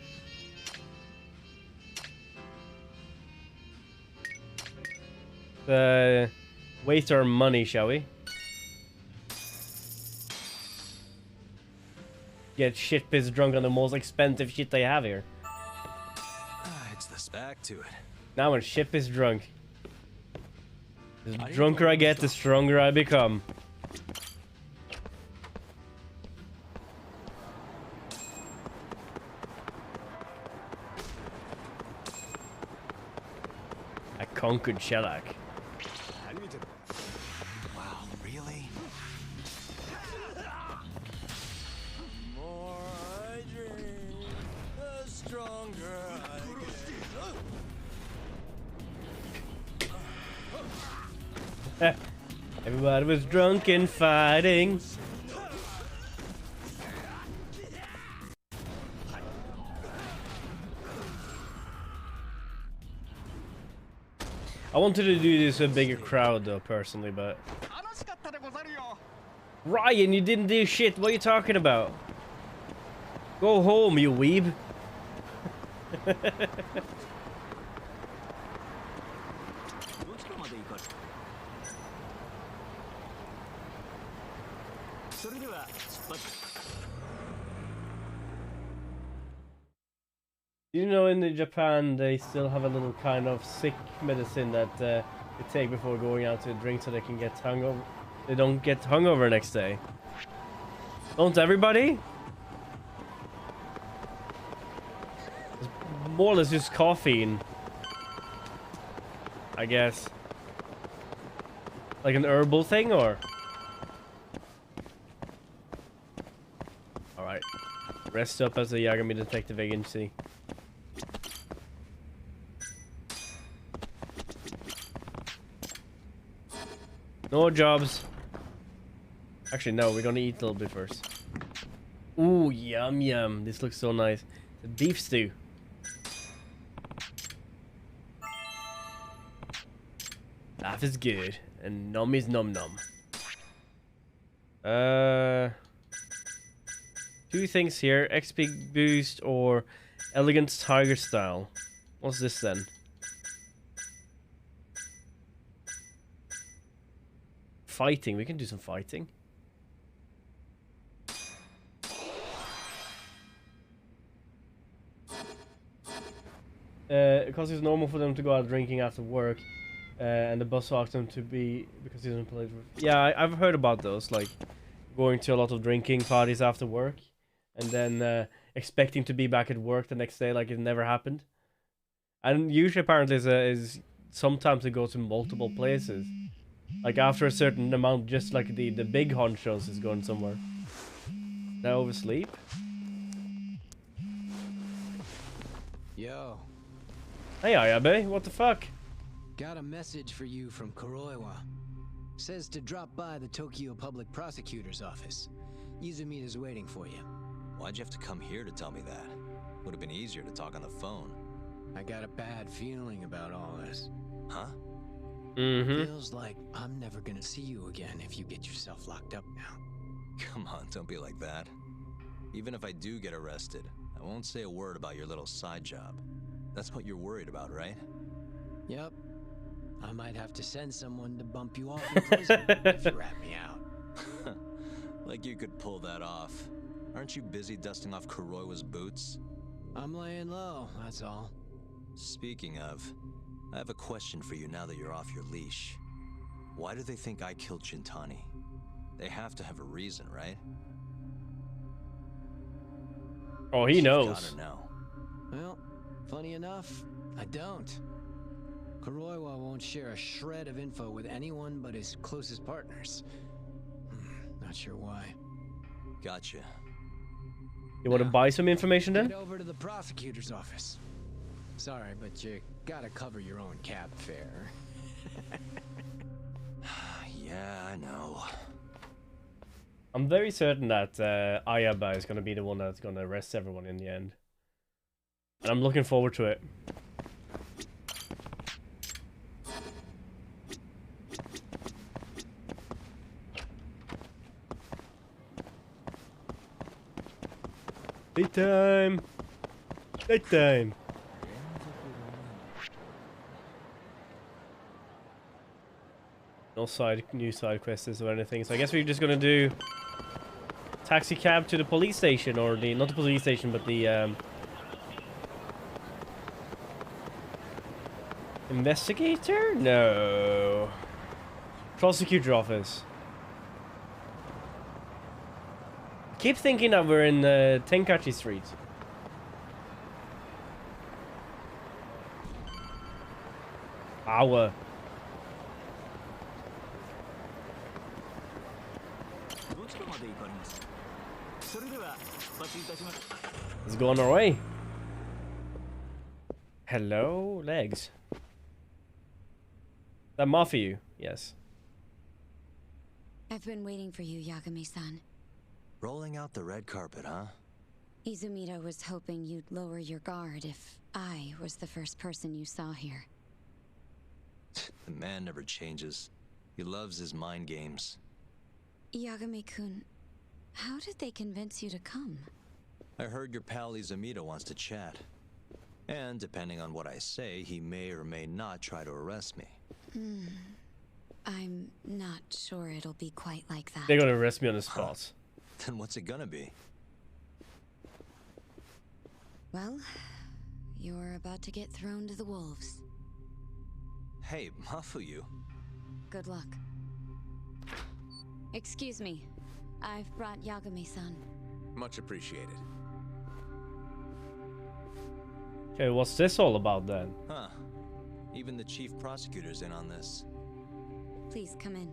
Waste our money, shall we? Get shit pissed drunk on the most expensive shit they have here. It's this back to it. Now when shit is drunk. The drunker I get, the stronger I become. I conquered Shellac. Wow, really? More I drink, the stronger I get. Everybody was drunk and fighting. I wanted to do this with a bigger crowd though, personally, but... Ryan, you didn't do shit. What are you talking about? Go home, you weeb. You know, in Japan, they still have a little kind of sick medicine that they take before going out to drink so they can get hungover. They don't get hungover next day. Don't everybody? It's more or less just caffeine, I guess. Like an herbal thing, or? Alright. Rest up as a Yagami Detective Agency. No jobs. Actually, no, we're gonna eat a little bit first. Ooh, yum yum. This looks so nice. The beef stew. That is good. And nom is nom nom. Two things here. XP boost or elegant tiger style. What's this then? Fighting. We can do some fighting. Because it's normal for them to go out drinking after work. And the boss asks them to be, because he doesn't play. Yeah, I've heard about those, like going to a lot of drinking parties after work, and then expecting to be back at work the next day like it never happened. And usually, apparently, is sometimes it goes to multiple places. Like after a certain amount, just like the big honchos is going somewhere. Did I oversleep? Yo. Hey, Ayabe, what the fuck? Got a message for you from Kuroiwa. Says to drop by the Tokyo Public Prosecutor's office. Izumita's waiting for you. Why'd you have to come here to tell me that? Would have been easier to talk on the phone. I got a bad feeling about all this. Huh? Feels like I'm never gonna see you again if you get yourself locked up now. Come on, don't be like that. Even if I do get arrested, I won't say a word about your little side job. That's what you're worried about, right? Yep. I might have to send someone to bump you off in prison if you rat me out. Like you could pull that off. Aren't you busy dusting off Kuroiwa's boots? I'm laying low, that's all. Speaking of, I have a question for you now that you're off your leash. Why do they think I killed Shintani? They have to have a reason, right? Oh, he knows. Gotta know. Well, funny enough, I don't. Kuroiwa won't share a shred of info with anyone but his closest partners. Not sure why. Gotcha. You want to buy some information then? Get over to the prosecutor's office. Sorry, but you gotta cover your own cab fare. Yeah, I know. I'm very certain that Ayaba is going to be the one that's going to arrest everyone in the end. And I'm looking forward to it. Daytime! Daytime! No new side quests or anything, so I guess we're just gonna do taxi cab to the police station, or the, not the police station, but the investigator? No. Prosecutor office. I keep thinking that we're in Tenkachi Street. Awa. Let's go on our way. Hello, legs. That Mafiu? Yes. I've been waiting for you, Yagami-san. Rolling out the red carpet, huh? Izumita was hoping you'd lower your guard if I was the first person you saw here. The man never changes. He loves his mind games. Yagami-kun, how did they convince you to come? I heard your pal Izumita wants to chat. And depending on what I say, he may or may not try to arrest me. I'm not sure it'll be quite like that. They're gonna arrest me on the spot. Then what's it gonna be? Well, you're about to get thrown to the wolves. Hey, Mafuyu. Good luck. Excuse me. I've brought Yagami-san. Much appreciated. Okay, what's this all about then? Huh. Even the chief prosecutor's in on this. Please come in.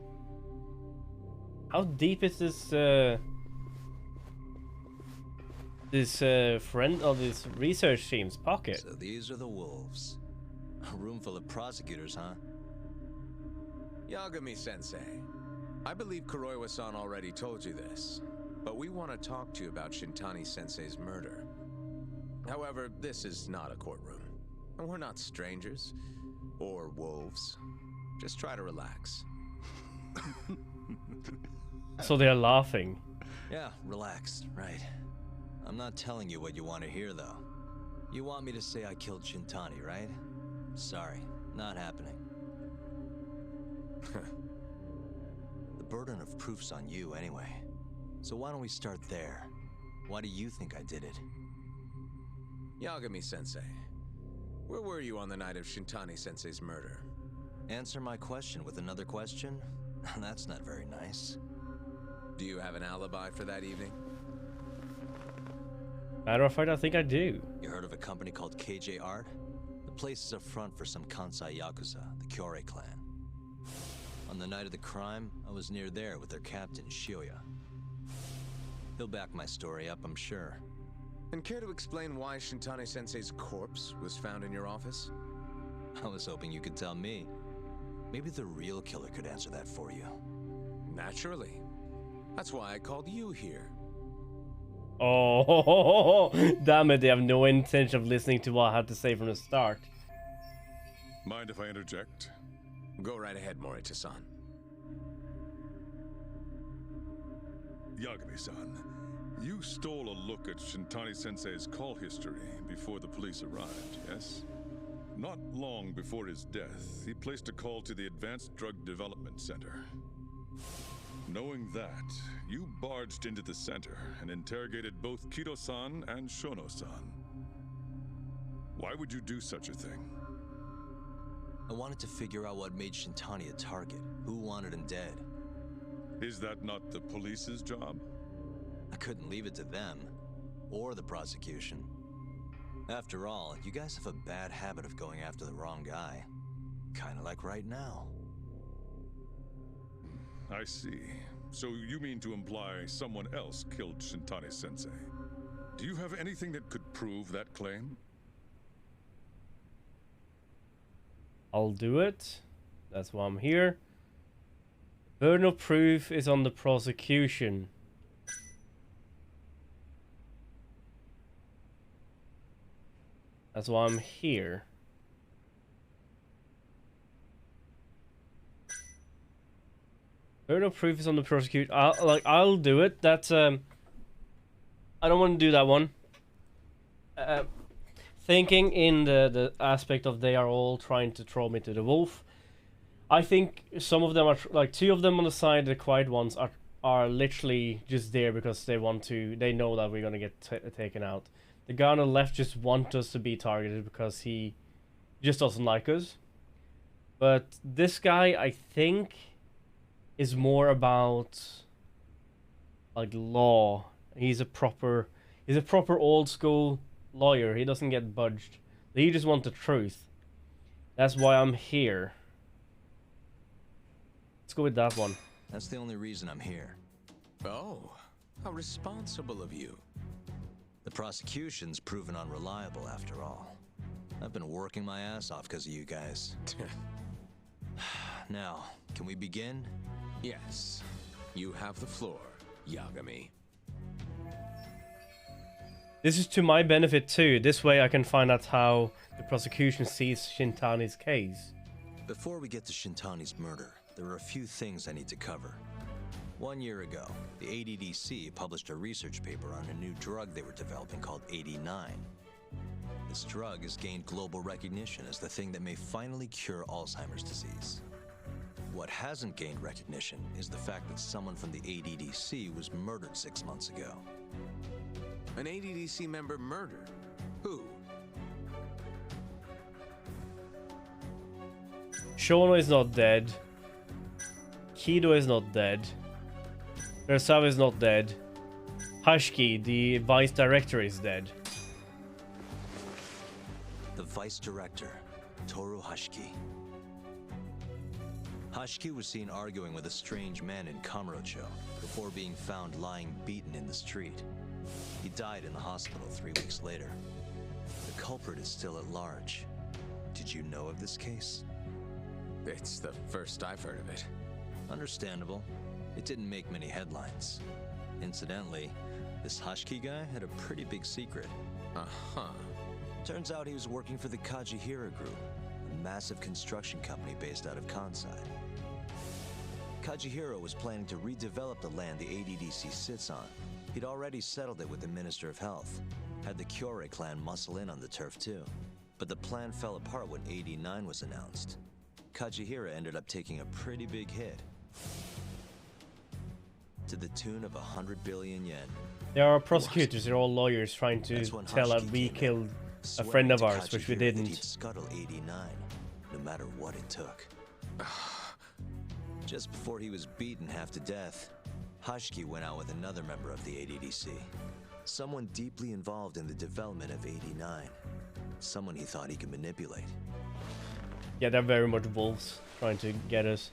How deep is this friend of this research team's pocket? So these are the wolves. A room full of prosecutors, huh? Yagami-sensei, I believe Kuroiwa-san already told you this, but we want to talk to you about Shintani-sensei's murder. However, this is not a courtroom, and we're not strangers or wolves. Just try to relax. So they're laughing. Yeah, relax, right. I'm not telling you what you want to hear, though. You want me to say I killed Shintani, right? Sorry, not happening. The burden of proof's on you anyway. So why don't we start there? Why do you think I did it? Yagami-sensei, where were you on the night of Shintani-sensei's murder? Answer my question with another question? That's not very nice. Do you have an alibi for that evening? Matter of fact, I think I do. You heard of a company called KJ Art? The place is a front for some Kansai Yakuza, the Kyorei clan. On the night of the crime, I was near there with their captain, Shioya. He'll back my story up, I'm sure. And care to explain why Shintani-sensei's corpse was found in your office? I was hoping you could tell me. Maybe the real killer could answer that for you. Naturally. That's why I called you here. Oh, damn it, they have no intention of listening to what I had to say from the start. Mind if I interject? Go right ahead, Morita-san. Yagami-san, you stole a look at Shintani-sensei's call history before the police arrived, yes? Not long before his death, he placed a call to the Advanced Drug Development Center. Knowing that, you barged into the center and interrogated both Kido-san and Shono-san. Why would you do such a thing? I wanted to figure out what made Shintani a target. Who wanted him dead? Is that not the police's job? I couldn't leave it to them, or the prosecution. After all, you guys have a bad habit of going after the wrong guy. Kinda like right now. I see. So you mean to imply someone else killed Shintani-sensei? Do you have anything that could prove that claim? I'll do it. That's why I'm here. Burden of proof is on the prosecution. That's why I'm here. Burden of proof is on the prosecution. I'll do it. That's I don't want to do that one. Thinking in the aspect of they are all trying to throw me to the wolf. I think some of them are like two of them on the side, the quiet ones are literally just there because they want to. They know that we're gonna get taken out. The guy on the left just wants us to be targeted because he just doesn't like us. But this guy, I think, is more about like law. He's a proper old school lawyer. He doesn't get budged. He just wants the truth. That's why I'm here. Let's go with that one. That's the only reason I'm here. Oh, how responsible of you. The prosecution's proven unreliable after all. I've been working my ass off because of you guys. Now, can we begin? Yes. You have the floor, Yagami. This is to my benefit too. This way I can find out how the prosecution sees Shintani's case. Before we get to Shintani's murder, there are a few things I need to cover. 1 year ago, the ADDC published a research paper on a new drug they were developing called 89. This drug has gained global recognition as the thing that may finally cure Alzheimer's disease. What hasn't gained recognition is the fact that someone from the ADDC was murdered 6 months ago. An ADDC member murdered? Who? Shono is not dead. Kido is not dead. Urasawa is not dead. Hashiki, the vice director, is dead. The vice director, Toru Hashiki. Hashiki was seen arguing with a strange man in Kamurocho before being found lying beaten in the street. He died in the hospital 3 weeks later. The culprit is still at large. Did you know of this case? It's the first I've heard of it. Understandable. It didn't make many headlines. Incidentally, this Hashiki guy had a pretty big secret. Uh-huh. Turns out he was working for the Kajihira Group, a massive construction company based out of Kansai. Kajihira was planning to redevelop the land the ADDC sits on. He'd already settled it with the Minister of Health, had the Kyorei clan muscle in on the turf too. But the plan fell apart when 89 was announced. Kajihira ended up taking a pretty big hit, to the tune of 100 billion yen. There are prosecutors, they're all lawyers trying to tell that we killed a friend of ours, which we didn't. He'd scuttle 89, no matter what it took. Just before he was beaten half to death, Hashiki went out with another member of the ADDC. Someone deeply involved in the development of 89. Someone he thought he could manipulate. Yeah, they're very much wolves trying to get us.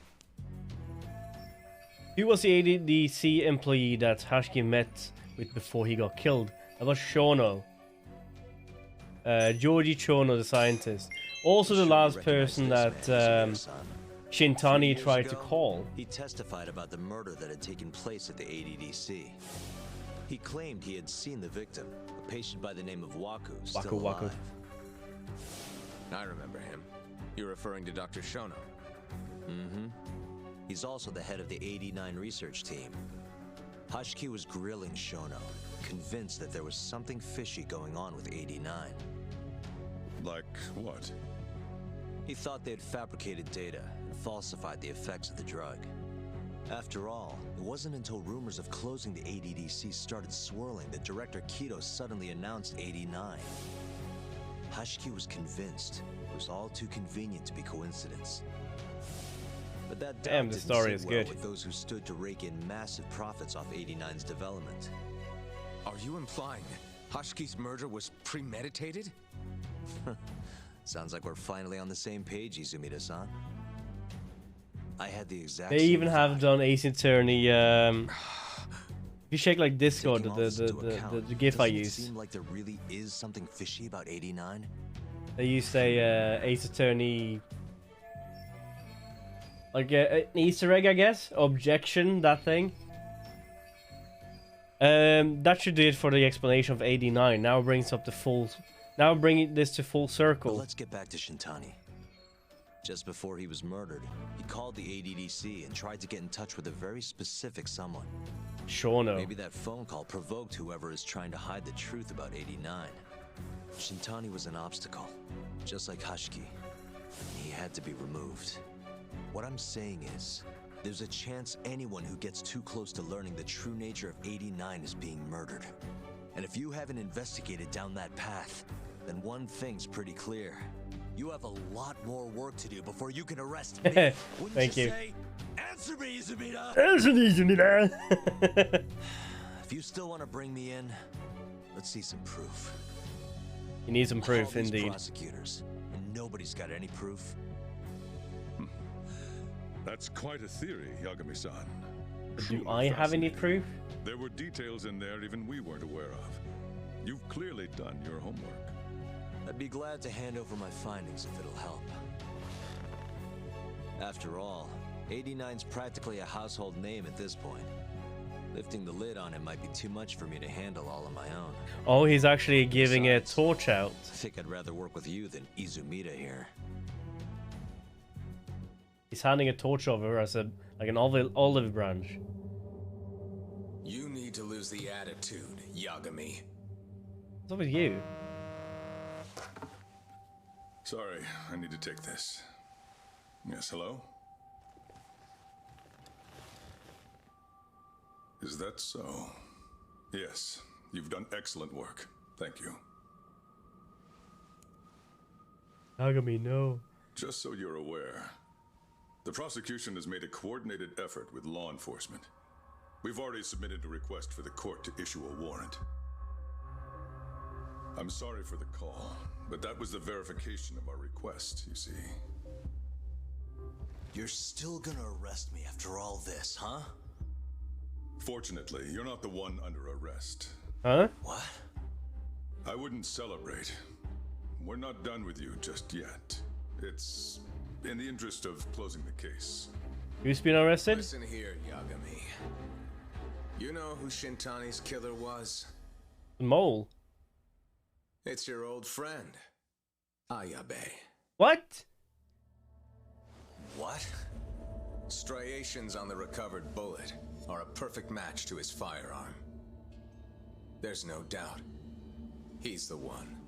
Who was the ADDC employee that Hashiki met with before he got killed? That was Shono. Georgie Chono, the scientist. Also the last person that Shintani tried to call. He testified about the murder that had taken place at the ADDC. He claimed he had seen the victim, a patient by the name of Waku, still alive. I remember him. You're referring to Dr. Shono. Mm-hmm. He's also the head of the 89 research team. Hashiki was grilling Shono, convinced that there was something fishy going on with 89. Like what? He thought they had fabricated data and falsified the effects of the drug. After all, it wasn't until rumors of closing the ADDC started swirling that Director Kido suddenly announced 89. Hashiki was convinced it was all too convenient to be coincidence. But that damn, the story is good. With those who stood to rake in massive profits off 89's development. Are you implying Hashiki's murder was premeditated? Sounds like we're finally on the same page, Izumida-san. I had the exact They even have done Ace Attorney. If you check like Discord, the GIF I use. Seem like there really is something fishy about 89. They used a Ace Attorney, like an Easter egg, I guess. Objection, that thing. That should do it for the explanation of 89. Now it brings up the full. Now bringing this to full circle. But let's get back to Shintani. Just before he was murdered, he called the ADDC and tried to get in touch with a very specific someone. Shono. Maybe that phone call provoked whoever is trying to hide the truth about 89. Shintani was an obstacle, just like Hashiki. He had to be removed. What I'm saying is, there's a chance anyone who gets too close to learning the true nature of 89 is being murdered. And if you haven't investigated down that path, then one thing's pretty clear. You have a lot more work to do before you can arrest me. Thank you. Say, answer me, Izumida! Answer me, Izumida! If you still want to bring me in, let's see some proof. You need some proof, All these indeed. Prosecutors, and nobody's got any proof. That's quite a theory, Yagami-san. Do I have any proof? There were details in there even we weren't aware of. You've clearly done your homework. I'd be glad to hand over my findings if it'll help. After all, 89's practically a household name at this point. Lifting the lid on it might be too much for me to handle all on my own. Oh, he's actually giving a torch out. I think I'd rather work with you than Izumida here. He's handing a torch over as a like an olive branch. You need to lose the attitude, Yagami. What's up with you? Sorry, I need to take this. Yes, hello? Is that so? Yes, you've done excellent work. Thank you. Yagami, no. Just so you're aware, the prosecution has made a coordinated effort with law enforcement. We've already submitted a request for the court to issue a warrant. I'm sorry for the call, but that was the verification of our request, you see. You're still gonna arrest me after all this, huh? Fortunately, you're not the one under arrest. Huh? What? I wouldn't celebrate. We're not done with you just yet. It's in the interest of closing the case. Who's been arrested? Listen here, Yagami. You know who Shintani's killer was? Mole. It's your old friend, Ayabe. What? What? Striations on the recovered bullet are a perfect match to his firearm. There's no doubt. He's the one.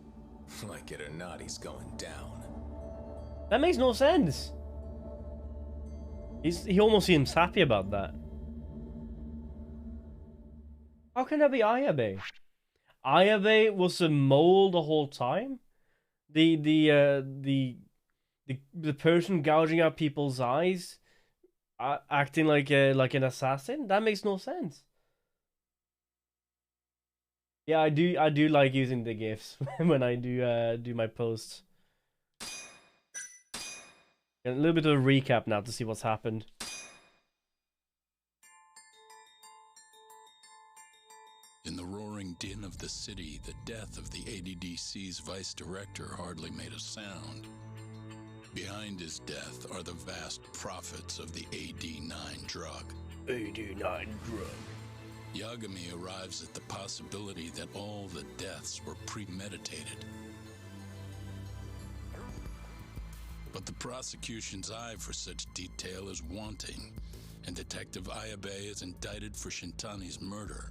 Like it or not, he's going down. That makes no sense. He almost seems happy about that. How can that be Ayabe? Ayabe was a mole the whole time? The person gouging out people's eyes, acting like an assassin? That makes no sense. Yeah, I do like using the GIFs when I do my posts. And a little bit of a recap now to see what's happened. In the roaring din of the city, the death of the ADDC's vice director hardly made a sound. Behind his death are the vast profits of the AD9 drug. AD9 drug. Yagami arrives at the possibility that all the deaths were premeditated. But the prosecution's eye for such detail is wanting, and Detective Ayabe is indicted for Shintani's murder.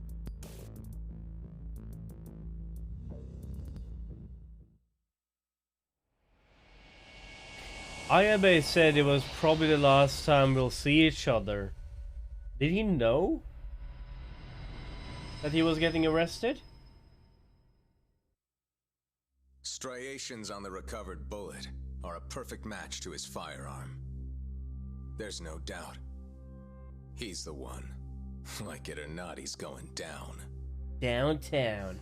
Ayabe said it was probably the last time we'll see each other. Did he know that he was getting arrested? Striations on the recovered bullet are a perfect match to his firearm. There's no doubt. He's the one. Like it or not, he's going down. Downtown.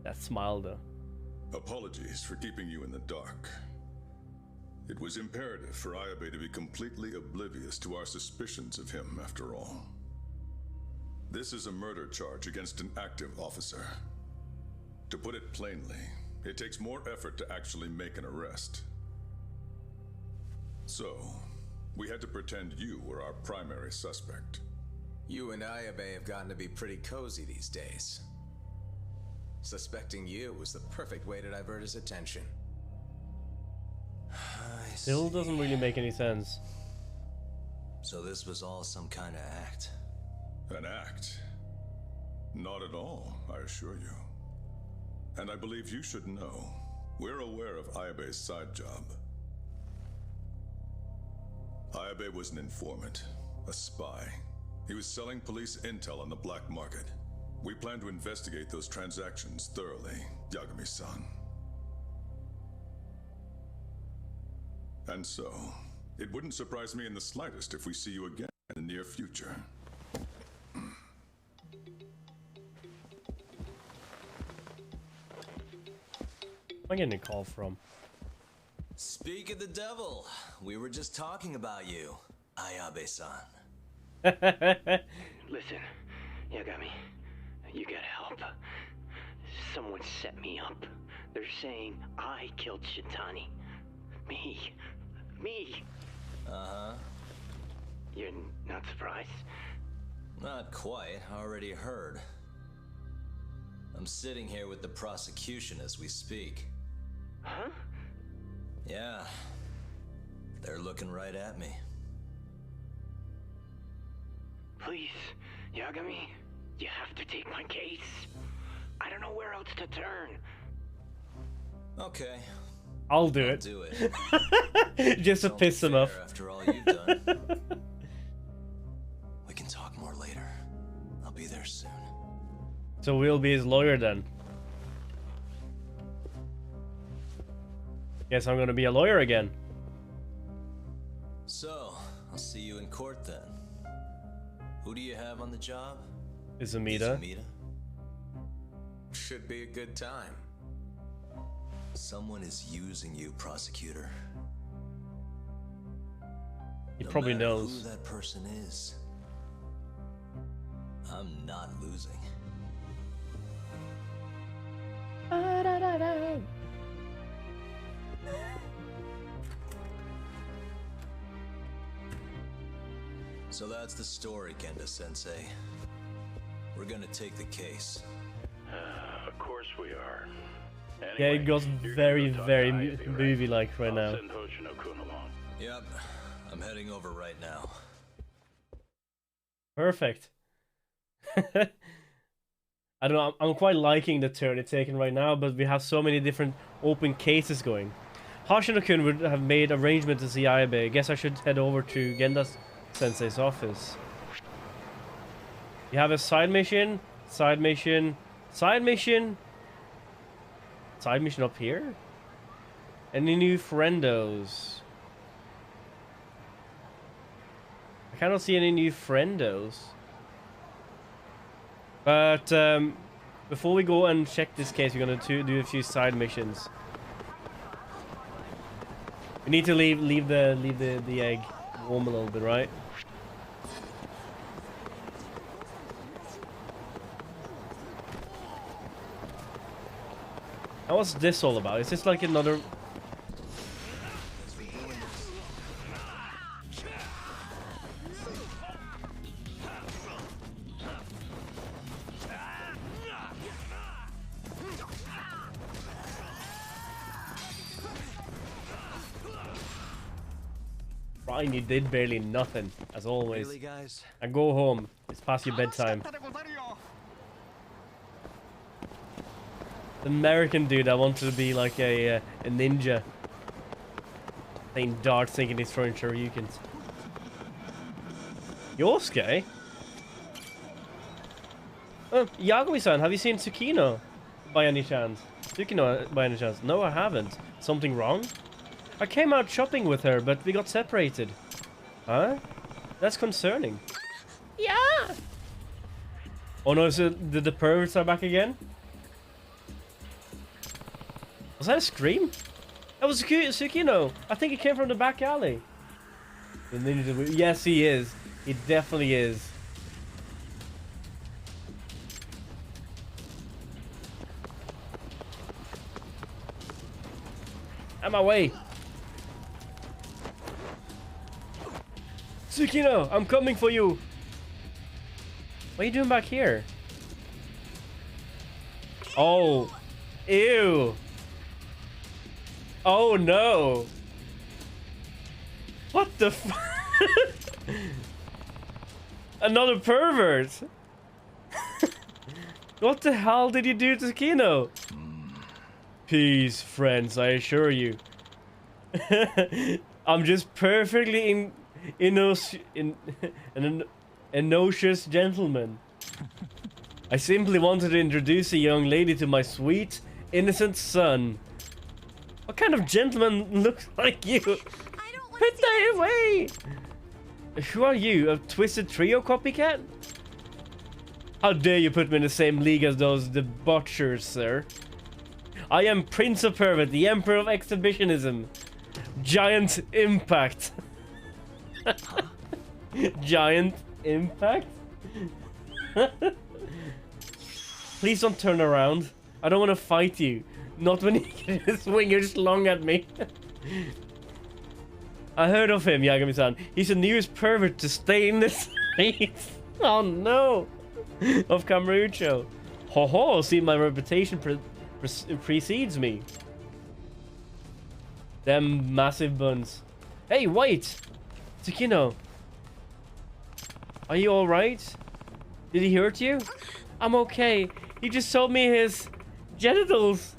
That smile though. Apologies for keeping you in the dark. It was imperative for Ayabe to be completely oblivious to our suspicions of him, after all. This is a murder charge against an active officer. To put it plainly, it takes more effort to actually make an arrest. So, we had to pretend you were our primary suspect. You and Ayabe have gotten to be pretty cozy these days. Suspecting you was the perfect way to divert his attention. Still doesn't really make any sense. So this was all some kind of act? An act? Not at all, I assure you. And I believe you should know, we're aware of Ayabe's side job. Ayabe was an informant, a spy. He was selling police intel on the black market. We plan to investigate those transactions thoroughly, Yagami-san. And so, it wouldn't surprise me in the slightest if we see you again in the near future. Am I getting a call from? Speak of the devil, we were just talking about you, Ayabe-san. Listen, Yagami, you gotta help. Someone set me up. They're saying I killed Shintani. Me. Uh-huh. You're not surprised? Not quite, already heard. I'm sitting here with the prosecution as we speak. Huh? Yeah. They're looking right at me. Please, Yagami, you have to take my case. I don't know where else to turn. Okay. I'll do it. Do it. Just to piss him off. After all you've done. We can talk more later. I'll be there soon. So we'll be his lawyer then. Guess I'm gonna be a lawyer again. So, I'll see you in court then. Who do you have on the job? Izumida. Should be a good time. Someone is using you, prosecutor. He probably knows. Who that person is, I'm not losing. So that's the story, Genda-sensei. We're gonna take the case. Of course we are. Yeah, it goes very, very movie-like right now. Send Hoshino-kun along. Yep, I'm heading over right now. Perfect. I don't know, I'm quite liking the turn it's taken right now, but we have so many different open cases going. Hoshino-kun would have made arrangements to see Ayabe. I guess I should head over to Genda-sensei's office. You have a side mission, side mission, side mission, side mission up here? Any new friendos? I cannot see any new friendos. But before we go and check this case, we're gonna do a few side missions. We need to leave the egg warm a little bit, right? And what's this all about? Is this like another... Ryan, you did barely nothing, as always. Really, guys? And go home. It's past your bedtime. The American dude that wanted to be like a ninja. Playing darts, thinking he's throwing shurikens. Yosuke? Oh, Yagami-san, have you seen Tsukino by any chance? Tsukino by any chance? No, I haven't. Something wrong? I came out shopping with her, but we got separated. Huh? That's concerning. Yeah! Oh no, so the perverts are back again? Was that a scream? That was Tsukino. I think he came from the back alley. The ninja. Yes, he is. He definitely is. Out of my way. Tsukino, I'm coming for you. What are you doing back here? Oh. Ew. Oh no! What the f- Another pervert! What the hell did you do to Kino? Peace, friends, I assure you. I'm just perfectly an innocuous gentleman. I simply wanted to introduce a young lady to my sweet, innocent son. What kind of gentleman looks like you? Put that away! Who are you? A Twisted Trio copycat? How dare you put me in the same league as those debauchers, sir? I am Prince of Pervert, the Emperor of Exhibitionism. Giant Impact. Giant Impact? Please don't turn around. I don't want to fight you. Not when you swing your slung at me. I heard of him, Yagami-san. He's the newest pervert to stay in the streets. Oh no! Of Kamurocho. Ho ho, see, my reputation precedes me. Them massive buns. Hey, wait! Tsukino. Are you alright? Did he hurt you? I'm okay. He just showed me his genitals.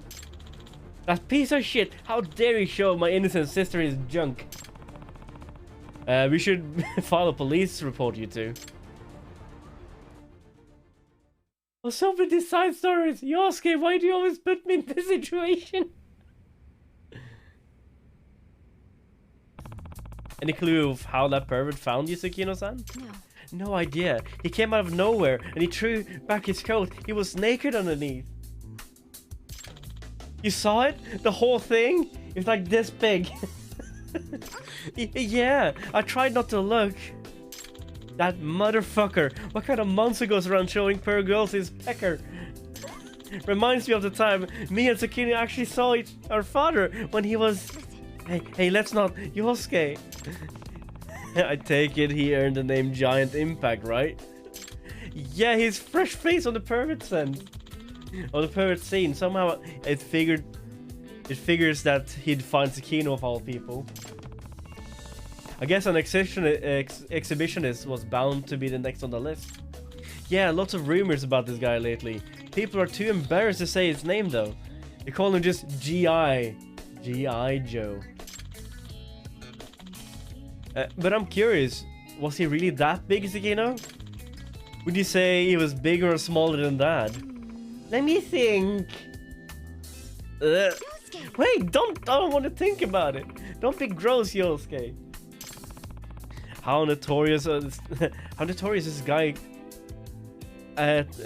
That piece of shit. How dare he show my innocent sister his junk? We should file a police report, you two. What's up with these side stories? Yosuke, why do you always put me in this situation? Any clue of how that pervert found you, Tsukino-san? No. No idea. He came out of nowhere and he threw back his coat. He was naked underneath. You saw it? The whole thing? It's like this big. Yeah, I tried not to look. That motherfucker. What kind of monster goes around showing per girls his pecker? Reminds me of the time me and Tsukino actually saw our father when he was... Hey, let's not... Yosuke. I take it he earned the name Giant Impact, right? Yeah, his fresh face on the pervert sense. On the pervert scene. Somehow it figures that he'd find Tsukino of all people. I guess an exhibitionist was bound to be the next on the list. Yeah, lots of rumors about this guy lately. People are too embarrassed to say his name though. They call him just G.I. G.I. Joe. But I'm curious, was he really that big, Tsukino? Would you say he was bigger or smaller than that? Let me think. Wait, I don't want to think about it. Don't be gross, Yosuke. How notorious is this guy?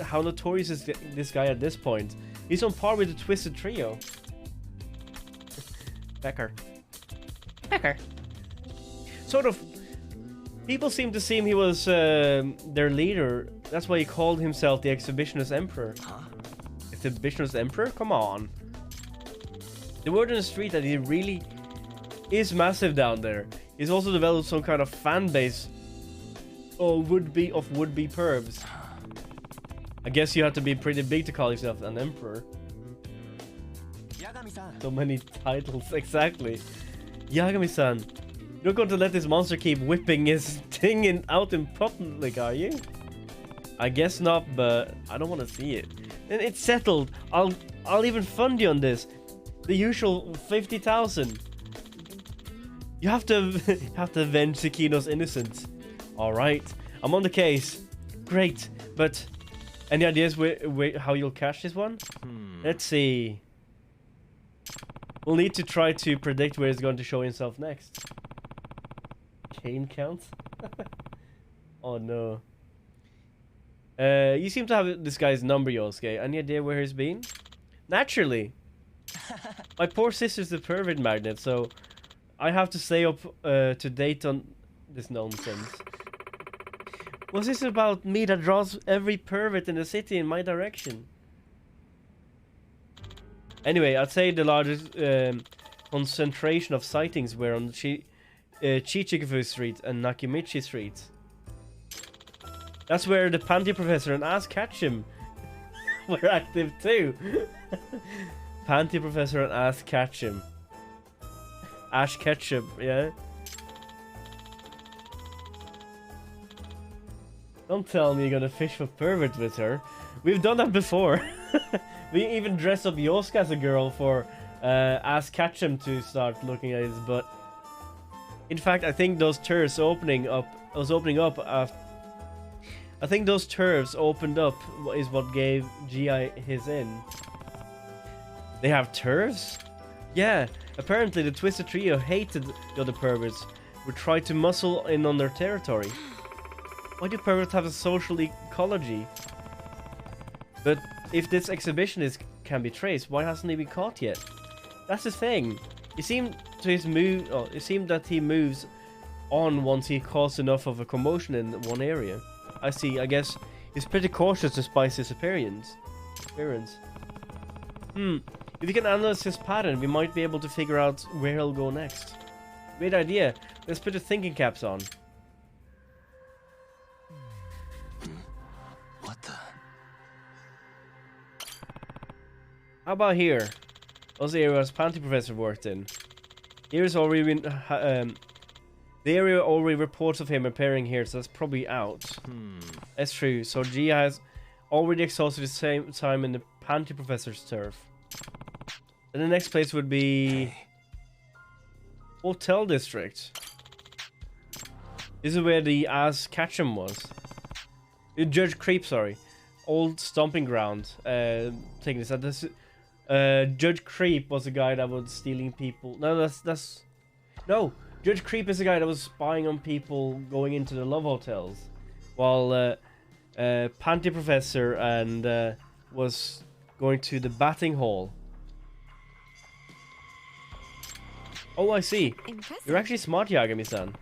How notorious is this guy at this point? He's on par with the Twisted Trio. Becker. Sort of. People seem to assume he was their leader. That's why he called himself the Exhibitionist Emperor. Huh? Exhibitionist Emperor? Come on. The word on the street that he really is massive down there. He's also developed some kind of fan base of would-be pervs. I guess you have to be pretty big to call yourself an emperor. So many titles, exactly. Yagami-san, you're not going to let this monster keep whipping his thing out in public, are you? I guess not, but I don't want to see it. And it's settled. I'll even fund you on this. The usual 50,000. You have to avenge Tsukino's innocence. Alright, I'm on the case. Great, but any ideas how you'll catch this one? Let's see. We'll need to try to predict where he's going to show himself next. Cane count? Oh no. You seem to have this guy's number, Yosuke. Any idea where he's been? Naturally. My poor sister's a pervert magnet, so I have to stay up to date on this nonsense. Was this about me that draws every pervert in the city in my direction? Anyway, I'd say the largest concentration of sightings were on Chichikafu Street and Nakimichi Street. That's where the Panty Professor and Ass Ketchum were active too. Panty Professor and Ass Ketchum. Ash Ketchup, yeah? Don't tell me you're gonna fish for pervert with her. We've done that before. We even dressed up Yosuke as a girl for Ass Ketchum to start looking at his butt. In fact, I think those turfs opening up I think those turfs opened up is what gave G.I. his in. They have turfs? Yeah, apparently the Twisted Trio hated the other perverts, would try to muscle in on their territory. Why do perverts have a social ecology? But if this exhibitionist can be traced, why hasn't he been caught yet? That's the thing. It seemed that he moves on once he caused enough of a commotion in one area. I see. I guess he's pretty cautious despite his appearance. If you can analyze his pattern, we might be able to figure out where he'll go next. Great idea. Let's put the thinking caps on. What the? How about here? Those the areas Panty Professor worked in. Here's already been the area already reports of him appearing here, so that's probably out. That's true. So G has already exhausted his same time in the Panty Professor's turf. And the next place would be Hotel District. This is where the Ass Ketchum was. Judge Creep, sorry. Old stomping ground. Taking this out. This Judge Creep was the guy that was stealing people. No, no. Judge Creep is the guy that was spying on people going into the love hotels, while Panty Professor and was going to the batting hall. Oh, I see. Impressive. You're actually smart, Yagami-san.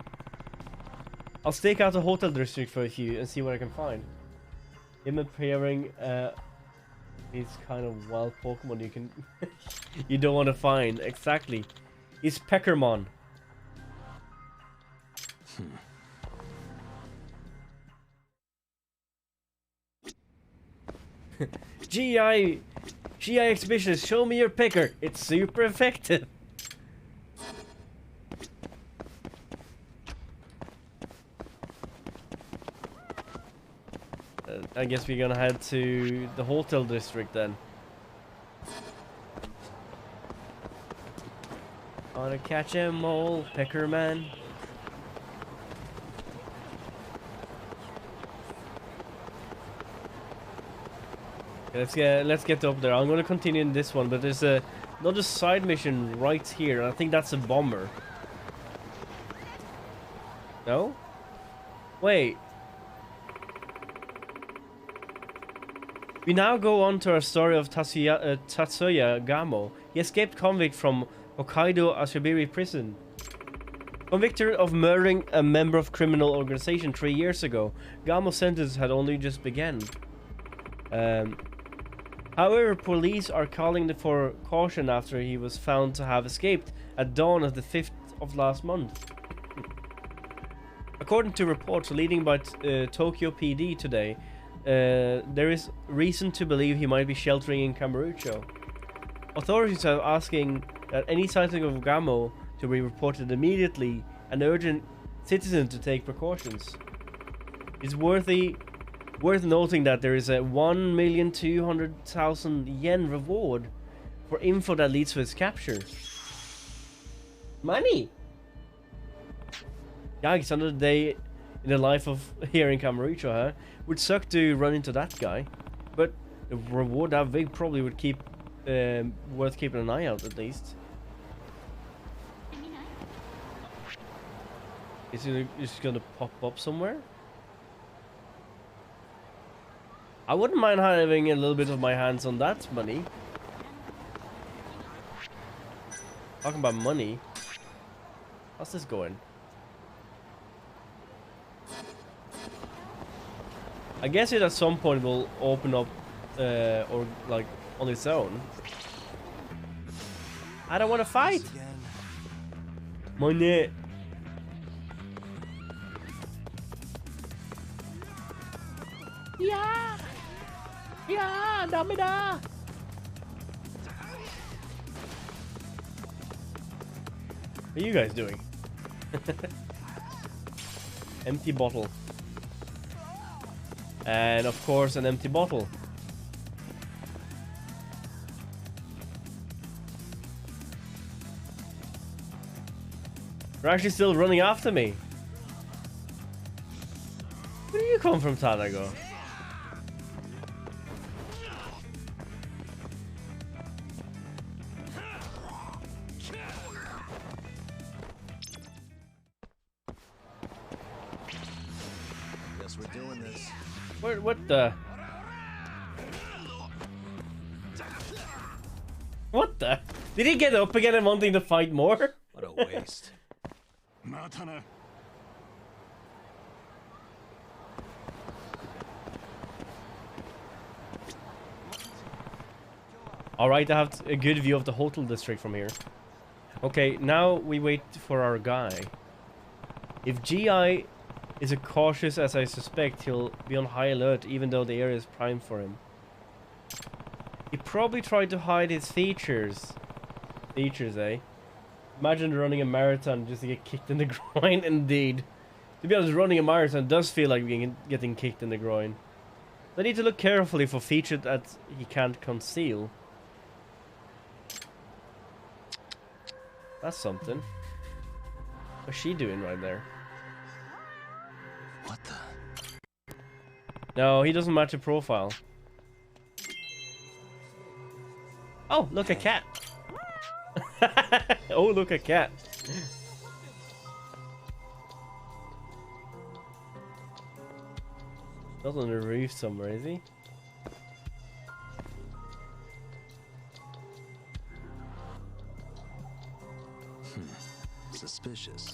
I'll stake out a hotel district for a few and see what I can find. Him appearing, he's kind of wild Pokemon you can... you don't want to find. Exactly. He's Peckermon. GI exhibitionist, show me your picker. It's super effective. I guess we're gonna head to the hotel district then. Wanna catch 'em all, picker man. Let's get up there. I'm gonna continue in this one, but there's another side mission right here, and I think that's a bomber. No? Wait. We now go on to our story of Tatsuya Gamo. He escaped convict from Hokkaido Ashibiri prison. Convicted of murdering a member of criminal organization 3 years ago, Gamo's sentence had only just begun. However, police are calling for caution after he was found to have escaped at dawn of the 5th of last month. According to reports leading by Tokyo PD today, there is reason to believe he might be sheltering in Kamurocho. Authorities are asking that any sighting of Gamo to be reported immediately and urging citizens to take precautions. It's worth noting that there is a 1,200,000 yen reward for info that leads to his capture. Money! Yeah, it's another day in the life of here in Kamurocho, huh? Would suck to run into that guy, but the reward that big probably would keep worth keeping an eye out at least. Is it just gonna pop up somewhere? I wouldn't mind having a little bit of my hands on that money. Talking about money. How's this going? I guess it at some point will open up or like on its own. I don't want to fight. Money. Yeah. Yeah, damida. What are you guys doing? Empty bottle. And of course an empty bottle. They're actually still running after me. Where do you come from, Tanago? Guess we're doing this. What the? What the? Did he get up again and wanting to fight more? What a waste. Alright, I have a good view of the hotel district from here. Okay, now we wait for our guy. If GI is as cautious as I suspect, he'll be on high alert even though the area is prime for him. He probably tried to hide his features. Features, eh? Imagine running a marathon just to get kicked in the groin, indeed. To be honest, running a marathon does feel like getting kicked in the groin. I need to look carefully for features that he can't conceal. That's something. What's she doing right there? What the? No, he doesn't match a profile. Oh, look, a cat. Oh, look, a cat. Not on the roof somewhere, is he? suspicious.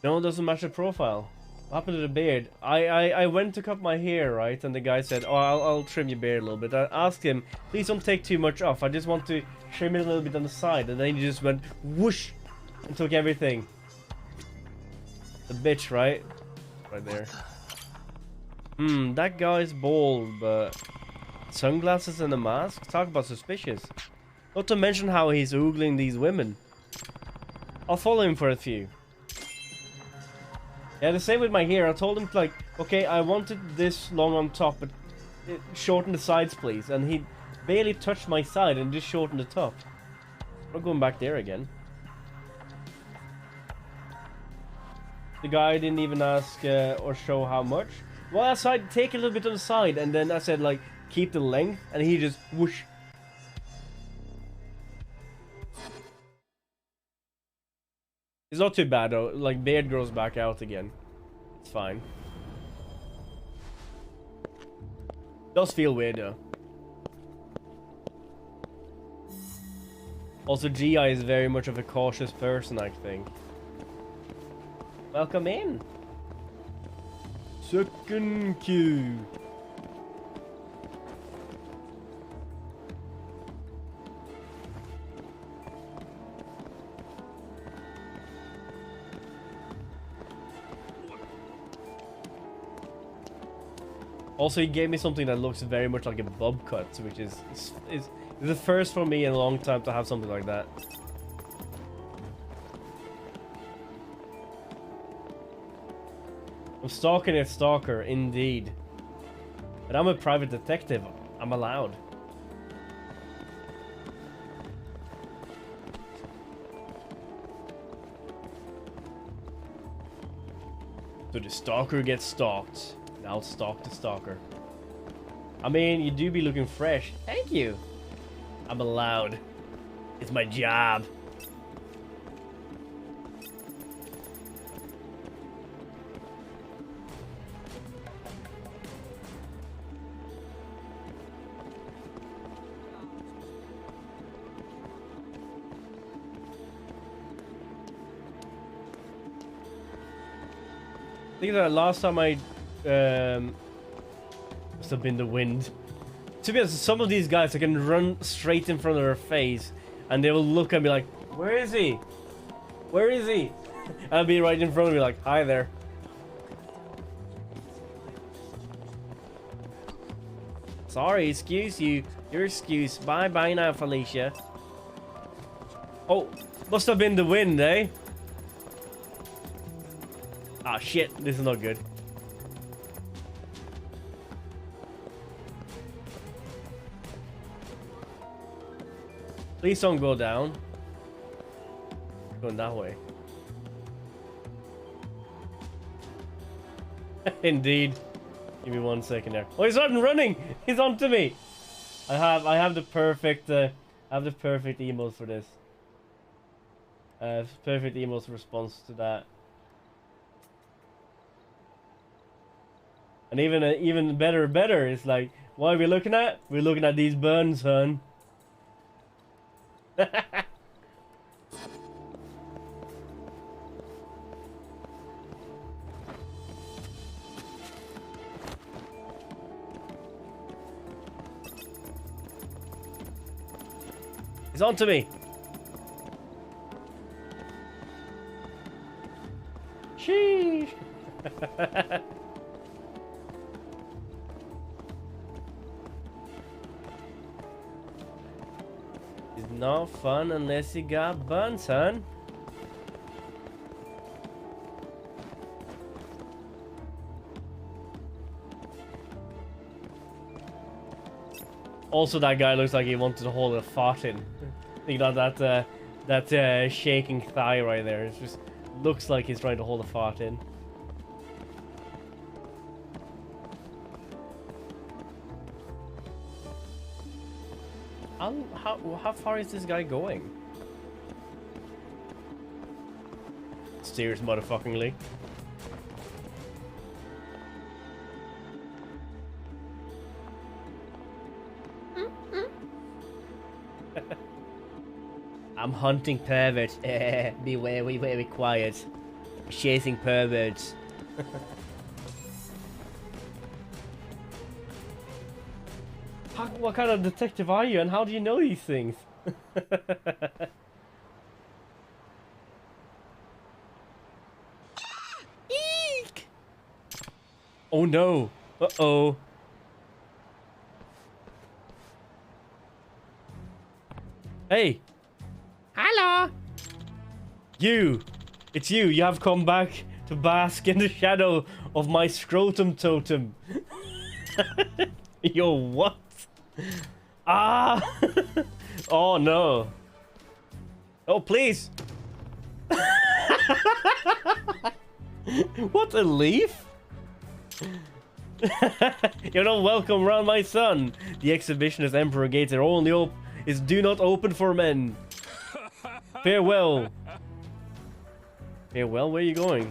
No, it doesn't match the profile. What happened to the beard? I went to cut my hair, right? And the guy said, oh, I'll trim your beard a little bit. I asked him, please don't take too much off. I just want to trim it a little bit on the side. And then he just went whoosh and took everything. The bitch, right? Right there. That guy's bald, but sunglasses and a mask? Talk about suspicious. Not to mention how he's oogling these women. I'll follow him for a few. Yeah, the same with my hair. I told him, like, okay, I wanted this long on top, but shorten the sides, please. And he barely touched my side and just shortened the top. I'm not going back there again. The guy didn't even ask or show how much. Well, I said, take a little bit on the side, and then I said, like, keep the length, and he just whoosh. It's not too bad though, like beard grows back out again. It's fine. Does feel weird though. Also, GI is very much of a cautious person, I think. Welcome in. Second queue. Also, he gave me something that looks very much like a bob cut, which is the first for me in a long time to have something like that. I'm stalking a stalker, indeed. But I'm a private detective. I'm allowed. So the stalker gets stalked. I'll stalk the stalker. I mean, you do be looking fresh. Thank you. I'm allowed. It's my job. I think that last time I must have been the wind. To be honest, some of these guys I can run straight in front of their face and they will look at me like, where is he? Where is he? I'll be right in front of me like, hi there. Sorry, excuse you. Your excuse. Bye bye now, Felicia. Oh, must have been the wind, eh? Ah, shit. This is not good. Please don't go down. Going that way. Indeed. Give me 1 second there. Oh, he's not running. He's onto me. I have the perfect emote for this. Perfect emote response to that. And even better is like, what are we looking at? We're looking at these burns, son. He's on to me. Sheesh. It's not fun unless you got buns, son. Also, that guy looks like he wanted to hold a fart in. You know, that shaking thigh right there. It just looks like he's trying to hold a fart in. How far is this guy going? Serious motherfuckingly. I'm hunting perverts. Be very, very quiet. Chasing perverts. What kind of detective are you, and how do you know these things? Eek! Oh no! Uh-oh. Hey! Hello! You! It's you! You have come back to bask in the shadow of my scrotum totem. Yo, what? Ah! Oh no! Oh, please! What, a leaf? You're not welcome around my son. The exhibitionist Emperor gates are only is do not open for men. Farewell. Farewell, where are you going?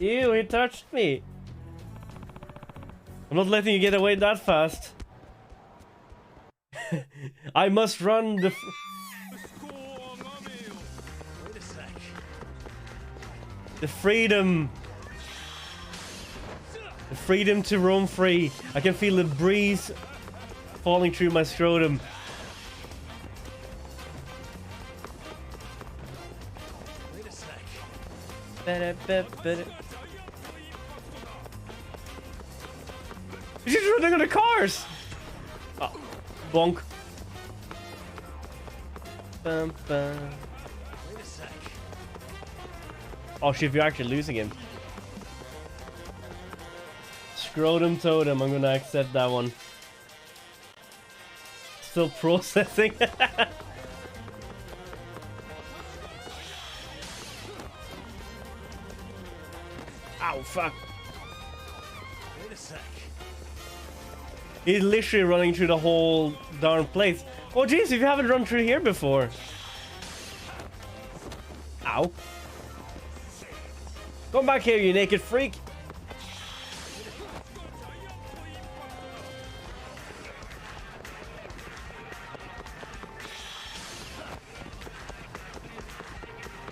Ew, he touched me. I'm not letting you get away that fast. I must run the... The freedom. The freedom to roam free. I can feel the breeze falling through my scrotum. Wait a sec. He's just running on the cars! Oh, bonk. Bum, bum. Wait a sec. Oh shit, you're actually losing him. Scrotum totem, I'm gonna accept that one. Still processing. Ow, fuck. Wait a sec. He's literally running through the whole darn place. Oh jeez, if you haven't run through here before. Ow. Come back here, you naked freak.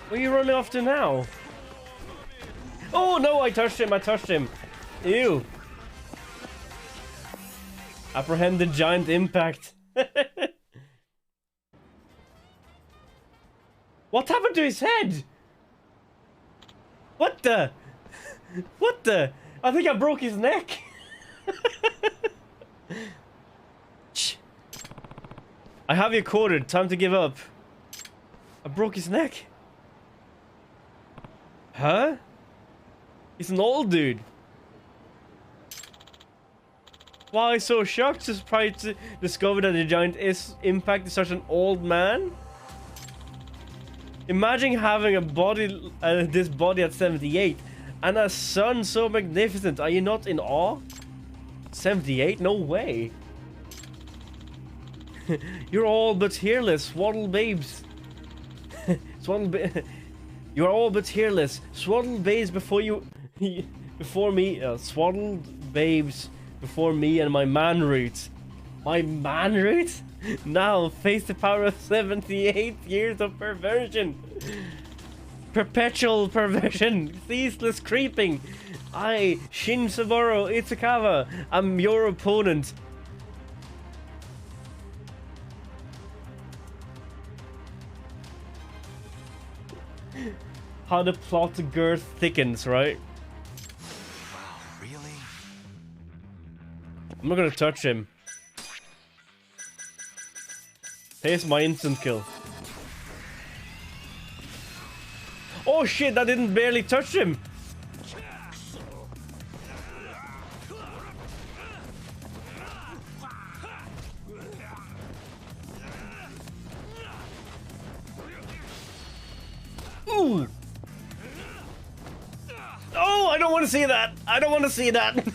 Where are you running off to now? Oh no, I touched him, Ew. Apprehend the giant impact. What happened to his head? What the? What the? I think I broke his neck. I have you quartered. Time to give up. I broke his neck. Huh? He's an old dude. Why so shocked? Surprised to discover that the giant impact is such an old man? Imagine having a body, this body at 78, and a son so magnificent. Are you not in awe? 78? No way. You're all but hairless, swaddled babes. You are all but hairless, swaddled babes before you, before me, swaddled babes before me and my man roots. My man roots? Now face the power of 78 years of perversion. Perpetual perversion. Ceaseless creeping. I, Shin Saburo Itsukawa, am your opponent. How the plot girth thickens, right? Wow, really? I'm not gonna touch him. Here's my instant kill. Oh shit, that didn't barely touch him. Ooh. Oh, I don't want to see that. I don't want to see that.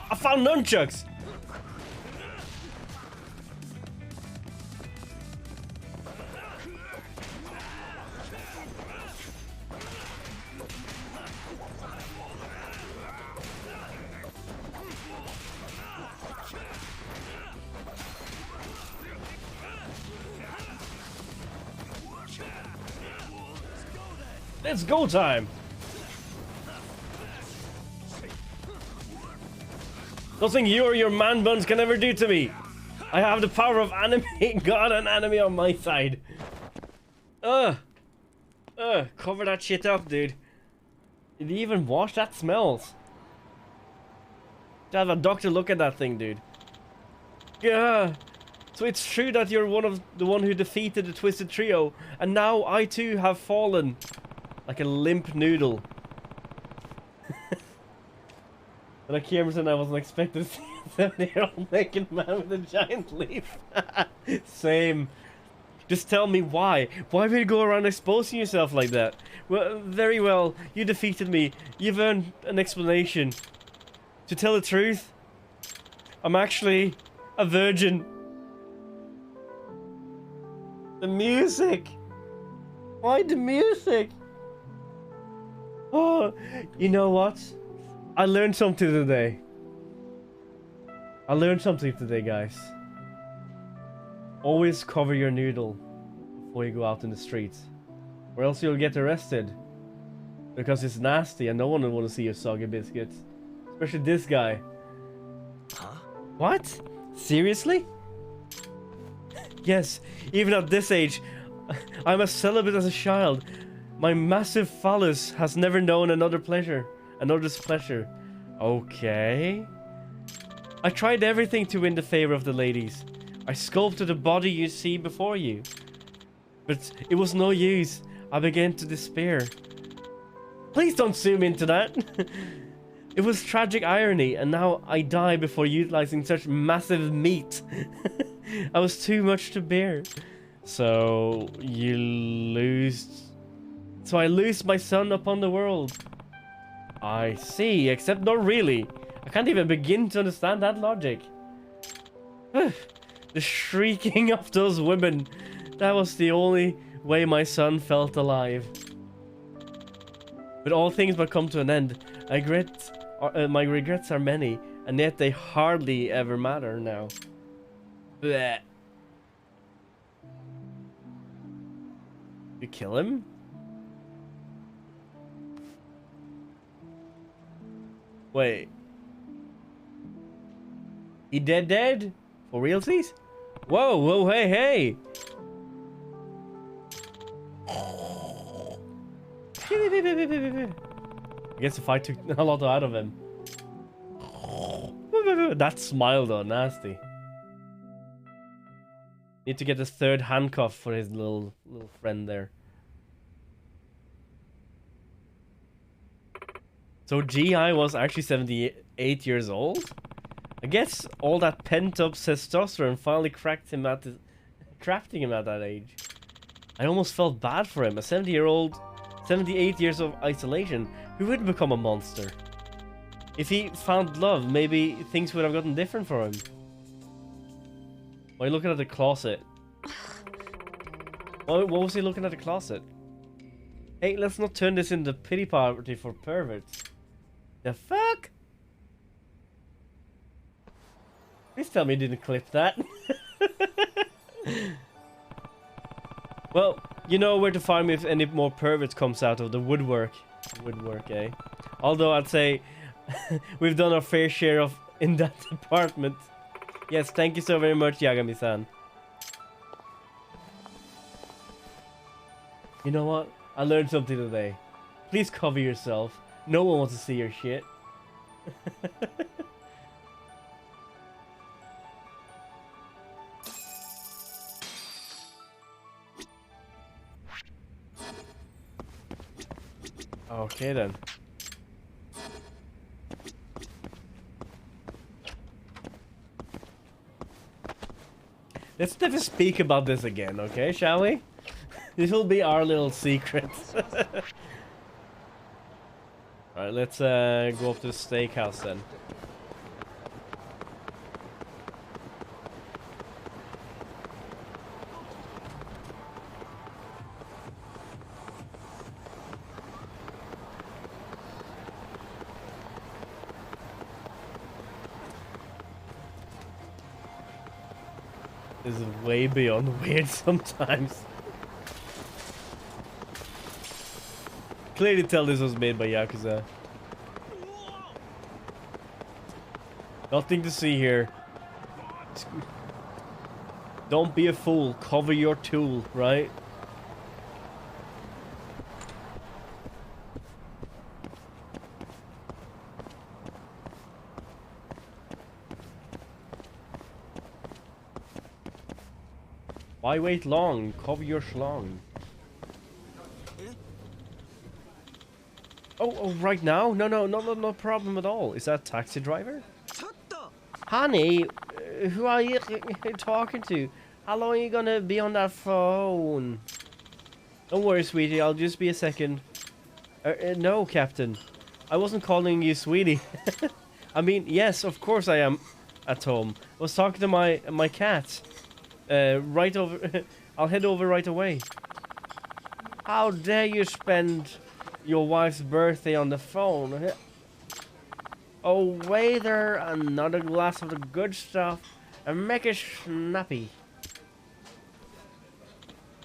I found nunchucks. Let's go time! Nothing you or your man buns can ever do to me! I have the power of anime, God and anime on my side. Cover that shit up, dude. Did you even wash? That smells. To have a doctor look at that thing, dude. Yeah. So it's true that you're the one who defeated the Twisted Trio, and now I too have fallen like a limp noodle. And I came and I wasn't expecting to see a 70-year-old naked man with a giant leaf. Same. Just tell me why. Why would you go around exposing yourself like that? Well, very well. You defeated me. You've earned an explanation. To tell the truth, I'm actually a virgin. The music. Why the music? Oh, you know what? I learned something today. Guys. Always cover your noodle before you go out in the streets, or else you'll get arrested. Because it's nasty and no one will want to see your soggy biscuits. Especially this guy. Huh? What? Seriously? Yes, even at this age, I'm as celibate as a child. My massive phallus has never known another's pleasure. Okay. I tried everything to win the favor of the ladies. I sculpted the body you see before you. But it was no use. I began to despair. Please don't zoom into that. It was tragic irony, and now I die before utilizing such massive meat. I was too much to bear. So you lose. So I lose my son upon the world. I see, except not really. I can't even begin to understand that logic. The shrieking of those women. That was the only way my son felt alive. But all things must come to an end. My regrets are many, and yet they hardly ever matter now. Blech. You kill him? Wait. He dead? For realsies? Whoa, hey! I guess if I took a lot out of him. That smile though, nasty. Need to get a third handcuff for his little friend there. So GI was actually 78 years old? I guess all that pent-up testosterone finally crafting him at that age. I almost felt bad for him. A 78 years of isolation. Who would become a monster? If he found love, maybe things would have gotten different for him. Why are you looking at the closet? What was he looking at the closet? Hey, let's not turn this into pity party for perverts. The fuck? Please tell me you didn't clip that. Well, you know where to find me if any more perverts comes out of the woodwork. Eh? Although I'd say we've done our fair share of in that department. Yes, thank you so very much, Yagami-san. You know what? I learned something today. Please cover yourself. No one wants to see your shit. Okay then. Let's never speak about this again, okay, shall we? This will be our little secret. Alright, let's go up to the steakhouse then. This is way beyond weird sometimes. Clearly tell this was made by Yakuza. Nothing to see here. Don't be a fool. Cover your tool, right? Why wait long? Cover your schlong. Oh, right now? No problem at all. Is that taxi driver? Honey, who are you talking to? How long are you gonna be on that phone? Don't worry, sweetie. I'll just be a second. No, Captain. I wasn't calling you sweetie. I mean, yes, of course I am at home. I was talking to my cat. Right over. I'll head over right away. How dare you spend your wife's birthday on the phone? Oh, waiter, another glass of the good stuff, and make it snappy.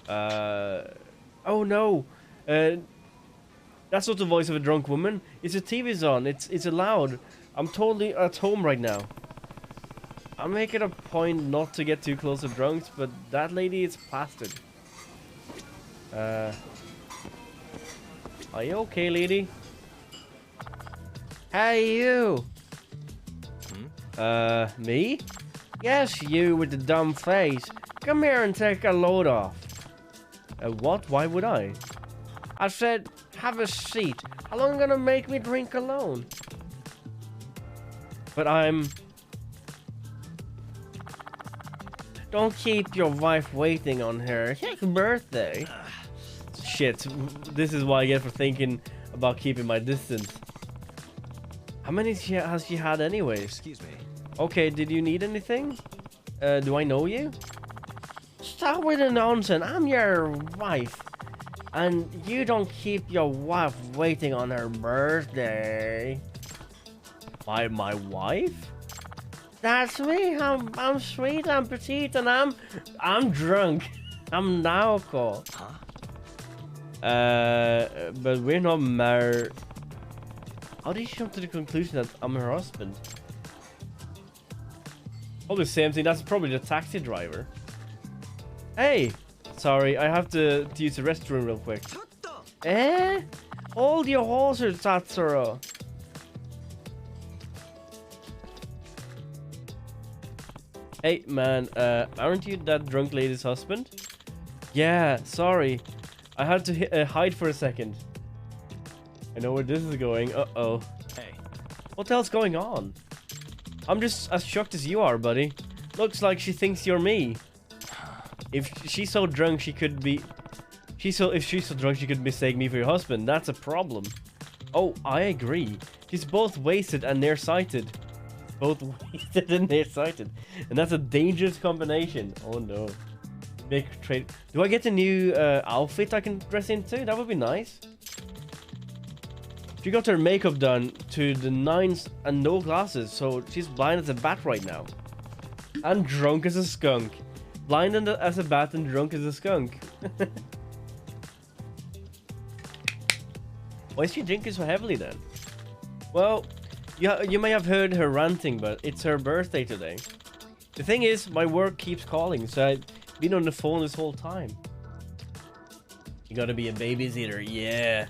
Oh no. That's not the voice of a drunk woman. It's a TV's on. It's loud. I'm totally at home right now. I'm making a point not to get too close to drunks, but that lady is plastered. Are you okay, lady? Hey, you! Me? Yes, you with the dumb face. Come here and take a load off. What? Why would I? I said, have a seat. How long gonna make me drink alone? But I'm... Don't keep your wife waiting on her. It's her birthday. Shit, this is what I get for thinking about keeping my distance. How many has she had anyways? Excuse me. Okay, did you need anything? Do I know you? Stop with the nonsense. I'm your wife. And you don't keep your wife waiting on her birthday. My wife? That's me. I'm sweet, I'm petite, and I'm drunk. I'm Naoko. Huh? But we're not married. How did she come to the conclusion that I'm her husband? Probably the same thing. That's probably the taxi driver. Hey, sorry, I have to use the restroom real quick. Eh? Hold your horses, Tatsuro. Hey, man, aren't you that drunk lady's husband? Yeah, sorry. I had to hide for a second. I know where this is going. Uh-oh. Hey. What the hell's going on? I'm just as shocked as you are, buddy. Looks like she thinks you're me. If she's so drunk, she could be... If she's so drunk, she could mistake me for your husband. That's a problem. Oh, I agree. She's both wasted and nearsighted. Both wasted and nearsighted. And that's a dangerous combination. Oh no. Big trade. Do I get a new outfit I can dress into? That would be nice. She got her makeup done to the nines and no glasses, so she's blind as a bat right now. And drunk as a skunk. Blind as a bat and drunk as a skunk. Why is she drinking so heavily then? Well, you may have heard her ranting, but it's her birthday today. The thing is, my work keeps calling, so I've been on the phone this whole time. You gotta be a babysitter, yeah.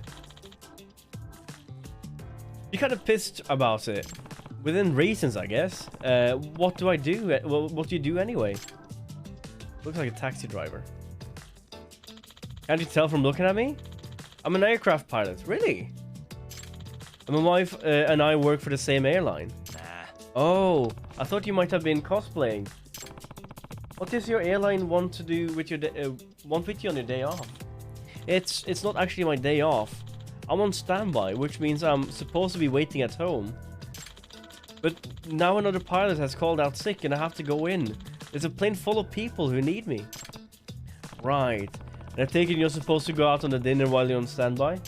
You're kind of pissed about it. Within reasons, I guess. What do I do? Well, what do you do anyway? Looks like a taxi driver. Can't you tell from looking at me? I'm an aircraft pilot. Really? And my wife and I work for the same airline. Nah. Oh, I thought you might have been cosplaying. What does your airline want to do with your want with you on your day off? It's not actually my day off. I'm on standby, which means I'm supposed to be waiting at home. But now another pilot has called out sick and I have to go in. There's a plane full of people who need me. Right. And I take it you're supposed to go out on the dinner while you're on standby?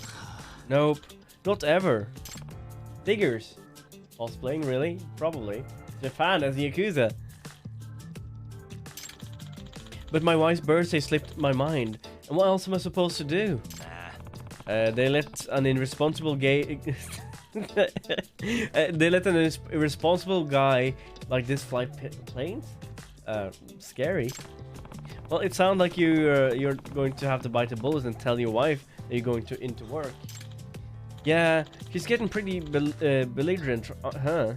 Nope. Not ever. Figures. Cosplaying, really? Probably. Japan as Yakuza. But my wife's birthday slipped my mind. And what else am I supposed to do? Nah. They let an irresponsible gay... they let an irresponsible guy like this fly planes? Scary. Well, it sounds like you're going to have to bite the bullet and tell your wife that you're going into work. Yeah, she's getting pretty belligerent, huh?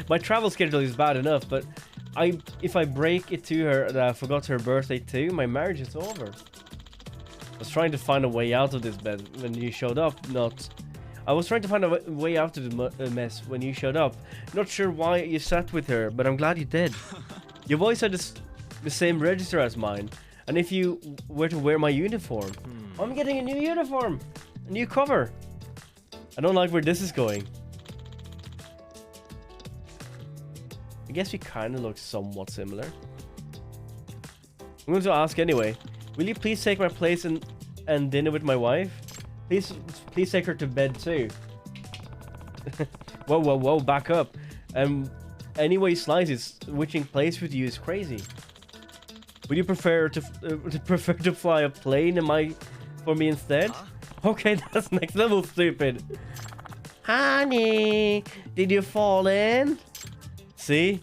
My travel schedule is bad enough, but if I break it to her that I forgot her birthday too, my marriage is over. I was trying to find a way out of this bed when you showed up, I was trying to find a way out of the mess when you showed up. Not sure why you sat with her, but I'm glad you did. Your voice had the same register as mine, and if you were to wear my uniform... I'm getting a new uniform! A new cover! I don't like where this is going. I guess we kind of look somewhat similar. I'm going to ask anyway. Will you please take my place and dinner with my wife? Please take her to bed too. Whoa, back up. Any way you slice it, switching place with you is crazy. Would you prefer to fly a plane for me instead? Okay, that's next level stupid. Honey, did you fall in? See?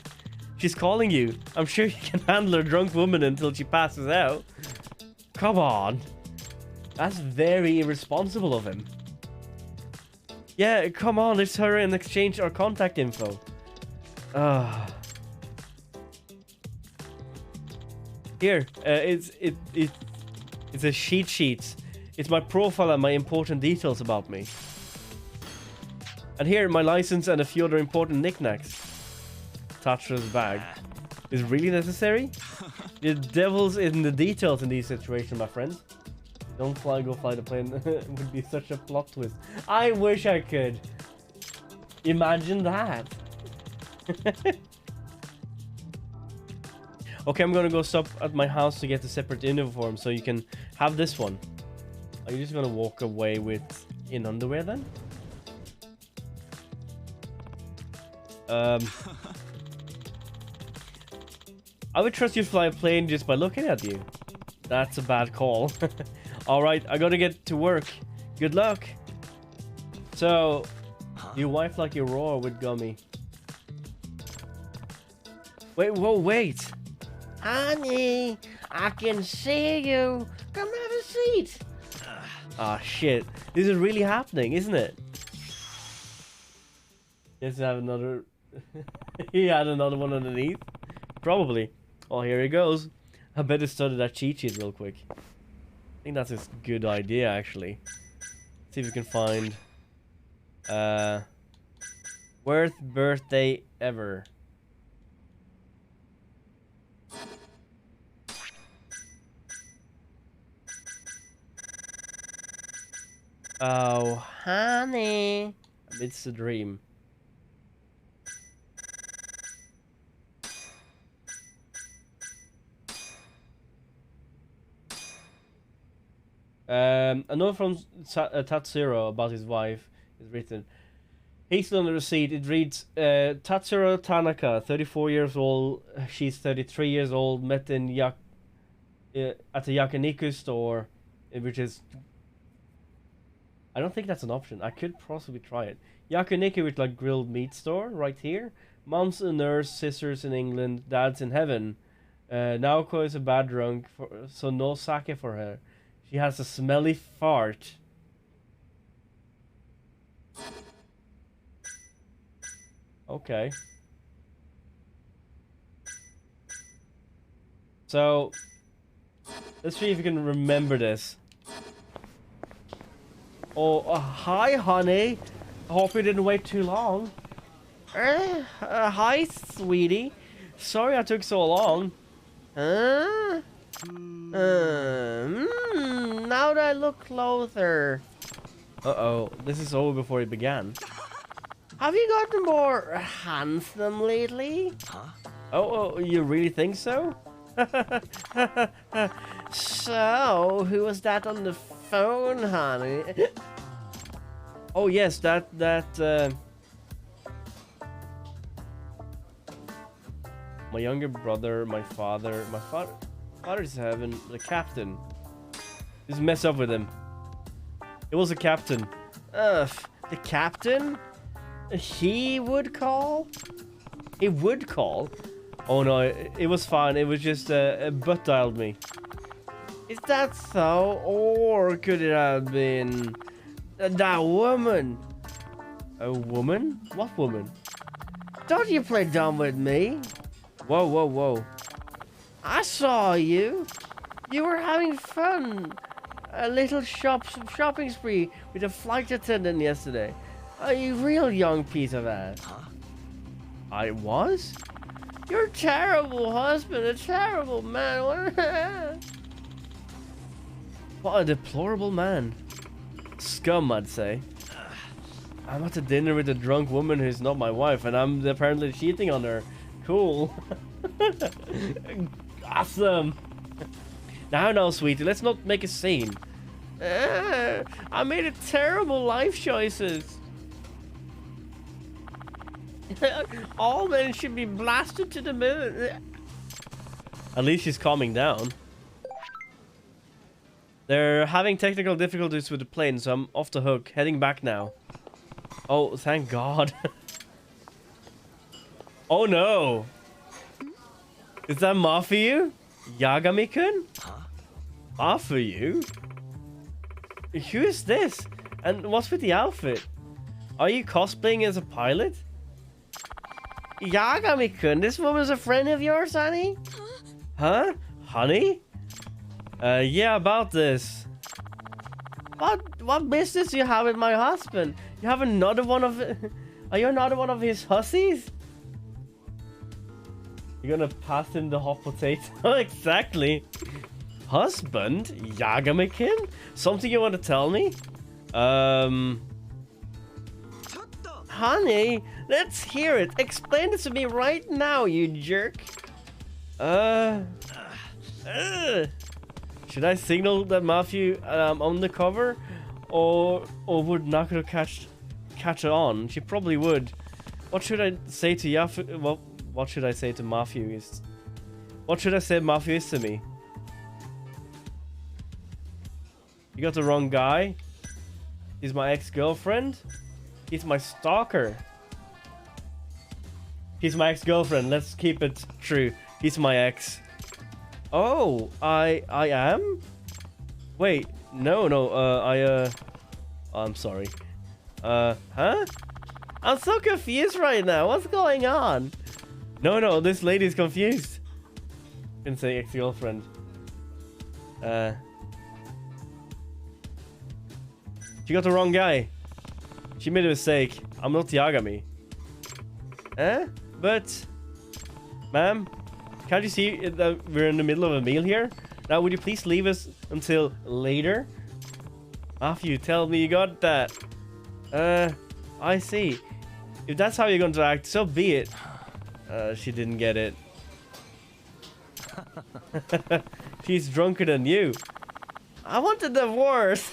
She's calling you. I'm sure you can handle a drunk woman until she passes out. Come on. That's very irresponsible of him. Yeah, come on, let's hurry and exchange our contact info. Here, it's a sheet. It's my profile and my important details about me. And here, my license and a few other important knickknacks. Tatsu's bag. Is really necessary? The devil's in the details in these situations, my friend. Don't go fly the plane. It would be such a plot twist. I wish I could. Imagine that. Okay, I'm gonna go stop at my house to get a separate uniform so you can have this one. Are you just gonna walk away in underwear then? I would trust you to fly a plane just by looking at you. That's a bad call. Alright, I gotta get to work. Good luck. So, your wife like your raw with gummy. Wait. Honey, I can see you. Come have a seat. Ah, shit. This is really happening, isn't it? Yes, I have another... He had another one underneath. Probably. Oh, here he goes. I better study that cheat sheet real quick. I think that's a good idea, actually. See if we can find... worst birthday ever. Oh, honey. It's a dream. A note from Tatsuro about his wife is written. Hasted on the receipt, it reads, Tatsuro Tanaka, 34 years old, she's 33 years old, met in at the yakiniku store, which is... I don't think that's an option. I could possibly try it. Yakiniku with like grilled meat store right here. Mom's a nurse, sisters in England, dad's in heaven. Naoko is a bad drunk, so no sake for her. She has a smelly fart. Okay. So, let's see if you can remember this. Oh, hi, honey. I hope you didn't wait too long. Hi, sweetie. Sorry I took so long. Now that I look closer. Uh-oh, this is over before it began. Have you gotten more handsome lately? Huh? Oh, you really think so? So, who was that on the phone, honey? Oh yes, that my younger brother, my father's having the captain. Just mess up with him. It was a captain. Ugh, the captain? He would call? He would call? Oh no, it was fine. It was just butt dialed me. Is that so? Or could it have been that woman? A woman? What woman? Don't you play dumb with me? Whoa, whoa, whoa. I saw you. You were having fun. A little shopping spree with a flight attendant yesterday. A real young piece of ass. Huh? I was? You're a terrible husband, a terrible man. What a deplorable man. Scum, I'd say. I'm at a dinner with a drunk woman who's not my wife, and I'm apparently cheating on her. Cool. Awesome. Now, sweetie, let's not make a scene. I made a terrible life choices. All men should be blasted to the moon. At least she's calming down. They're having technical difficulties with the plane, so I'm off the hook. Heading back now. Oh, thank God. Oh no. Is that Mafuyu? Yagami-kun? Huh? Mafuyu? Who is this? And what's with the outfit? Are you cosplaying as a pilot? Yagami-kun, this woman's a friend of yours, honey? Huh? Honey? Yeah, about this. What business do you have with my husband? You have another one of... Are you another one of his hussies? You're gonna pass him the hot potato? Exactly. Husband? Yagami-kun? Something you want to tell me? Honey, let's hear it. Explain this to me right now, you jerk. Should I signal that Mafuyu on the cover? Or would Nakoto catch on? She probably would. What should I say to Yafu? Well, what should I say to Mafuyu? What should I say Mafuyu is to me? You got the wrong guy. He's my ex-girlfriend. He's my stalker. He's my ex-girlfriend. Let's keep it true. He's my ex. Oh, I am? Wait, no, I'm sorry. Huh? I'm so confused right now. What's going on? No, this lady's confused. Didn't say ex-girlfriend. She got the wrong guy. She made a mistake. I'm not Yagami. But... Ma'am, can't you see that we're in the middle of a meal here? Now, would you please leave us until later? After you tell me you got that. I see. If that's how you're going to act, so be it. She didn't get it. She's drunker than you. I want a divorce.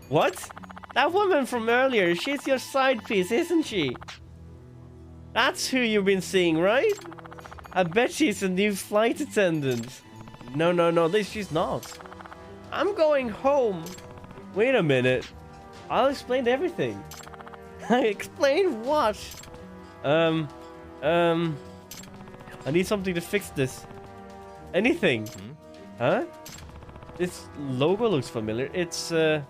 What? That woman from earlier, she's your side piece, isn't she? That's who you've been seeing, right? I bet she's a new flight attendant. No, she's not. I'm going home. Wait a minute. I'll explain everything. Explain what? I need something to fix this. Anything. Huh? This logo looks familiar. It's the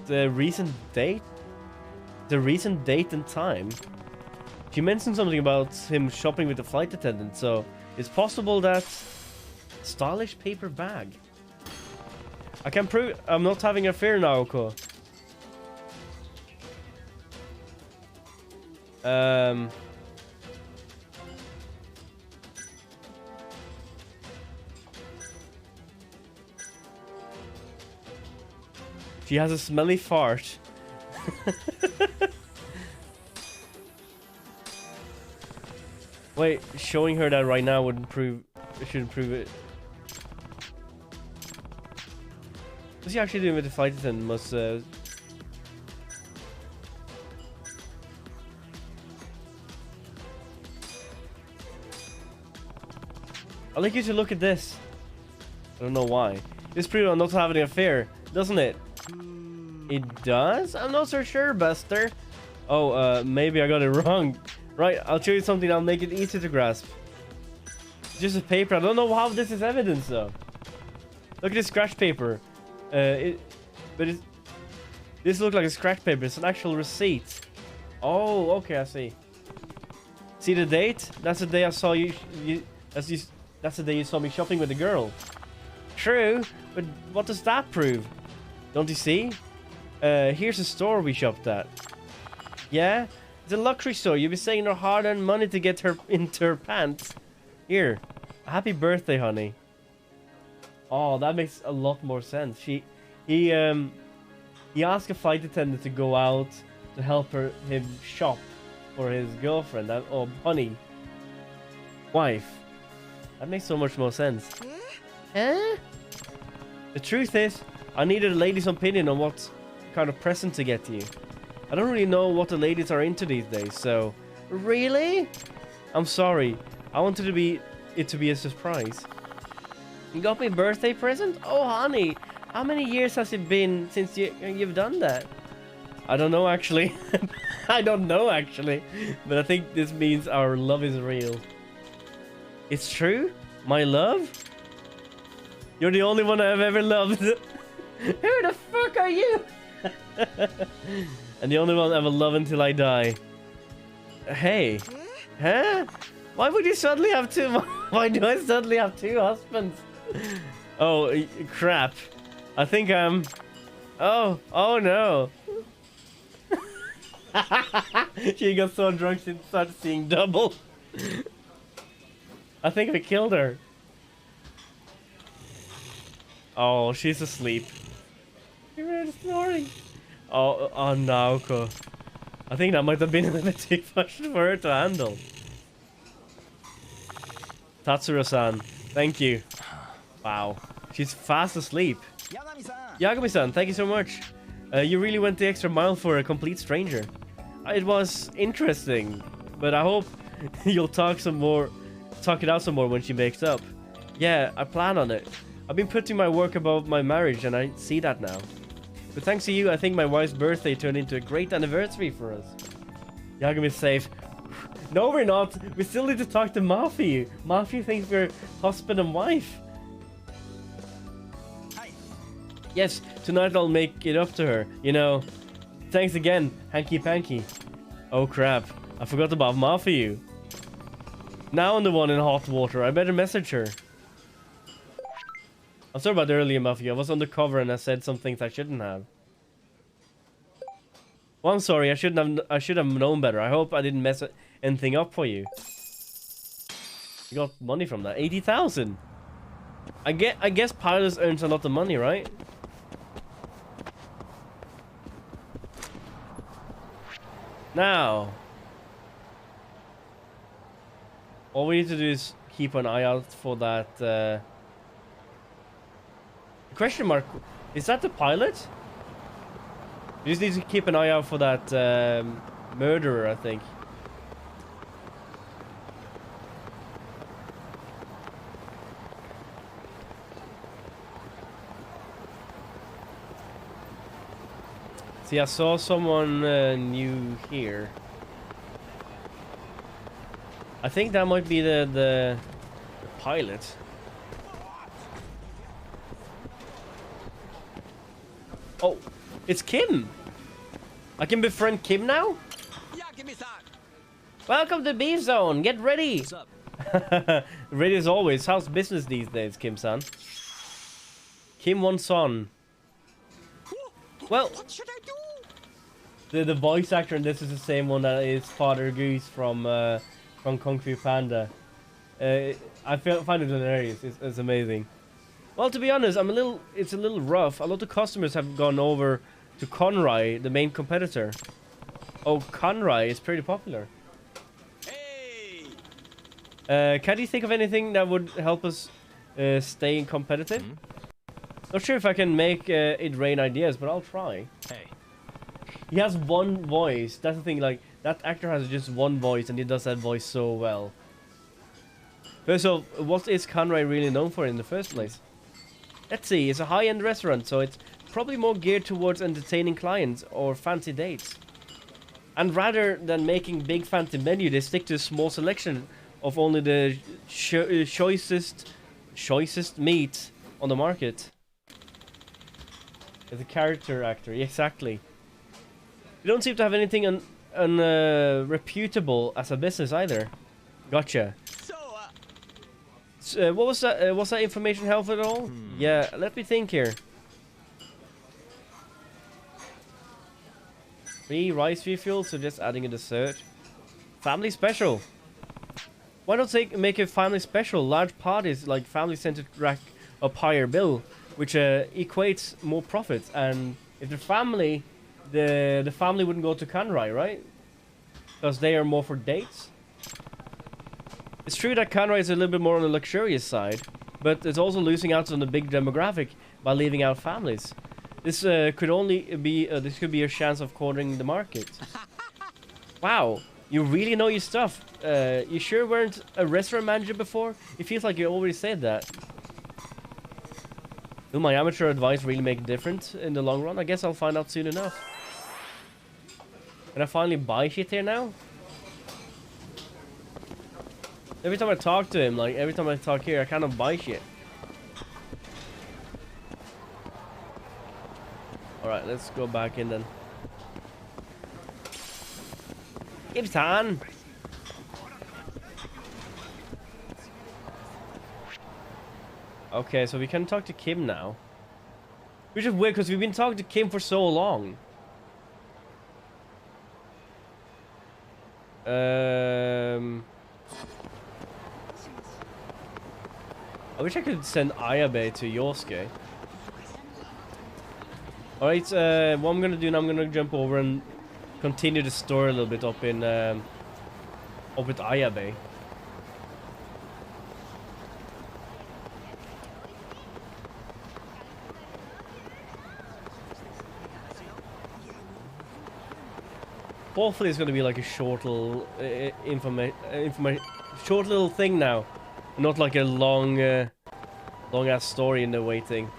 recent date? The recent date and time. She mentioned something about him shopping with the flight attendant, so it's possible that... Stylish paper bag. I can prove I'm not having an affair, Naoko. She has a smelly fart. Wait, showing her that right now wouldn't prove... It shouldn't prove it. What's he actually doing with the flight attendant? Must... I'd like you to look at this. I don't know why. This proves I'm not having an affair, doesn't it? It does? I'm not so sure, Buster. Oh, maybe I got it wrong. Right, I'll show you something that'll make it easy to grasp. Just a paper. I don't know how this is evidence, though. Look at this scratch paper. This looks like a scratch paper. It's an actual receipt. Oh, okay, I see. See the date? That's the day I saw you. That's the day you saw me shopping with the girl. True, but what does that prove? Don't you see? Here's the store we shopped at. Yeah? It's a luxury store. You'll be saving her hard-earned money to get her into her pants. Here. Happy birthday, honey. Oh, that makes a lot more sense. He asked a flight attendant to go out to help him shop for his girlfriend, or honey. Wife. That makes so much more sense. Huh? The truth is, I needed a lady's opinion on what kind of present to get you. I don't really know what the ladies are into these days, so... Really? I'm sorry. I wanted it to be a surprise. You got me a birthday present? Oh, honey. How many years has it been since you've done that? I don't know, actually. I don't know, actually. But I think this means our love is real. It's true? My love? You're the only one I've ever loved. Who the fuck are you? And the only one I will love until I die. Hey. Huh? Why would you suddenly have two? Why do I suddenly have two husbands? Oh, crap. I think I'm... Oh no. She got so drunk she started seeing double. I think we killed her. Oh, she's asleep. You're really snoring. Oh, Naoko. I think that might have been a bit too much for her to handle. Tatsuro-san, thank you. Wow, she's fast asleep. Yagami-san, thank you so much. You really went the extra mile for a complete stranger. It was interesting, but I hope you'll talk it out some more when she wakes up. Yeah, I plan on it. I've been putting my work above my marriage, and I see that now. But thanks to you, I think my wife's birthday turned into a great anniversary for us. Yagami's safe. No, we're not. We still need to talk to Mafi. Mafi thinks we're husband and wife. Yes, tonight I'll make it up to her. You know, thanks again, Hanky Panky. Oh crap, I forgot about Mafi. Now I'm the one in hot water. I better message her. I'm sorry about earlier, Mafi. I was undercover and I said some things I shouldn't have. Well, I'm sorry. I should have known better. I hope I didn't mess anything up for you. You got money from that. 80,000. I guess pilots earns a lot of money, right? Now, all we need to do is keep an eye out for that. Question mark, is that the pilot? You just need to keep an eye out for that murderer, I think. See, I saw someone new here. I think that might be the pilot. Oh, it's Kim. I can befriend Kim now? Welcome to B-Zone. Get ready. What's up? Ready as always. How's business these days, Kim-san? Kim Won-son. Well, what should I do? The voice actor in this is the same one that is Father Goose from Kung Fu Panda. I find it hilarious. It's amazing. Well, to be honest, it's a little rough. A lot of customers have gone over to Conrai, the main competitor. Oh, Conrai is pretty popular. Hey! Can you think of anything that would help us stay competitive? Not sure if I can make it rain ideas, but I'll try. Hey. He has one voice. That's the thing, like, that actor has just one voice, and he does that voice so well. First of all, what is Kanrai really known for in the first place? Let's see, it's a high-end restaurant, so it's probably more geared towards entertaining clients or fancy dates. And rather than making big fancy menu, they stick to a small selection of only the choicest meat on the market. As a character actor, exactly. You don't seem to have anything reputable as a business either. Gotcha. So, what was that? Was that information helpful at all? Yeah, let me think here. 3 rice refuels, so just adding a dessert. Family special. Why not make a family special? Large parties like family-centered rack up higher bill, which equates more profits. And if the family wouldn't go to Kanrai, right? Because they are more for dates. It's true that Kanrai is a little bit more on the luxurious side, but it's also losing out on the big demographic by leaving out families. This could be a chance of cornering the market. Wow, you really know your stuff. You sure weren't a restaurant manager before? It feels like you already said that. Will my amateur advice really make a difference in the long run? I guess I'll find out soon enough. Can I finally buy shit here now? Every time I talk to him, like every time I talk here, I kind of buy shit. Alright, let's go back in then. Ibsan! Okay, so we can talk to Kim now. Which is weird because we've been talking to Kim for so long. I wish I could send Ayabe to Yosuke. Alright, what I'm gonna do now, I'm gonna jump over and continue the story a little bit up with Ayabe. Hopefully it's gonna be like a short little short little thing now, not like a long ass story in the waiting.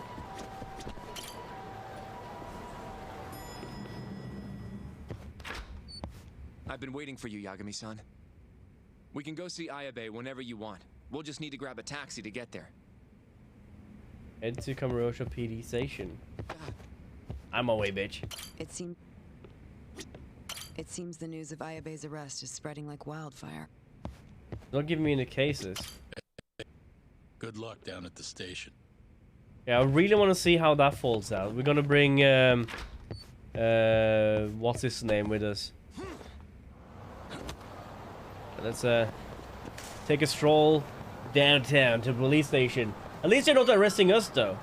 I've been waiting for you, Yagami-san. We can go see Ayabe whenever you want. We'll just need to grab a taxi to get there. Head to Kamurocho PD station. I'm away, bitch. It seems the news of Ayabe's arrest is spreading like wildfire. Don't give me any cases. Good luck down at the station. Yeah, I really want to see how that falls out. We're gonna bring what's his name with us. Let's take a stroll downtown to the police station. At least they're not arresting us though.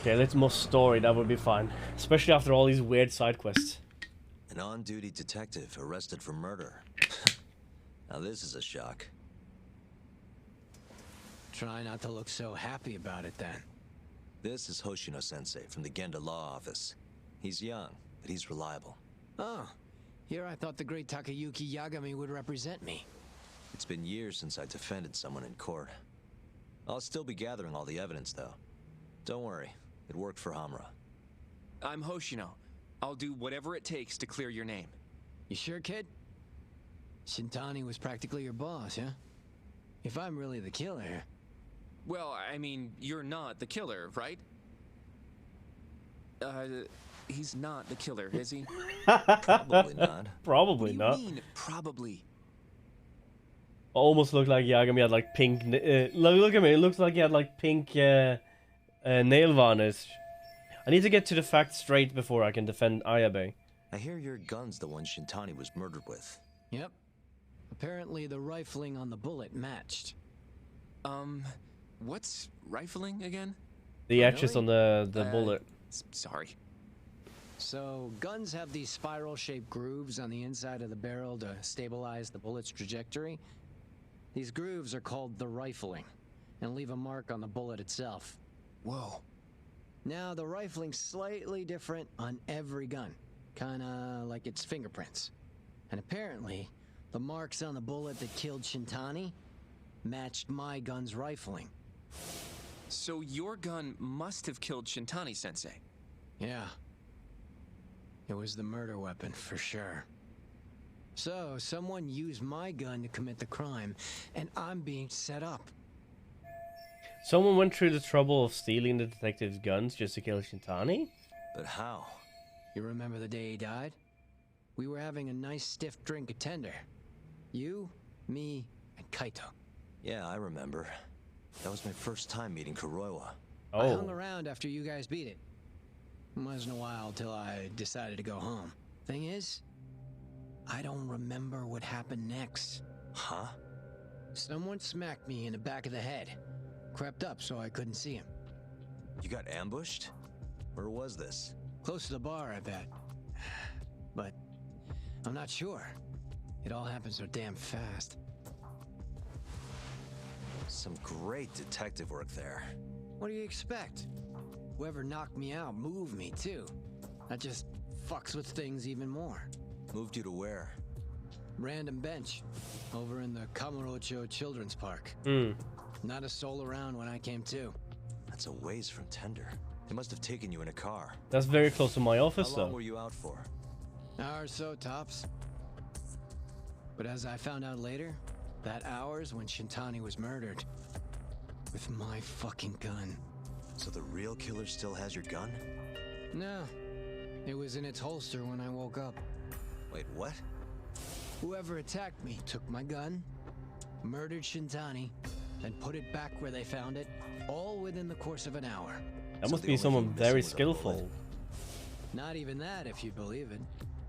Okay, let's more story, that would be fine. Especially after all these weird side quests. An on-duty detective arrested for murder. Now this is a shock. Try not to look so happy about it then. This is Hoshino-sensei from the Genda Law Office. He's young, but he's reliable. Oh, here I thought the great Takayuki Yagami would represent me. It's been years since I defended someone in court. I'll still be gathering all the evidence, though. Don't worry, it worked for Hamura. I'm Hoshino. I'll do whatever it takes to clear your name. You sure, kid? Shintani was practically your boss, huh? If I'm really the killer... Well, I mean, you're not the killer, right? He's not the killer, is he? Probably not. Probably not. What do you mean, probably? Almost looked like Yagami had like pink. Look at me. It looks like he had like pink nail varnish. I need to get to the facts straight before I can defend Ayabe. I hear your gun's the one Shintani was murdered with. Yep. Apparently the rifling on the bullet matched. What's rifling again? The etches on the bullet. Sorry. So, guns have these spiral-shaped grooves on the inside of the barrel to stabilize the bullet's trajectory. These grooves are called the rifling, and leave a mark on the bullet itself. Whoa. Now, the rifling's slightly different on every gun. Kinda like its fingerprints. And apparently, the marks on the bullet that killed Shintani matched my gun's rifling. So your gun must have killed Shintani-sensei. Yeah. It was the murder weapon, for sure. So, someone used my gun to commit the crime, and I'm being set up. Someone went through the trouble of stealing the detective's guns just to kill Shintani? But how? You remember the day he died? We were having a nice stiff drink at Tender. You, me, and Kaito. Yeah, I remember. That was my first time meeting Kuroiwa. I hung around after you guys beat it. Wasn't a while till I decided to go home. Thing is, I don't remember what happened next. Huh? Someone smacked me in the back of the head. Crept up so I couldn't see him. You got ambushed? Where was this? Close to the bar, I bet. But I'm not sure. It all happened so damn fast. Some great detective work there. What do you expect? Whoever knocked me out moved me, too. That just fucks with things even more. Moved you to where? Random bench. Over in the Kamurocho Children's Park. Not a soul around when I came to. That's a ways from Tender. They must have taken you in a car. That's very close to my office, How long though. were you out for? Hour or so, tops. But as I found out later, that hour's when Shintani was murdered. With my fucking gun. So the real killer still has your gun? No. It was in its holster when I woke up. Wait, what? Whoever attacked me took my gun, murdered Shintani, then put it back where they found it, all within the course of an hour. That must be someone very skillful. Not even that, if you believe it.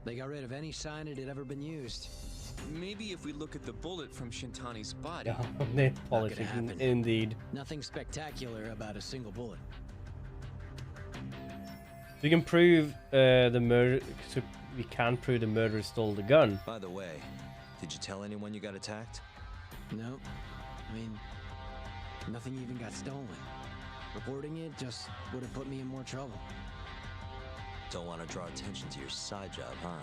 They got rid of any sign it had ever been used. Maybe if we look at the bullet from Shintani's body. Politics, indeed. Nothing spectacular about a single bullet. We can prove the murder. So we can prove the murderer stole the gun. By the way, did you tell anyone you got attacked? No. I mean, nothing even got stolen. Reporting it just would have put me in more trouble. Don't want to draw attention to your side job, huh?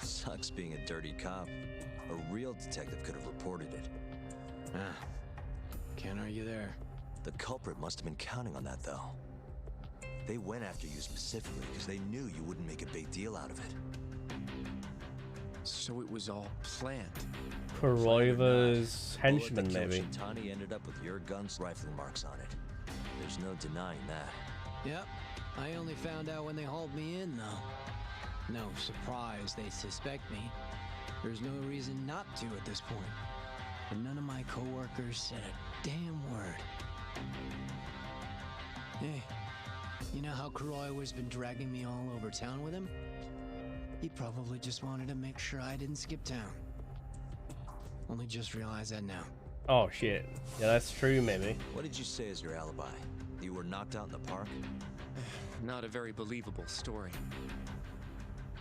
Sucks being a dirty cop. A real detective could have reported it. Ah, can't argue there. The culprit must have been counting on that, though. They went after you specifically because they knew you wouldn't make a big deal out of it. So it was all planned. Kuroiwa's henchman, maybe. Shintani ended up with your gun's rifling marks on it. There's no denying that. Yep. I only found out when they hauled me in, though. No surprise they suspect me. There's no reason not to at this point. But none of my coworkers said a damn word. Hey, you know how Kuroiwa's been dragging me all over town with him? He probably just wanted to make sure I didn't skip town. Only just realized that now. Oh shit. Yeah, that's true, maybe. What did you say is your alibi? You were knocked out in the park? Not a very believable story.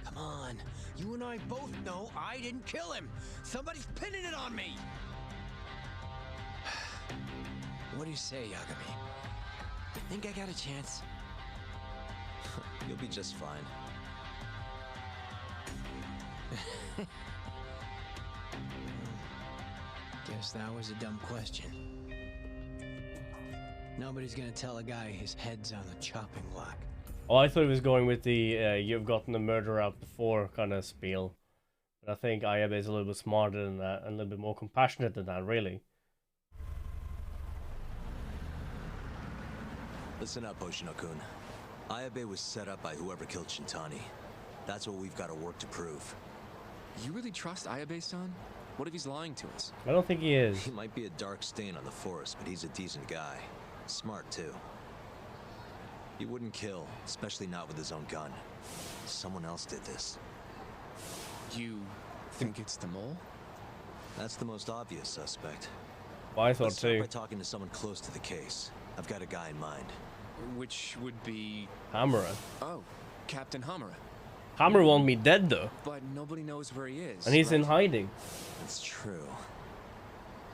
Come on, you and I both know I didn't kill him. Somebody's pinning it on me. What do you say, Yagami? You think I got a chance? You'll be just fine. Guess that was a dumb question. Nobody's gonna tell a guy his head's on the chopping block. Oh, I thought he was going with the you've gotten the murder out before kind of spiel. But I think Ayabe is a little bit smarter than that and a little bit more compassionate than that, really. Listen up, Hoshino-kun. Ayabe was set up by whoever killed Shintani. That's what we've got to work to prove. You really trust Ayabe-san? What if he's lying to us? I don't think he is. He might be a dark stain on the force, but he's a decent guy. Smart, too. He wouldn't kill, especially not with his own gun. Someone else did this. You think it's the mole? That's the most obvious suspect. Well, I thought Let's start too. by talking to someone close to the case. I've got a guy in mind. Which would be... Hamura. Oh, Captain Hamura. Hamura won't be dead, though. But nobody knows where he is. And he's right? in hiding. That's true.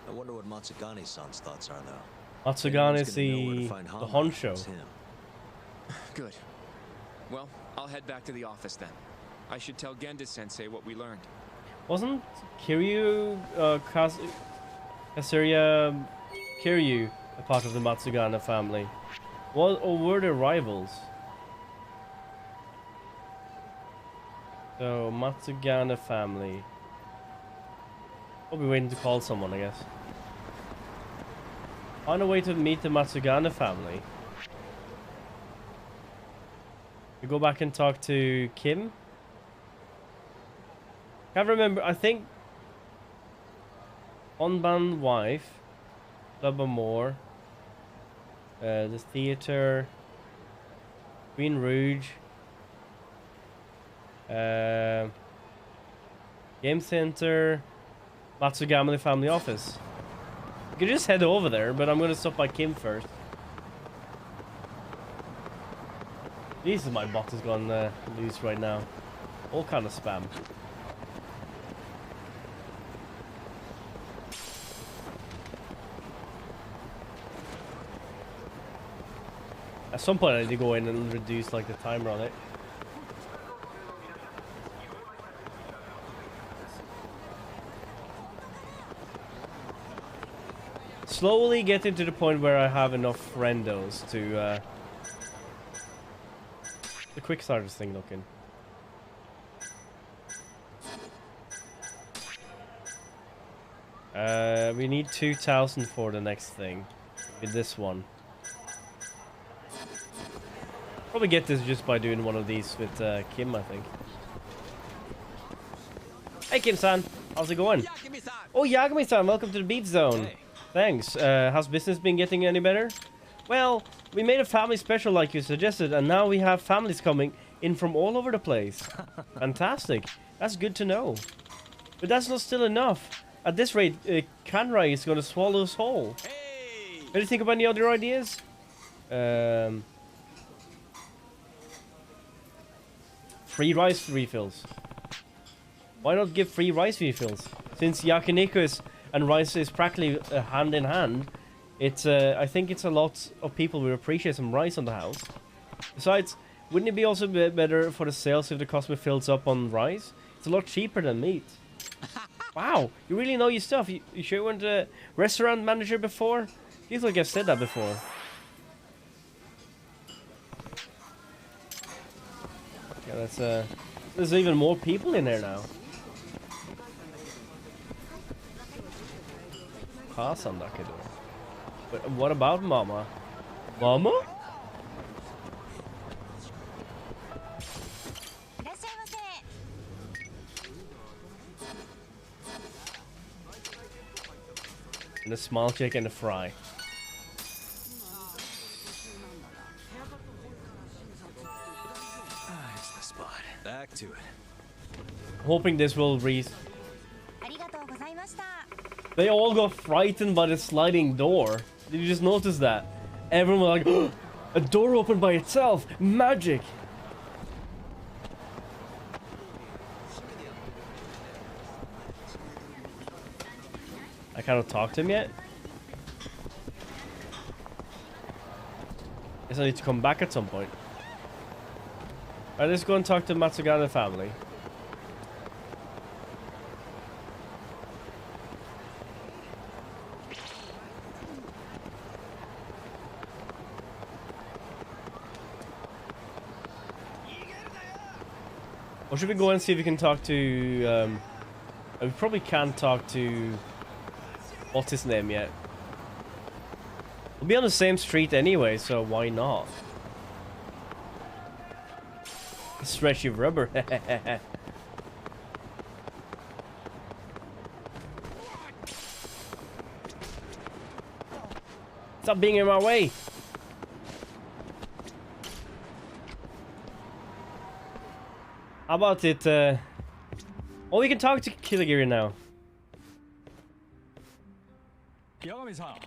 I wonder what Matsugane-san's thoughts are, though. Matsugane is the honcho. Good. Well, I'll head back to the office then. I should tell Genda-sensei what we learned. Wasn't Kiryu, Kasuya Kiryu a part of the Matsugana family? Or were they rivals? So, Matsugana family. I'll be waiting to call someone, I guess. On a way to meet the Matsugana family. We go back and talk to Kim. Can't remember. I think Onban wife, Labamore, the theater, Green Rouge, Game Center, Matsugama family office. You could just head over there, but I'm gonna stop by Kim first. Jesus, my box has gone loose right now. All kind of spam. At some point I need to go in and reduce like the timer on it. Slowly getting to the point where I have enough friendos to the quick starters thing looking. We need 2,000 for the next thing. With this one. Probably get this just by doing one of these with Kim, I think. Hey Kim-san, how's it going? Oh, Yagami-san, welcome to the Beat Zone. Hey. Thanks. Has business been getting any better? Well, we made a family special like you suggested, and now we have families coming in from all over the place. Fantastic. That's good to know. But that's not still enough. At this rate, Kanrai is going to swallow us whole. Hey. What do you think about any other ideas? Free rice refills. Why not give free rice refills? Since yakiniku and rice is practically hand in hand, it's I think it's a lot of people will appreciate some rice on the house. Besides, wouldn't it be also better for the sales if the customer fills up on rice? It's a lot cheaper than meat. Wow, you really know your stuff. You sure you weren't a restaurant manager before? Feels like I've said that before. Yeah, that's there's even more people in there now. Pass on that kid. But what about Mama? Mama? And a small chicken and a fry. It's the spot. Back to it. Hoping this will They all got frightened by the sliding door. Did you just notice that? Everyone was like, oh, a door opened by itself. Magic. I cannot talk to him yet. Guess I need to come back at some point. Alright, let's go and talk to Matsugana family. Or should we go and see if we can talk to, we probably can't talk to, what's his name yet? We'll be on the same street anyway, so why not? Stretchy rubber. Stop being in my way. How about it, oh, we can talk to Killigiri now.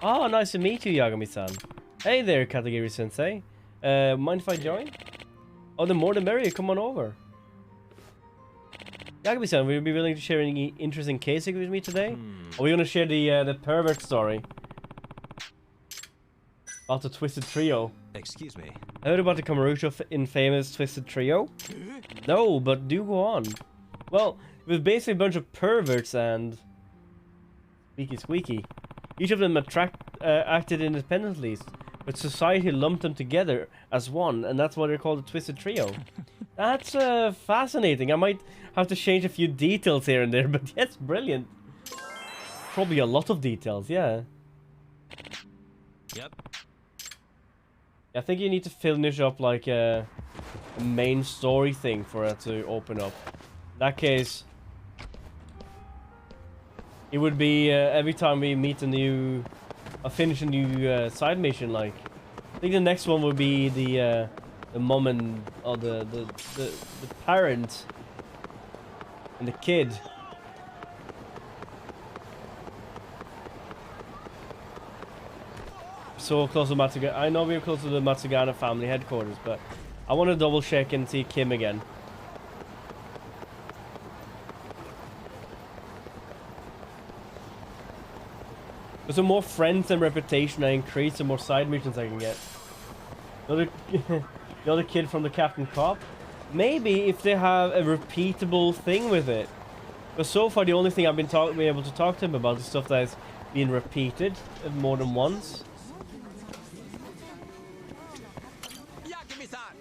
Oh, nice to meet you, Yagami-san. Hey there, Katagiri-sensei. Mind if I join? Oh, the more the merrier. Come on over. Yagami-san, will you be willing to share any interesting case with me today? Are we gonna share the pervert story? About the Twisted Trio. Excuse me. I heard about the commercial in famous Twisted Trio. No, but do go on. Well, it was basically a bunch of perverts and... Squeaky. Each of them acted independently, but society lumped them together as one, and that's why they're called the Twisted Trio. That's fascinating. I might have to change a few details here and there, but yes, brilliant. Probably a lot of details, yeah. Yep. I think you need to finish up like a main story thing for it to open up. In that case, it would be every time we meet a new, finish a new side mission. Like, I think the next one would be the mom and or the parent and the kid. So close to Matsugana. I know we're close to the Matsugana family headquarters, but I want to double check and see Kim again. The more friends and reputation I increase, the more side missions I can get. The other kid from the Captain Cop. Maybe if they have a repeatable thing with it. But so far the only thing I've been able to talk to him about is stuff that has been repeated more than once.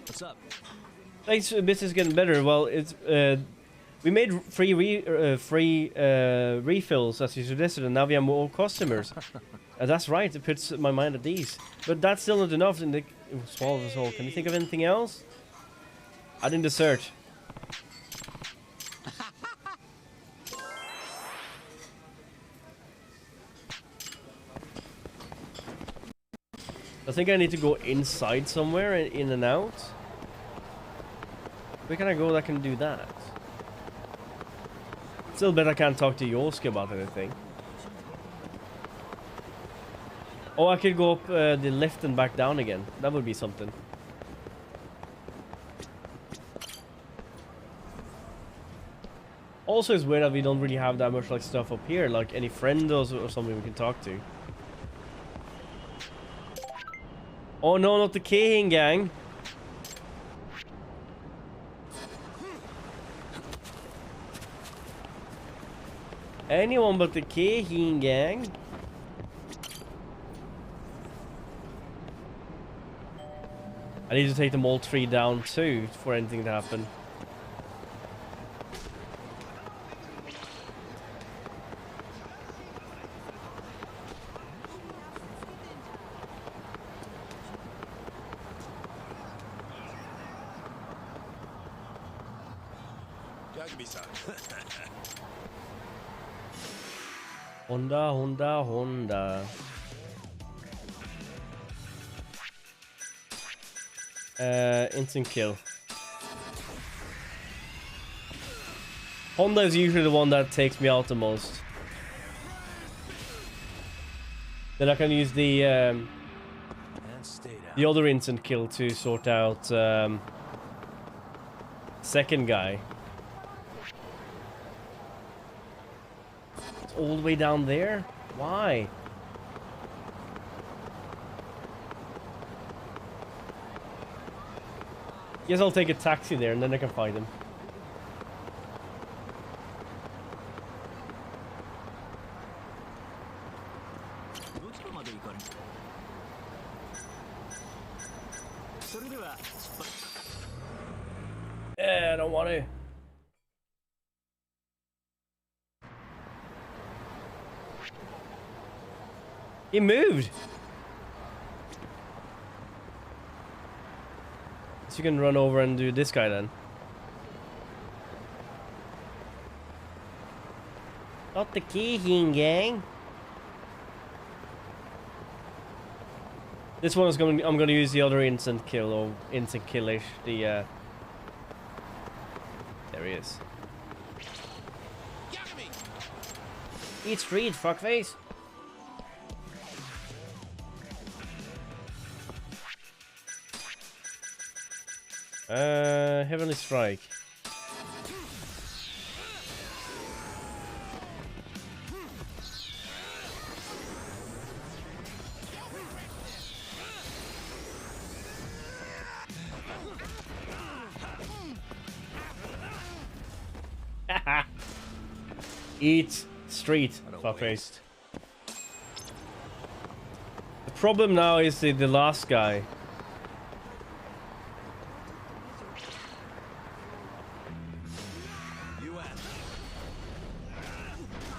What's up? Thanks, business getting better. Well, it's we made free refills as you suggested, and now we have more customers. That's right. It puts my mind at ease. But that's still not enough. In the swallow the soul. Can you think of anything else? Adding dessert. I think I need to go inside somewhere, in and out. Where can I go that can do that? Still bet I can't talk to Yosuke about anything. Oh, I could go up the lift and back down again. That would be something. Also, it's weird that we don't really have that much like stuff up here, like any friends or something we can talk to. Oh no, not the Keihin gang. Anyone but the Keihin gang. I need to take them all three down too for anything to happen. Honda. Instant kill. Honda is usually the one that takes me out the most. Then I can use the other instant kill to sort out second guy. It's all the way down there? Why? Guess I'll take a taxi there and then I can find him. Yeah, I don't want to. He moved. So you can run over and do this guy then. Not the Keihin gang. This one is going. I'm going to use the other instant kill or instant killish. The there he is. Eat street, fuckface. Heavenly Strike. Eat street, fuckface. The problem now is the last guy.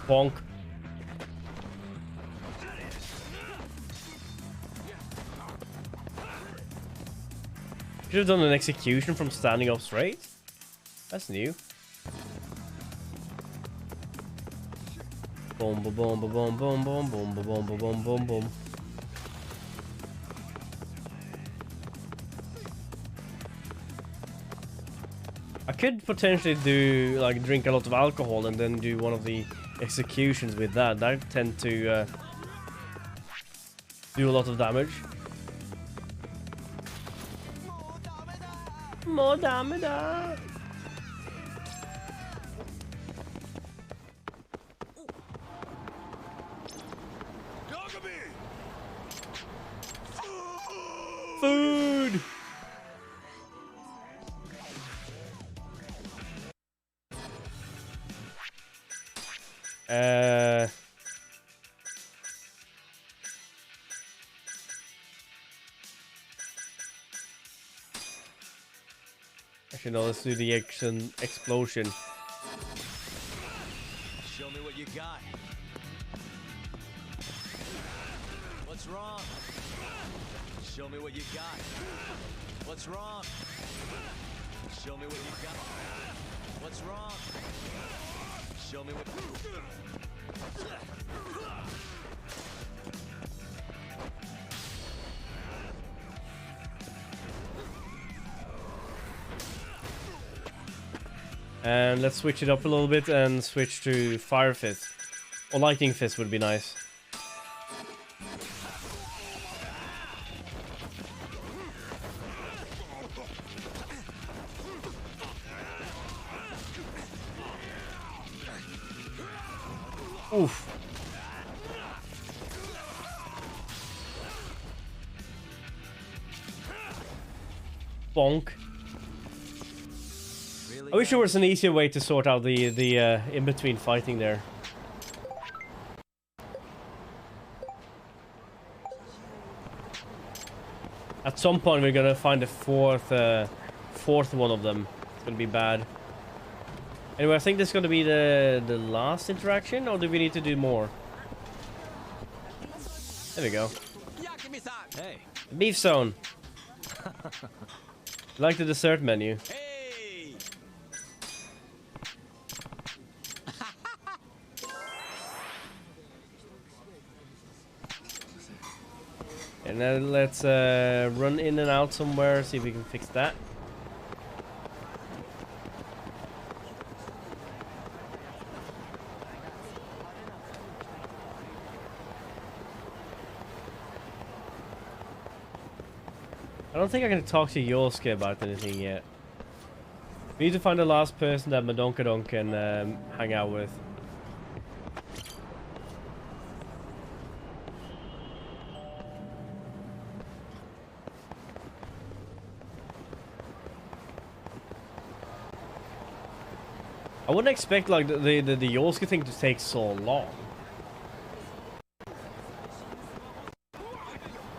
Bonk. Should have done an execution from standing up straight. That's new. Boom, boom, boom, boom, boom, boom, boom, boom, boom, boom, boom, boom, boom. I could potentially do like drink a lot of alcohol and then do one of the executions with that. That tend to do a lot of damage. More damage. Food. Actually, no, let's do the explosion. Show me what you got. What's wrong? Show me what you got. What's wrong? Show me what you got. What's wrong? Show me what. And let's switch it up a little bit and switch to Fire Fist. Or Lightning Fist would be nice. Oof. Bonk. I wish there was an easier way to sort out the in-between fighting there. At some point we're gonna find a fourth one of them. It's gonna be bad. Anyway, I think this is gonna be the last interaction, or do we need to do more? There we go. Hey. Beef zone. Like the dessert menu. And then let's run in and out somewhere, see if we can fix that. I don't think I can talk to Yosuke about anything yet. We need to find the last person that Madonkadon can hang out with. I wouldn't expect like the Yosuke thing to take so long.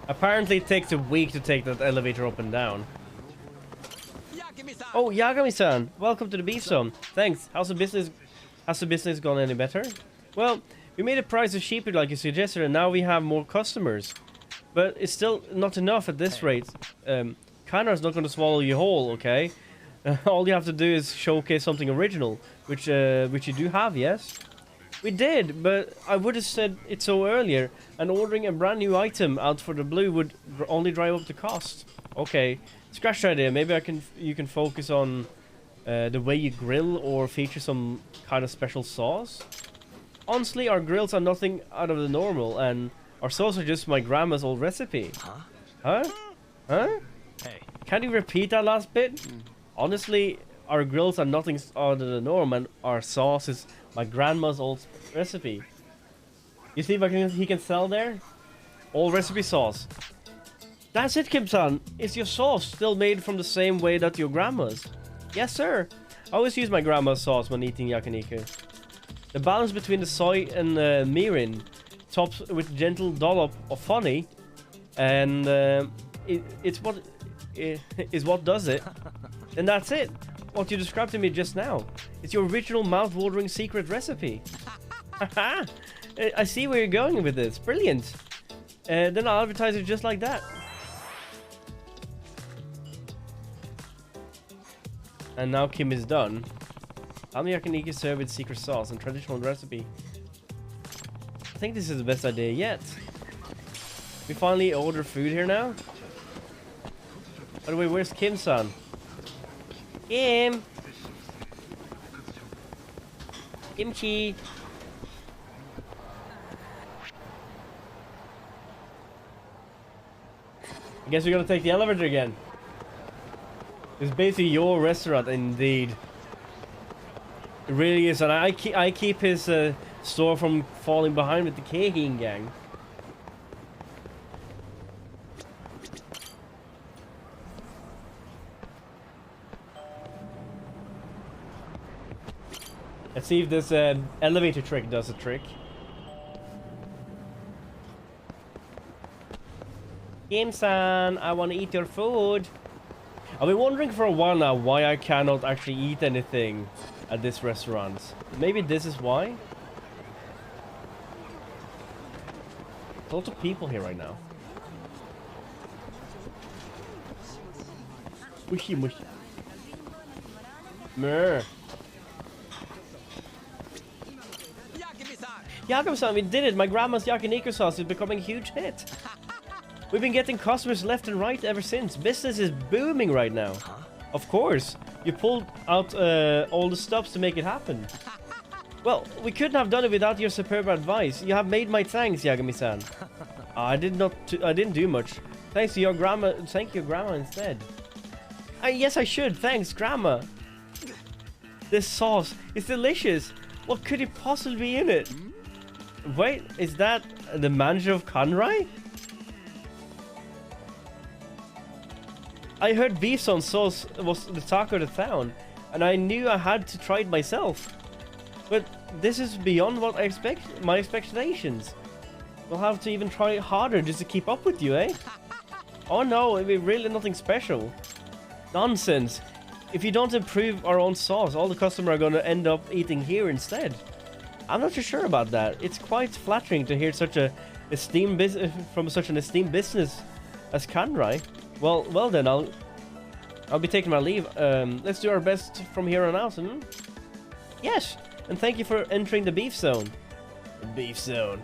Apparently it takes a week to take that elevator up and down. Oh, Yagami-san, welcome to the Beef Zone. Thanks. How's the business? Has the business gone any better? Well, we made the prices cheaper like you suggested, and now we have more customers. But it's still not enough at this rate. Kanar's not going to swallow you whole, okay? All you have to do is showcase something original, which you do have, yes? We did, but I would have said it so earlier, and ordering a brand new item out for the blue would only drive up the cost. Okay, scratch that idea. Maybe you can focus on the way you grill or feature some kind of special sauce. Honestly, our grills are nothing out of the normal, and our sauce are just my grandma's old recipe. Huh? Huh? Huh? Hey. Can you repeat that last bit? Honestly, our grills are nothing out of the norm, and our sauce is my grandma's old recipe. You see what he can sell there? Old recipe sauce. That's it, Kim-san. Is your sauce still made from the same way that your grandma's? Yes, sir. I always use my grandma's sauce when eating yakiniku. The balance between the soy and mirin, topped with gentle dollop of funny, and it's what is what does it. And that's it. What you described to me just now. It's your original mouth-watering secret recipe. I see where you're going with this. Brilliant. Then I'll advertise it just like that. And now Kim is done. Yakiniku served with secret sauce and traditional recipe. I think this is the best idea yet. We finally order food here now. By the way, where's Kim-san? Kim! Kimchi! I guess we're gonna take the elevator again. It's basically your restaurant, indeed. It really is, and I keep his store from falling behind with the Kehin gang. Let's see if this elevator trick does a trick. Kim-san, I want to eat your food. I've been wondering for a while now why I cannot actually eat anything at this restaurant. Maybe this is why? There's lots of people here right now. Mushy mushy. Meh. Yakumi-san, we did it! My grandma's yakiniku sauce is becoming a huge hit. We've been getting customers left and right ever since. Business is booming right now. Of course. You pulled out all the stops to make it happen. Well, we couldn't have done it without your superb advice. You have made my thanks, Yagami-san. I didn't do much. Thanks to your grandma. Thank your grandma instead. Yes, I should. Thanks, grandma. This sauce is delicious. What could it possibly be in it? Wait, is that the manager of Kanrai? I heard beef on sauce was the talk of the town, and I knew I had to try it myself. But this is beyond what my expectations. We'll have to even try harder just to keep up with you, eh? Oh no, it'll be really nothing special. Nonsense. If you don't improve our own sauce, all the customers are going to end up eating here instead. I'm not too sure about that. It's quite flattering to hear such a from such an esteemed business as Kanrai. Well then, I'll be taking my leave. Let's do our best from here on out. Yes, and thank you for entering the beef zone. The beef zone.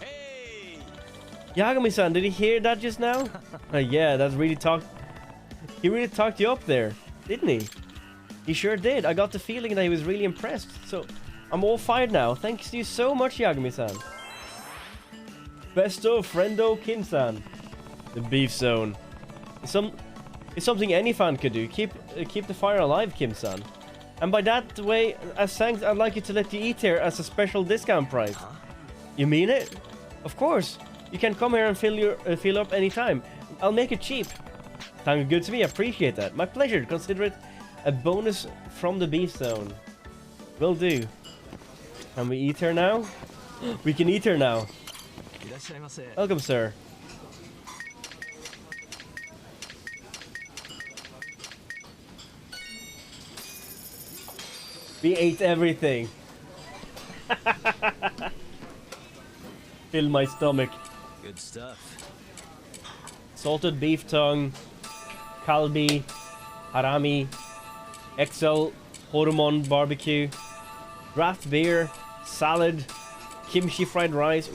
Hey! Yagami-san, did you hear that just now? Yeah, that's really he really talked you up there, didn't he? He sure did. I got the feeling that he was really impressed. So, I'm all fired now. Thanks to you so much, Yagami-san. Besto friendo Kim-san. The beef zone. It's something any fan could do. Keep the fire alive, Kim-san. And by that way, as thanks, I'd like you to let you eat here as a special discount price. Huh? You mean it? Of course. You can come here and fill up anytime. I'll make it cheap. Sounds good to me. I appreciate that. My pleasure. Consider it a bonus from the beef zone. Will do. Can we eat her now? We can eat her now. Welcome, sir. We ate everything. Fill my stomach. Good stuff. Salted beef tongue, kalbi, harami, XL hormone barbecue, draft beer, salad, kimchi fried rice,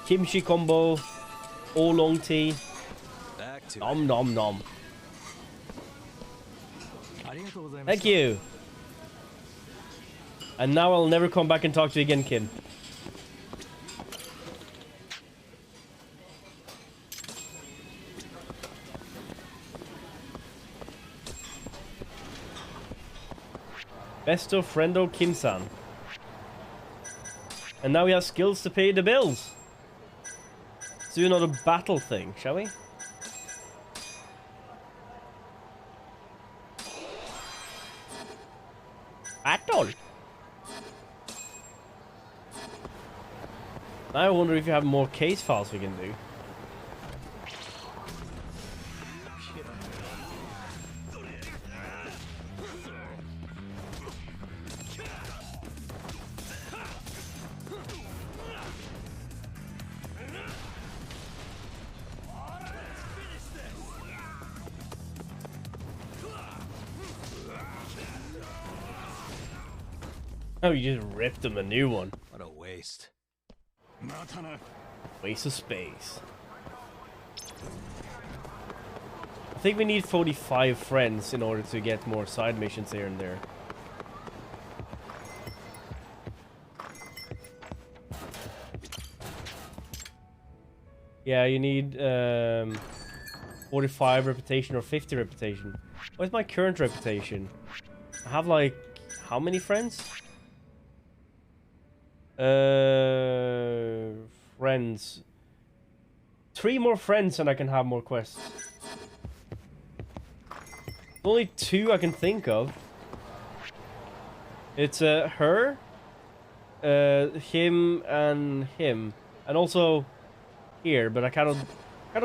kimchi combo, oolong tea. Nom nom nom. Thank you. And now I'll never come back and talk to you again, Kim. Besto friendo Kim-san. And now we have skills to pay the bills. Let's do another battle thing, shall we? Battle. I wonder if you have more case files we can do. Oh, you just ripped him a new one. What a waste. Waste of space. I think we need 45 friends in order to get more side missions here and there. Yeah, you need 45 reputation or 50 reputation. What's my current reputation? I have like how many friends? Friends. 3 more friends and I can have more quests. Only 2 I can think of. It's her, him, and him, and also here. But I cannot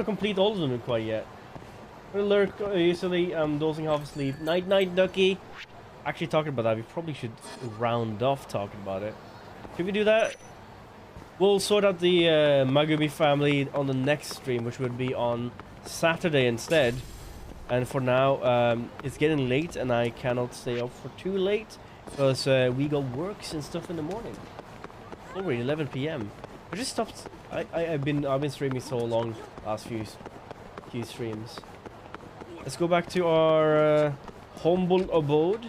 complete all of them quite yet. I lurk usually. I'm dozing half asleep. Night, night, ducky. Actually, talking about that, we probably should round off talking about it. Can we do that? We'll sort out the Megumi family on the next stream, which would be on Saturday instead. And for now, it's getting late, and I cannot stay up for too late because we got works and stuff in the morning. Already 11 p.m. I just stopped. I've been streaming so long last few streams. Let's go back to our humble abode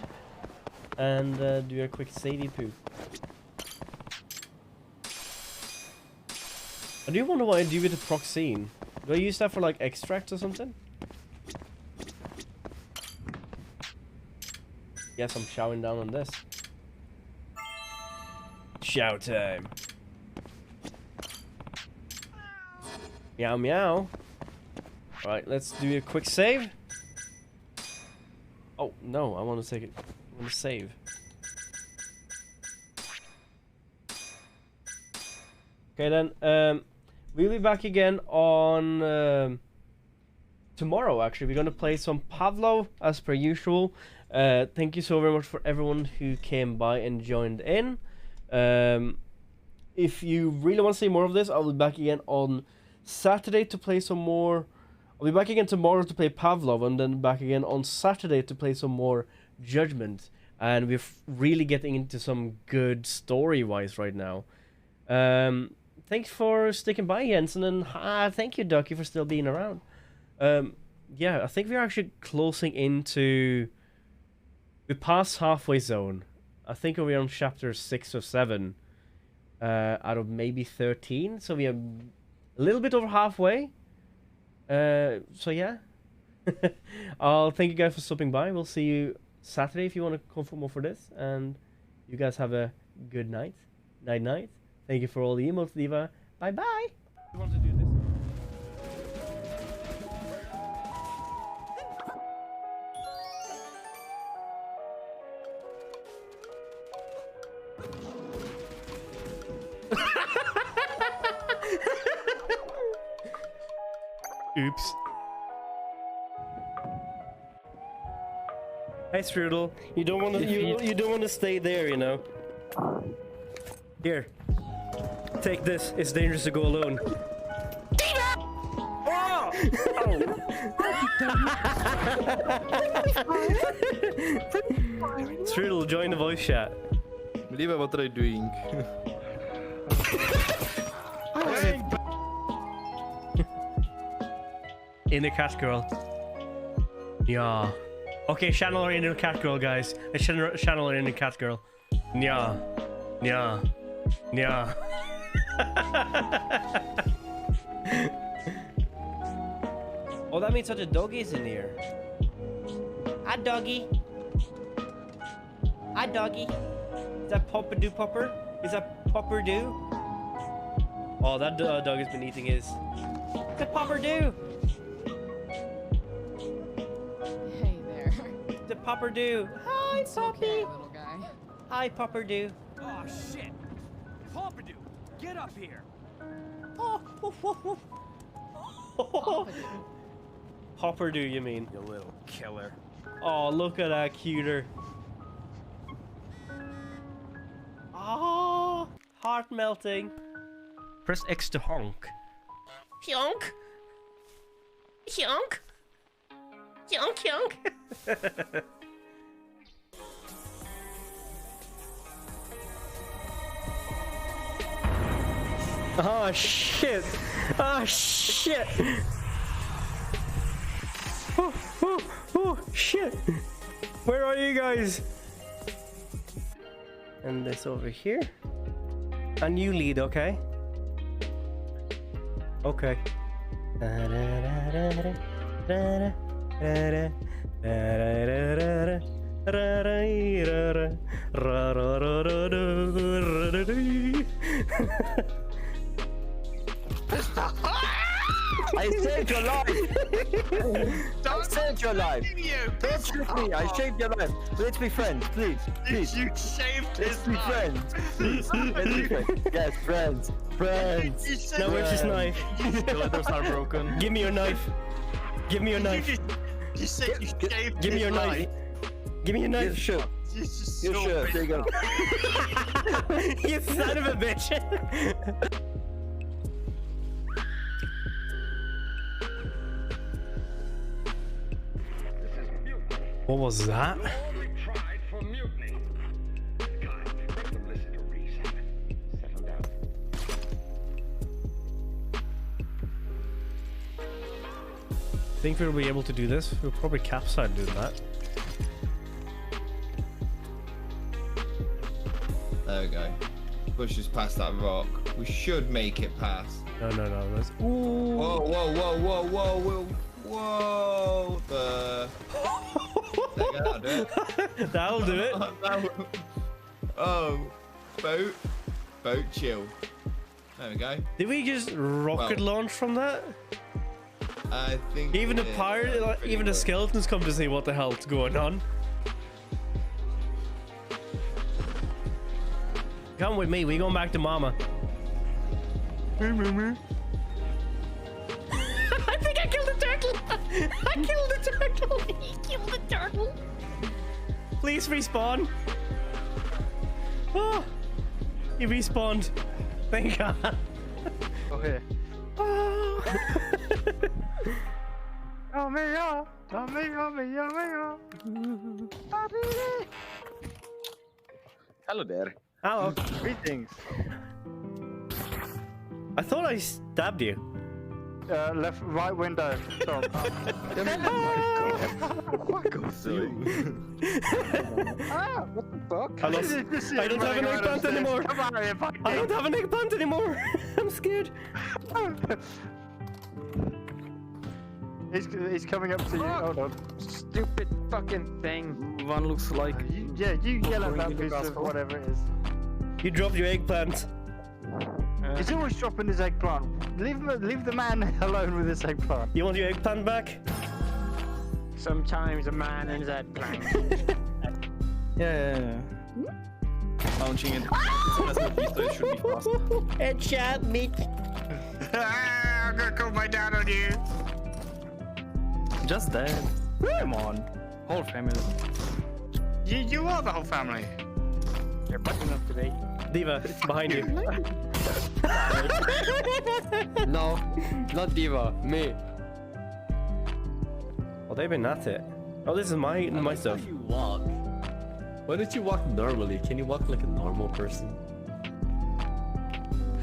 and do a quick savey poo. I do wonder what I do with the proxine. Do I use that for like extract or something? Guess I'm chowing down on this. Chow time. Meow meow. Alright, let's do a quick save. Oh no, I want to take it. I want to save. Okay then, we'll be back again on tomorrow. Actually, we're gonna play some Pavlov as per usual. Thank you so very much for everyone who came by and joined in. If you really want to see more of this, I'll be back again on Saturday to play some more. I'll be back again tomorrow to play Pavlov, and then back again on Saturday to play some more Judgement. And we're really getting into some good story-wise right now. Thanks for sticking by, Jensen, and thank you, Ducky, for still being around. Yeah, I think we're actually closing into... We passed halfway zone. I think we're on chapter 6 or 7 out of maybe 13. So we are a little bit over halfway. So yeah. I'll thank you guys for stopping by. We'll see you Saturday if you want to come for more for this. And you guys have a good night. Night night. Thank you for all the emotes, Diva. Bye bye. You want to do this? Oops. Hey Strudel, you don't want to you don't want to stay there, you know. Here, take this. It's dangerous to go alone. Oh! Strudel, join the voice chat. Liva, what are you doing? Inner cat girl. Yeah. Okay, channel her inner cat girl, guys. Let's channel her inner cat girl. Yeah. Yeah. Yeah. Oh, that means such a doggy's in here. Hi, doggy. Hi, doggy. Is that Poppadoo Popper? Is that Popper-doo? Oh, that dog has been eating his. It's a Popper-doo. Hey there. The Popper-doo. Hi, Poppy. Okay, little guy. Hi, Popper-doo. Oh shit! Pompidou, get up here! Hopper do you mean? You little killer. Oh, look at that cuter. Oh, heart melting. Press X to honk. Honk. Honk. Honk, honk. Oh shit! Oh shit! Oh shit! Where are you guys? And this over here. And you lead, okay? Okay. I saved your life! I saved your life! Don't shoot me, I saved your life! Let's be friends, please! Please! You saved Let's his be life! friends! Please! Let's be friends! Yes, friends! Friends! Now where's his knife? The letters are broken. Give me your knife! Give me your knife! You said you saved Give me your his knife! life. Give me your knife! Yes, sure. You're just Yes, so sure. big. There you go. You son of a bitch! What was that? Think we'll be able to do this? We'll probably capsize doing that. There we go. Pushes past that rock. We should make it past. No, no, no. That's... Ooh. Whoa, whoa, whoa, whoa, whoa, whoa, whoa. There you go, that'll do it. That'll do it. Oh, boat. Boat chill. There we go. Did we just rocket launch from that? I think even the we did, pirate, like, pretty even the good. skeletons come to see what the hell's going on. Come with me. We going back to Mama. Hey, Mama. I think I killed the turtle. I killed the turtle. He killed the turtle. Please respawn. Oh, he respawned. Thank God. Okay. Oh. Oh, me, oh. Oh, me, oh, me, oh, me, oh. Hello there. Hello. Greetings. I thought I stabbed you. Left, right window. Stop. Ah, what the fuck? I lost. I don't have an eggplant anymore. Come on, you fucking I don't have an eggplant anymore. I'm scared. He's coming up to you. Hold on. Stupid fucking thing. One looks like. Yeah, you yell at that piece of whatever it is. You dropped your eggplant. He's always dropping his eggplant. Leave the man alone with his eggplant. You want your eggplant back? Sometimes a man and his eggplant. Yeah. Launching it. It's a piece, so it should be fast. Headshot me. I'm gonna call my dad on you. Just dead. Come on. Whole family. You are the whole family. You're bucking up today. Diva, behind you. No, not Diva, me. Well, they've been at it. Oh, this is my stuff. Why don't you walk normally? Can you walk like a normal person?